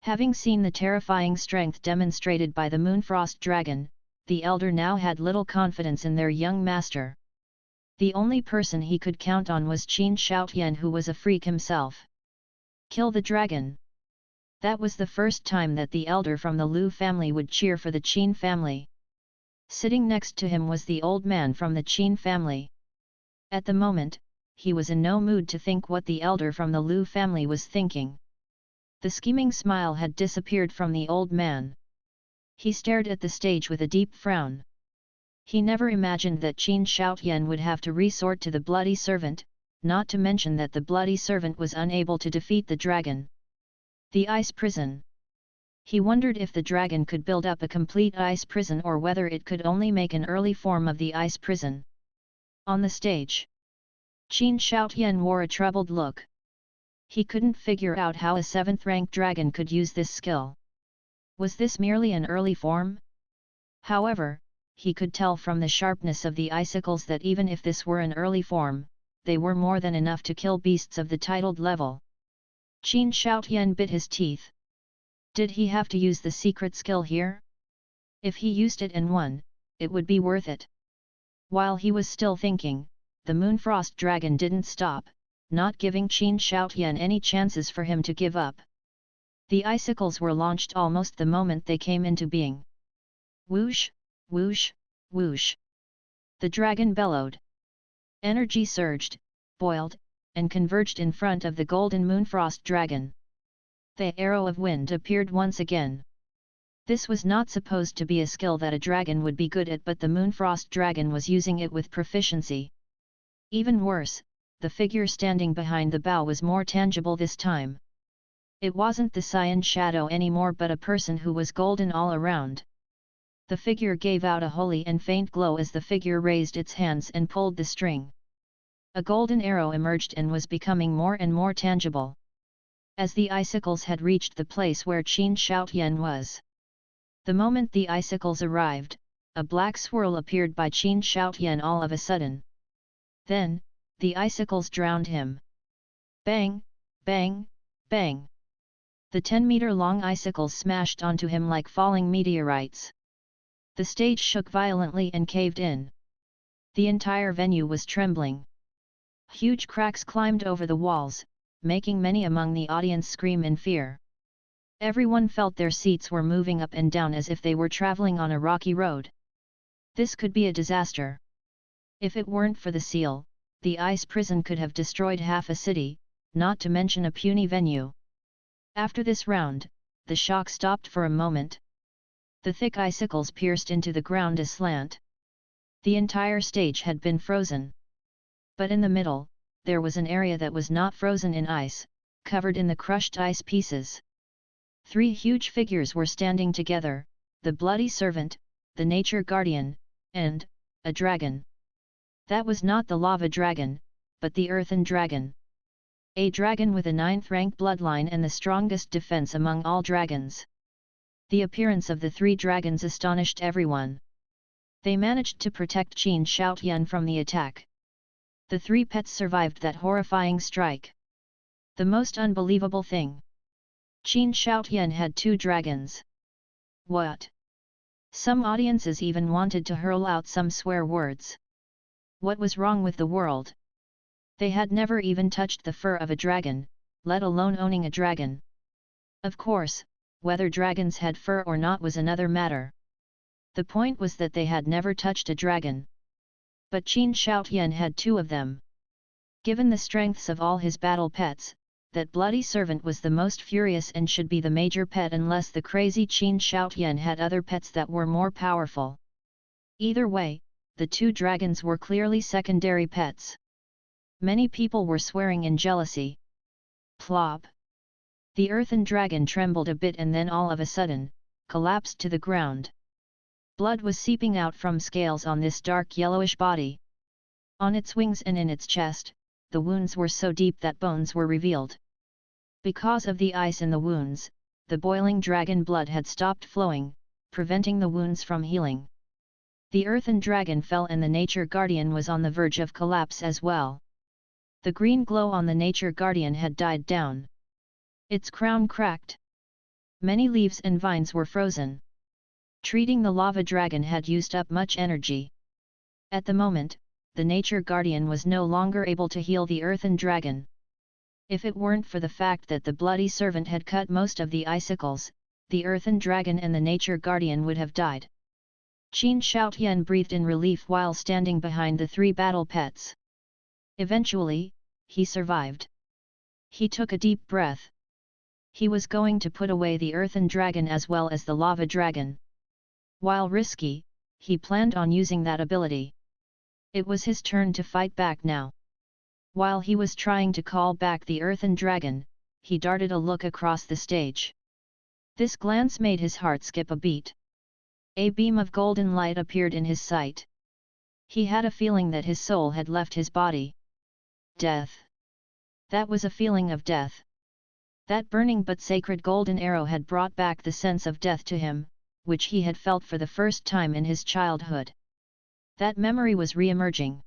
Having seen the terrifying strength demonstrated by the Moonfrost dragon, the elder now had little confidence in their young master. The only person he could count on was Qin Shaotian, who was a freak himself. Kill the dragon. That was the first time that the elder from the Liu family would cheer for the Qin family. Sitting next to him was the old man from the Qin family. At the moment, he was in no mood to think what the elder from the Liu family was thinking. The scheming smile had disappeared from the old man. He stared at the stage with a deep frown. He never imagined that Qin Shaotian would have to resort to the bloody servant, not to mention that the bloody servant was unable to defeat the dragon. The ice prison. He wondered if the dragon could build up a complete ice prison or whether it could only make an early form of the ice prison. On the stage, Qin Shaotian wore a troubled look. He couldn't figure out how a 7th-rank dragon could use this skill. Was this merely an early form? However, he could tell from the sharpness of the icicles that even if this were an early form, they were more than enough to kill beasts of the titled level. Qin Shaotian bit his teeth. Did he have to use the secret skill here? If he used it and won, it would be worth it. While he was still thinking, the Moonfrost dragon didn't stop, not giving Qin Shaotian any chances for him to give up. The icicles were launched almost the moment they came into being. Whoosh, whoosh, whoosh. The dragon bellowed. Energy surged, boiled, and converged in front of the golden Moonfrost dragon. The arrow of wind appeared once again. This was not supposed to be a skill that a dragon would be good at, but the Moonfrost dragon was using it with proficiency. Even worse, the figure standing behind the bow was more tangible this time. It wasn't the cyan shadow anymore, but a person who was golden all around. The figure gave out a holy and faint glow as the figure raised its hands and pulled the string. A golden arrow emerged and was becoming more and more tangible. As the icicles had reached the place where Qin Shaotian was. The moment the icicles arrived, a black swirl appeared by Qin Shaotian all of a sudden. Then, the icicles drowned him. Bang, bang, bang. The 10-meter-long icicles smashed onto him like falling meteorites. The stage shook violently and caved in. The entire venue was trembling. Huge cracks climbed over the walls, making many among the audience scream in fear. Everyone felt their seats were moving up and down as if they were traveling on a rocky road. This could be a disaster. If it weren't for the seal, the ice prison could have destroyed half a city, not to mention a puny venue. After this round, the shock stopped for a moment. The thick icicles pierced into the ground aslant. The entire stage had been frozen. But in the middle, there was an area that was not frozen in ice, covered in the crushed ice pieces. 3 huge figures were standing together, the bloody servant, the nature guardian, and a dragon. That was not the lava dragon, but the earthen dragon. A dragon with a 9th rank bloodline and the strongest defense among all dragons. The appearance of the 3 dragons astonished everyone. They managed to protect Qin Shaotian from the attack. The 3 pets survived that horrifying strike. The most unbelievable thing. Qin Shaotian had 2 dragons. What? Some audiences even wanted to hurl out some swear words. What was wrong with the world? They had never even touched the fur of a dragon, let alone owning a dragon. Of course, whether dragons had fur or not was another matter. The point was that they had never touched a dragon. But Qin Shaotian had 2 of them. Given the strengths of all his battle pets, that bloody servant was the most furious and should be the major pet unless the crazy Qin Shaotian had other pets that were more powerful. Either way, the 2 dragons were clearly secondary pets. Many people were swearing in jealousy. Plop! The earthen dragon trembled a bit and then all of a sudden, collapsed to the ground. Blood was seeping out from scales on this dark yellowish body. On its wings and in its chest, the wounds were so deep that bones were revealed. Because of the ice in the wounds, the boiling dragon blood had stopped flowing, preventing the wounds from healing. The earthen dragon fell and the nature guardian was on the verge of collapse as well. The green glow on the nature guardian had died down. Its crown cracked. Many leaves and vines were frozen. Treating the lava dragon had used up much energy. At the moment, the nature guardian was no longer able to heal the earthen dragon. If it weren't for the fact that the bloody servant had cut most of the icicles, the earthen dragon and the nature guardian would have died. Qin Shaotian breathed in relief while standing behind the 3 battle pets. Eventually, he survived. He took a deep breath. He was going to put away the earthen dragon as well as the lava dragon. While risky, he planned on using that ability. It was his turn to fight back now. While he was trying to call back the earthen dragon, he darted a look across the stage. This glance made his heart skip a beat. A beam of golden light appeared in his sight. He had a feeling that his soul had left his body. Death. That was a feeling of death. That burning but sacred golden arrow had brought back the sense of death to him, which he had felt for the first time in his childhood. That memory was re-emerging.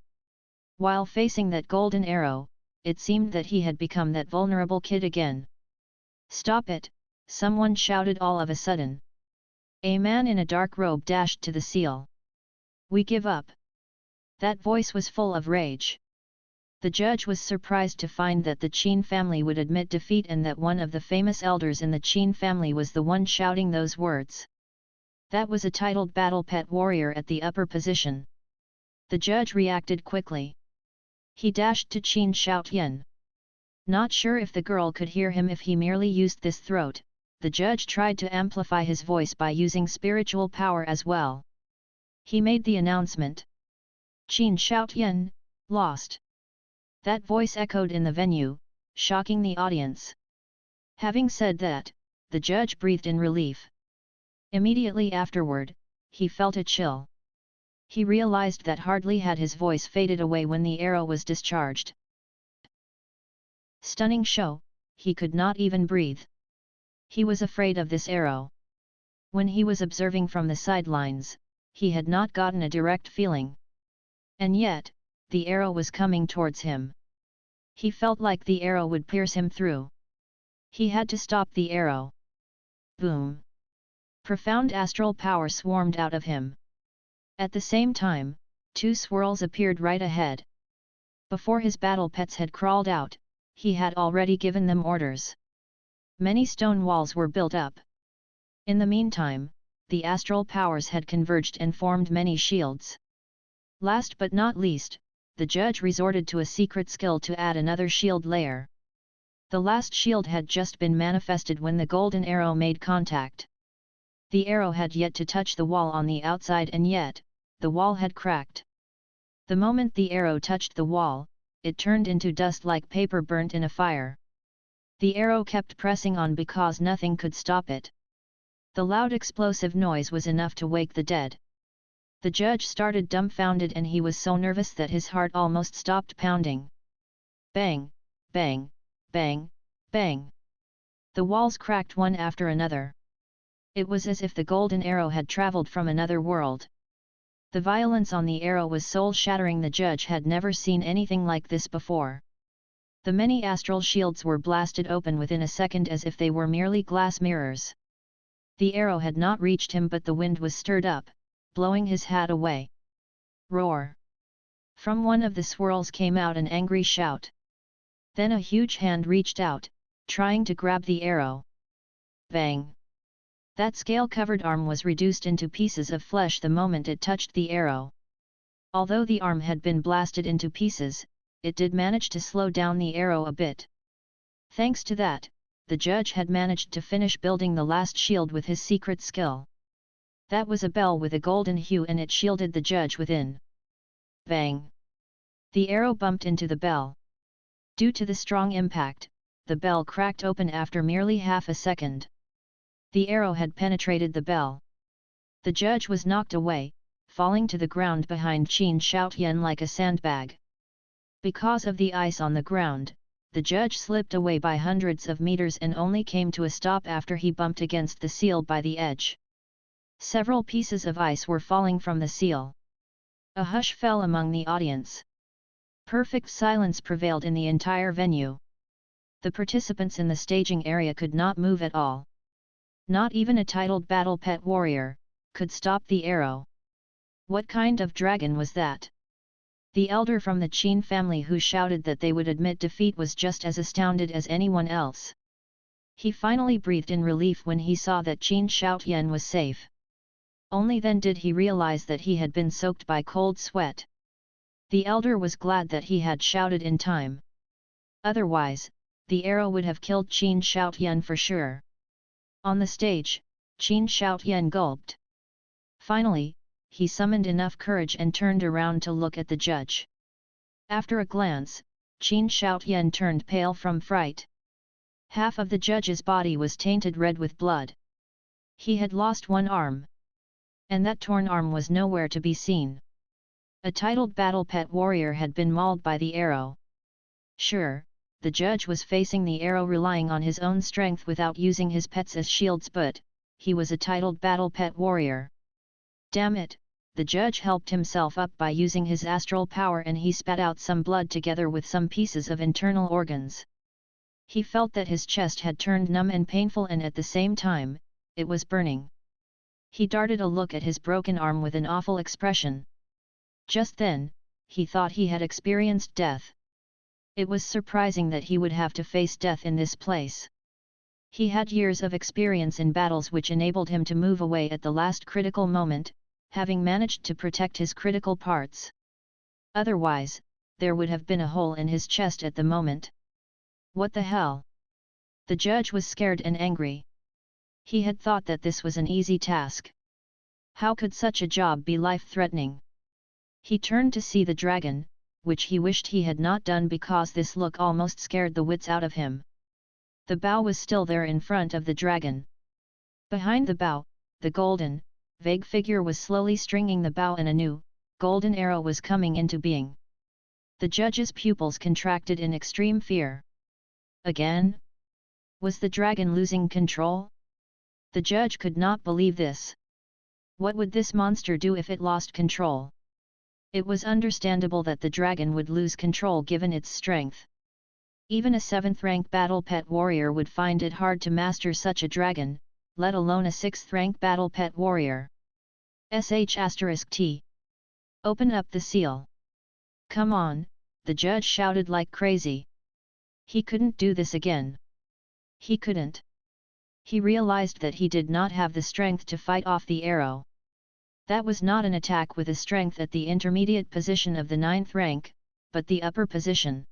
While facing that golden arrow, it seemed that he had become that vulnerable kid again. "Stop it!" someone shouted all of a sudden. A man in a dark robe dashed to the seal. "We give up." That voice was full of rage. The judge was surprised to find that the Qin family would admit defeat and that one of the famous elders in the Qin family was the one shouting those words. That was a titled battle pet warrior at the upper position. The judge reacted quickly. He dashed to Qin Shaotian. Not sure if the girl could hear him if he merely used this throat, the judge tried to amplify his voice by using spiritual power as well. He made the announcement. "Qin Shaotian, lost." That voice echoed in the venue, shocking the audience. Having said that, the judge breathed in relief. Immediately afterward, he felt a chill. He realized that hardly had his voice faded away when the arrow was discharged. Stunning show, he could not even breathe. He was afraid of this arrow. When he was observing from the sidelines, he had not gotten a direct feeling. And yet, the arrow was coming towards him. He felt like the arrow would pierce him through. He had to stop the arrow. Boom! Profound astral power swarmed out of him. At the same time, 2 swirls appeared right ahead. Before his battle pets had crawled out, he had already given them orders. Many stone walls were built up. In the meantime, the astral powers had converged and formed many shields. Last but not least, the judge resorted to a secret skill to add another shield layer. The last shield had just been manifested when the golden arrow made contact. The arrow had yet to touch the wall on the outside and yet, the wall had cracked. The moment the arrow touched the wall, it turned into dust like paper burnt in a fire. The arrow kept pressing on because nothing could stop it. The loud explosive noise was enough to wake the dead. The judge started dumbfounded and he was so nervous that his heart almost stopped pounding. Bang, bang, Bang, bang. The walls cracked one after another. It was as if the golden arrow had traveled from another world. The violence on the arrow was soul-shattering. The judge had never seen anything like this before. The many astral shields were blasted open within a second as if they were merely glass mirrors. The arrow had not reached him, but the wind was stirred up, blowing his hat away. Roar! From one of the swirls came out an angry shout. Then a huge hand reached out, trying to grab the arrow. Bang! That scale-covered arm was reduced into pieces of flesh the moment it touched the arrow. Although the arm had been blasted into pieces, it did manage to slow down the arrow a bit. Thanks to that, the judge had managed to finish building the last shield with his secret skill. That was a bell with a golden hue, and it shielded the judge within. Bang! The arrow bumped into the bell. Due to the strong impact, the bell cracked open after merely half a second. The arrow had penetrated the bell. The judge was knocked away, falling to the ground behind Qin Shoutian like a sandbag. Because of the ice on the ground, the judge slipped away by hundreds of meters and only came to a stop after he bumped against the seal by the edge. Several pieces of ice were falling from the seal. A hush fell among the audience. Perfect silence prevailed in the entire venue. The participants in the staging area could not move at all. Not even a titled battle pet warrior could stop the arrow. What kind of dragon was that? The elder from the Qin family who shouted that they would admit defeat was just as astounded as anyone else. He finally breathed in relief when he saw that Qin Shoutian was safe. Only then did he realize that he had been soaked by cold sweat. The elder was glad that he had shouted in time. Otherwise, the arrow would have killed Qin Shoutian for sure. On the stage, Qin Shoutian gulped. Finally, he summoned enough courage and turned around to look at the judge. After a glance, Qin Shoutian turned pale from fright. Half of the judge's body was tainted red with blood. He had lost one arm. And that torn arm was nowhere to be seen. A titled battle pet warrior had been mauled by the arrow. Sure, the judge was facing the arrow relying on his own strength without using his pets as shields, but he was a titled battle pet warrior. Damn it, the judge helped himself up by using his astral power, and he spat out some blood together with some pieces of internal organs. He felt that his chest had turned numb and painful, and at the same time, it was burning. He darted a look at his broken arm with an awful expression. Just then, he thought he had experienced death. It was surprising that he would have to face death in this place. He had years of experience in battles which enabled him to move away at the last critical moment, having managed to protect his critical parts. Otherwise, there would have been a hole in his chest at the moment. What the hell? The judge was scared and angry. He had thought that this was an easy task. How could such a job be life-threatening? He turned to see the dragon, which he wished he had not done because this look almost scared the wits out of him. The bow was still there in front of the dragon. Behind the bow, the golden, vague figure was slowly stringing the bow, and a new, golden arrow was coming into being. The judge's pupils contracted in extreme fear. Again? Was the dragon losing control? The judge could not believe this. What would this monster do if it lost control? It was understandable that the dragon would lose control given its strength. Even a 7th-rank battle pet warrior would find it hard to master such a dragon, let alone a 6th-rank battle pet warrior. *T. Open up the seal. Come on, the judge shouted like crazy. He couldn't do this again. He couldn't. He realized that he did not have the strength to fight off the arrow. That was not an attack with a strength at the intermediate position of the 9th rank, but the upper position.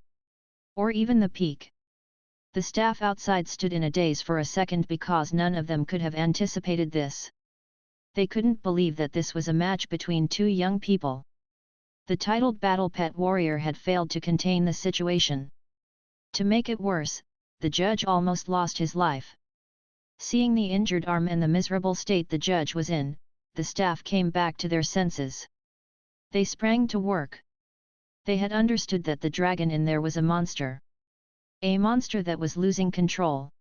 Or even the peak. The staff outside stood in a daze for a second because none of them could have anticipated this. They couldn't believe that this was a match between two young people. The titled battle pet warrior had failed to contain the situation. To make it worse, the judge almost lost his life. Seeing the injured arm and the miserable state the judge was in, the staff came back to their senses. They sprang to work. They had understood that the dragon in there was a monster. A monster that was losing control.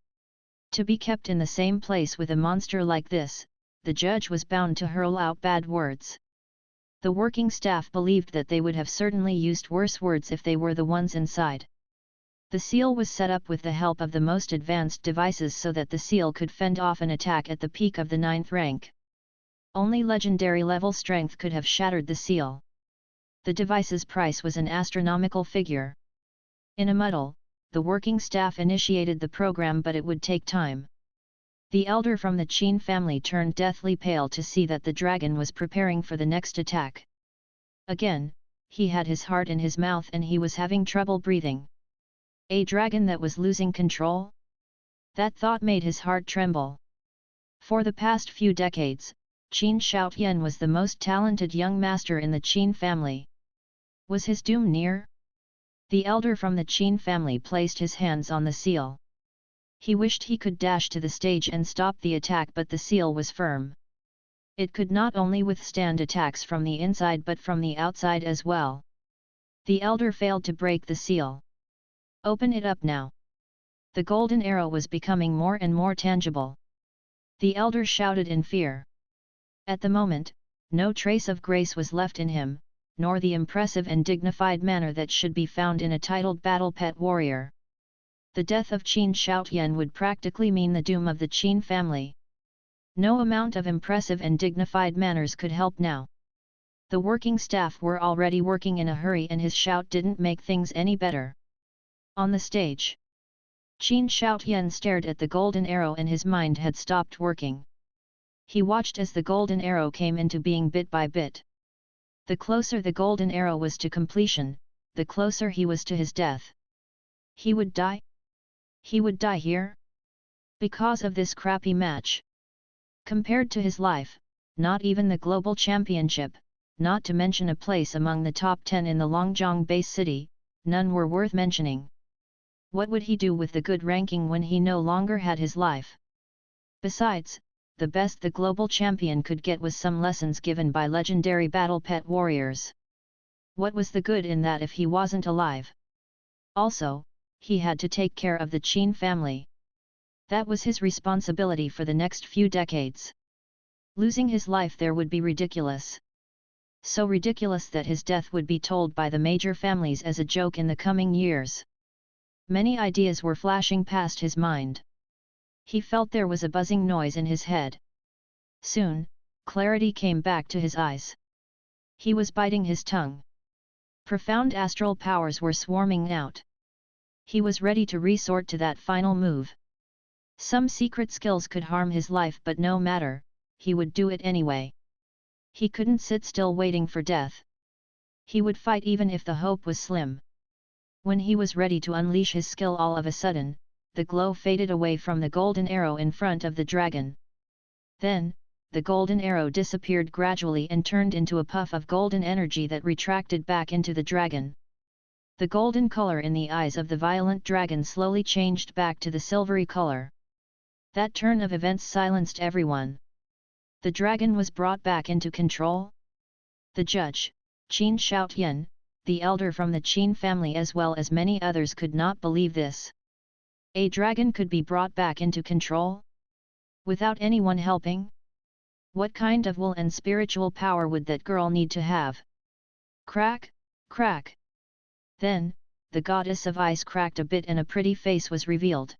To be kept in the same place with a monster like this, the judge was bound to hurl out bad words. The working staff believed that they would have certainly used worse words if they were the ones inside. The seal was set up with the help of the most advanced devices so that the seal could fend off an attack at the peak of the 9th rank. Only legendary level strength could have shattered the seal. The device's price was an astronomical figure. In a muddle, the working staff initiated the program, but it would take time. The elder from the Qin family turned deathly pale to see that the dragon was preparing for the next attack. Again, he had his heart in his mouth and he was having trouble breathing. A dragon that was losing control? That thought made his heart tremble. For the past few decades, Qin Shaotian was the most talented young master in the Qin family. Was his doom near? The elder from the Qin family placed his hands on the seal. He wished he could dash to the stage and stop the attack, but the seal was firm. It could not only withstand attacks from the inside but from the outside as well. The elder failed to break the seal. Open it up now. The golden arrow was becoming more and more tangible. The elder shouted in fear. At the moment, no trace of grace was left in him, nor the impressive and dignified manner that should be found in a titled battle pet warrior. The death of Qin Shaotian would practically mean the doom of the Qin family. No amount of impressive and dignified manners could help now. The working staff were already working in a hurry and his shout didn't make things any better. On the stage, Qin Shaotian stared at the golden arrow and his mind had stopped working. He watched as the golden arrow came into being bit by bit. The closer the golden arrow was to completion, the closer he was to his death. He would die? He would die here? Because of this crappy match. Compared to his life, not even the global championship, not to mention a place among the top 10 in the Longjiang base city, none were worth mentioning. What would he do with the good ranking when he no longer had his life? Besides, the best the global champion could get was some lessons given by legendary battle pet warriors. What was the good in that if he wasn't alive? Also, he had to take care of the Qin family. That was his responsibility for the next few decades. Losing his life there would be ridiculous. So ridiculous that his death would be told by the major families as a joke in the coming years. Many ideas were flashing past his mind. He felt there was a buzzing noise in his head. Soon, clarity came back to his eyes. He was biting his tongue. Profound astral powers were swarming out. He was ready to resort to that final move. Some secret skills could harm his life, but no matter, he would do it anyway. He couldn't sit still waiting for death. He would fight even if the hope was slim. When he was ready to unleash his skill, all of a sudden, the glow faded away from the golden arrow in front of the dragon. Then, the golden arrow disappeared gradually and turned into a puff of golden energy that retracted back into the dragon. The golden color in the eyes of the violent dragon slowly changed back to the silvery color. That turn of events silenced everyone. The dragon was brought back into control? The judge, Qin Shaotian, the elder from the Qin family as well as many others could not believe this. A dragon could be brought back into control? Without anyone helping? What kind of will and spiritual power would that girl need to have? Crack, crack. Then, the goddess of ice cracked a bit and a pretty face was revealed.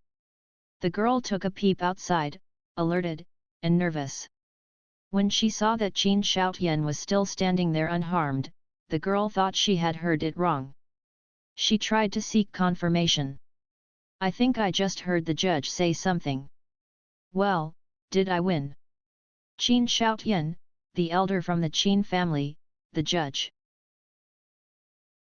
The girl took a peep outside, alerted, and nervous. When she saw that Qin Shaotian was still standing there unharmed, the girl thought she had heard it wrong. She tried to seek confirmation. I think I just heard the judge say something. Well, did I win? Qin Shaotian, the elder from the Qin family, the judge.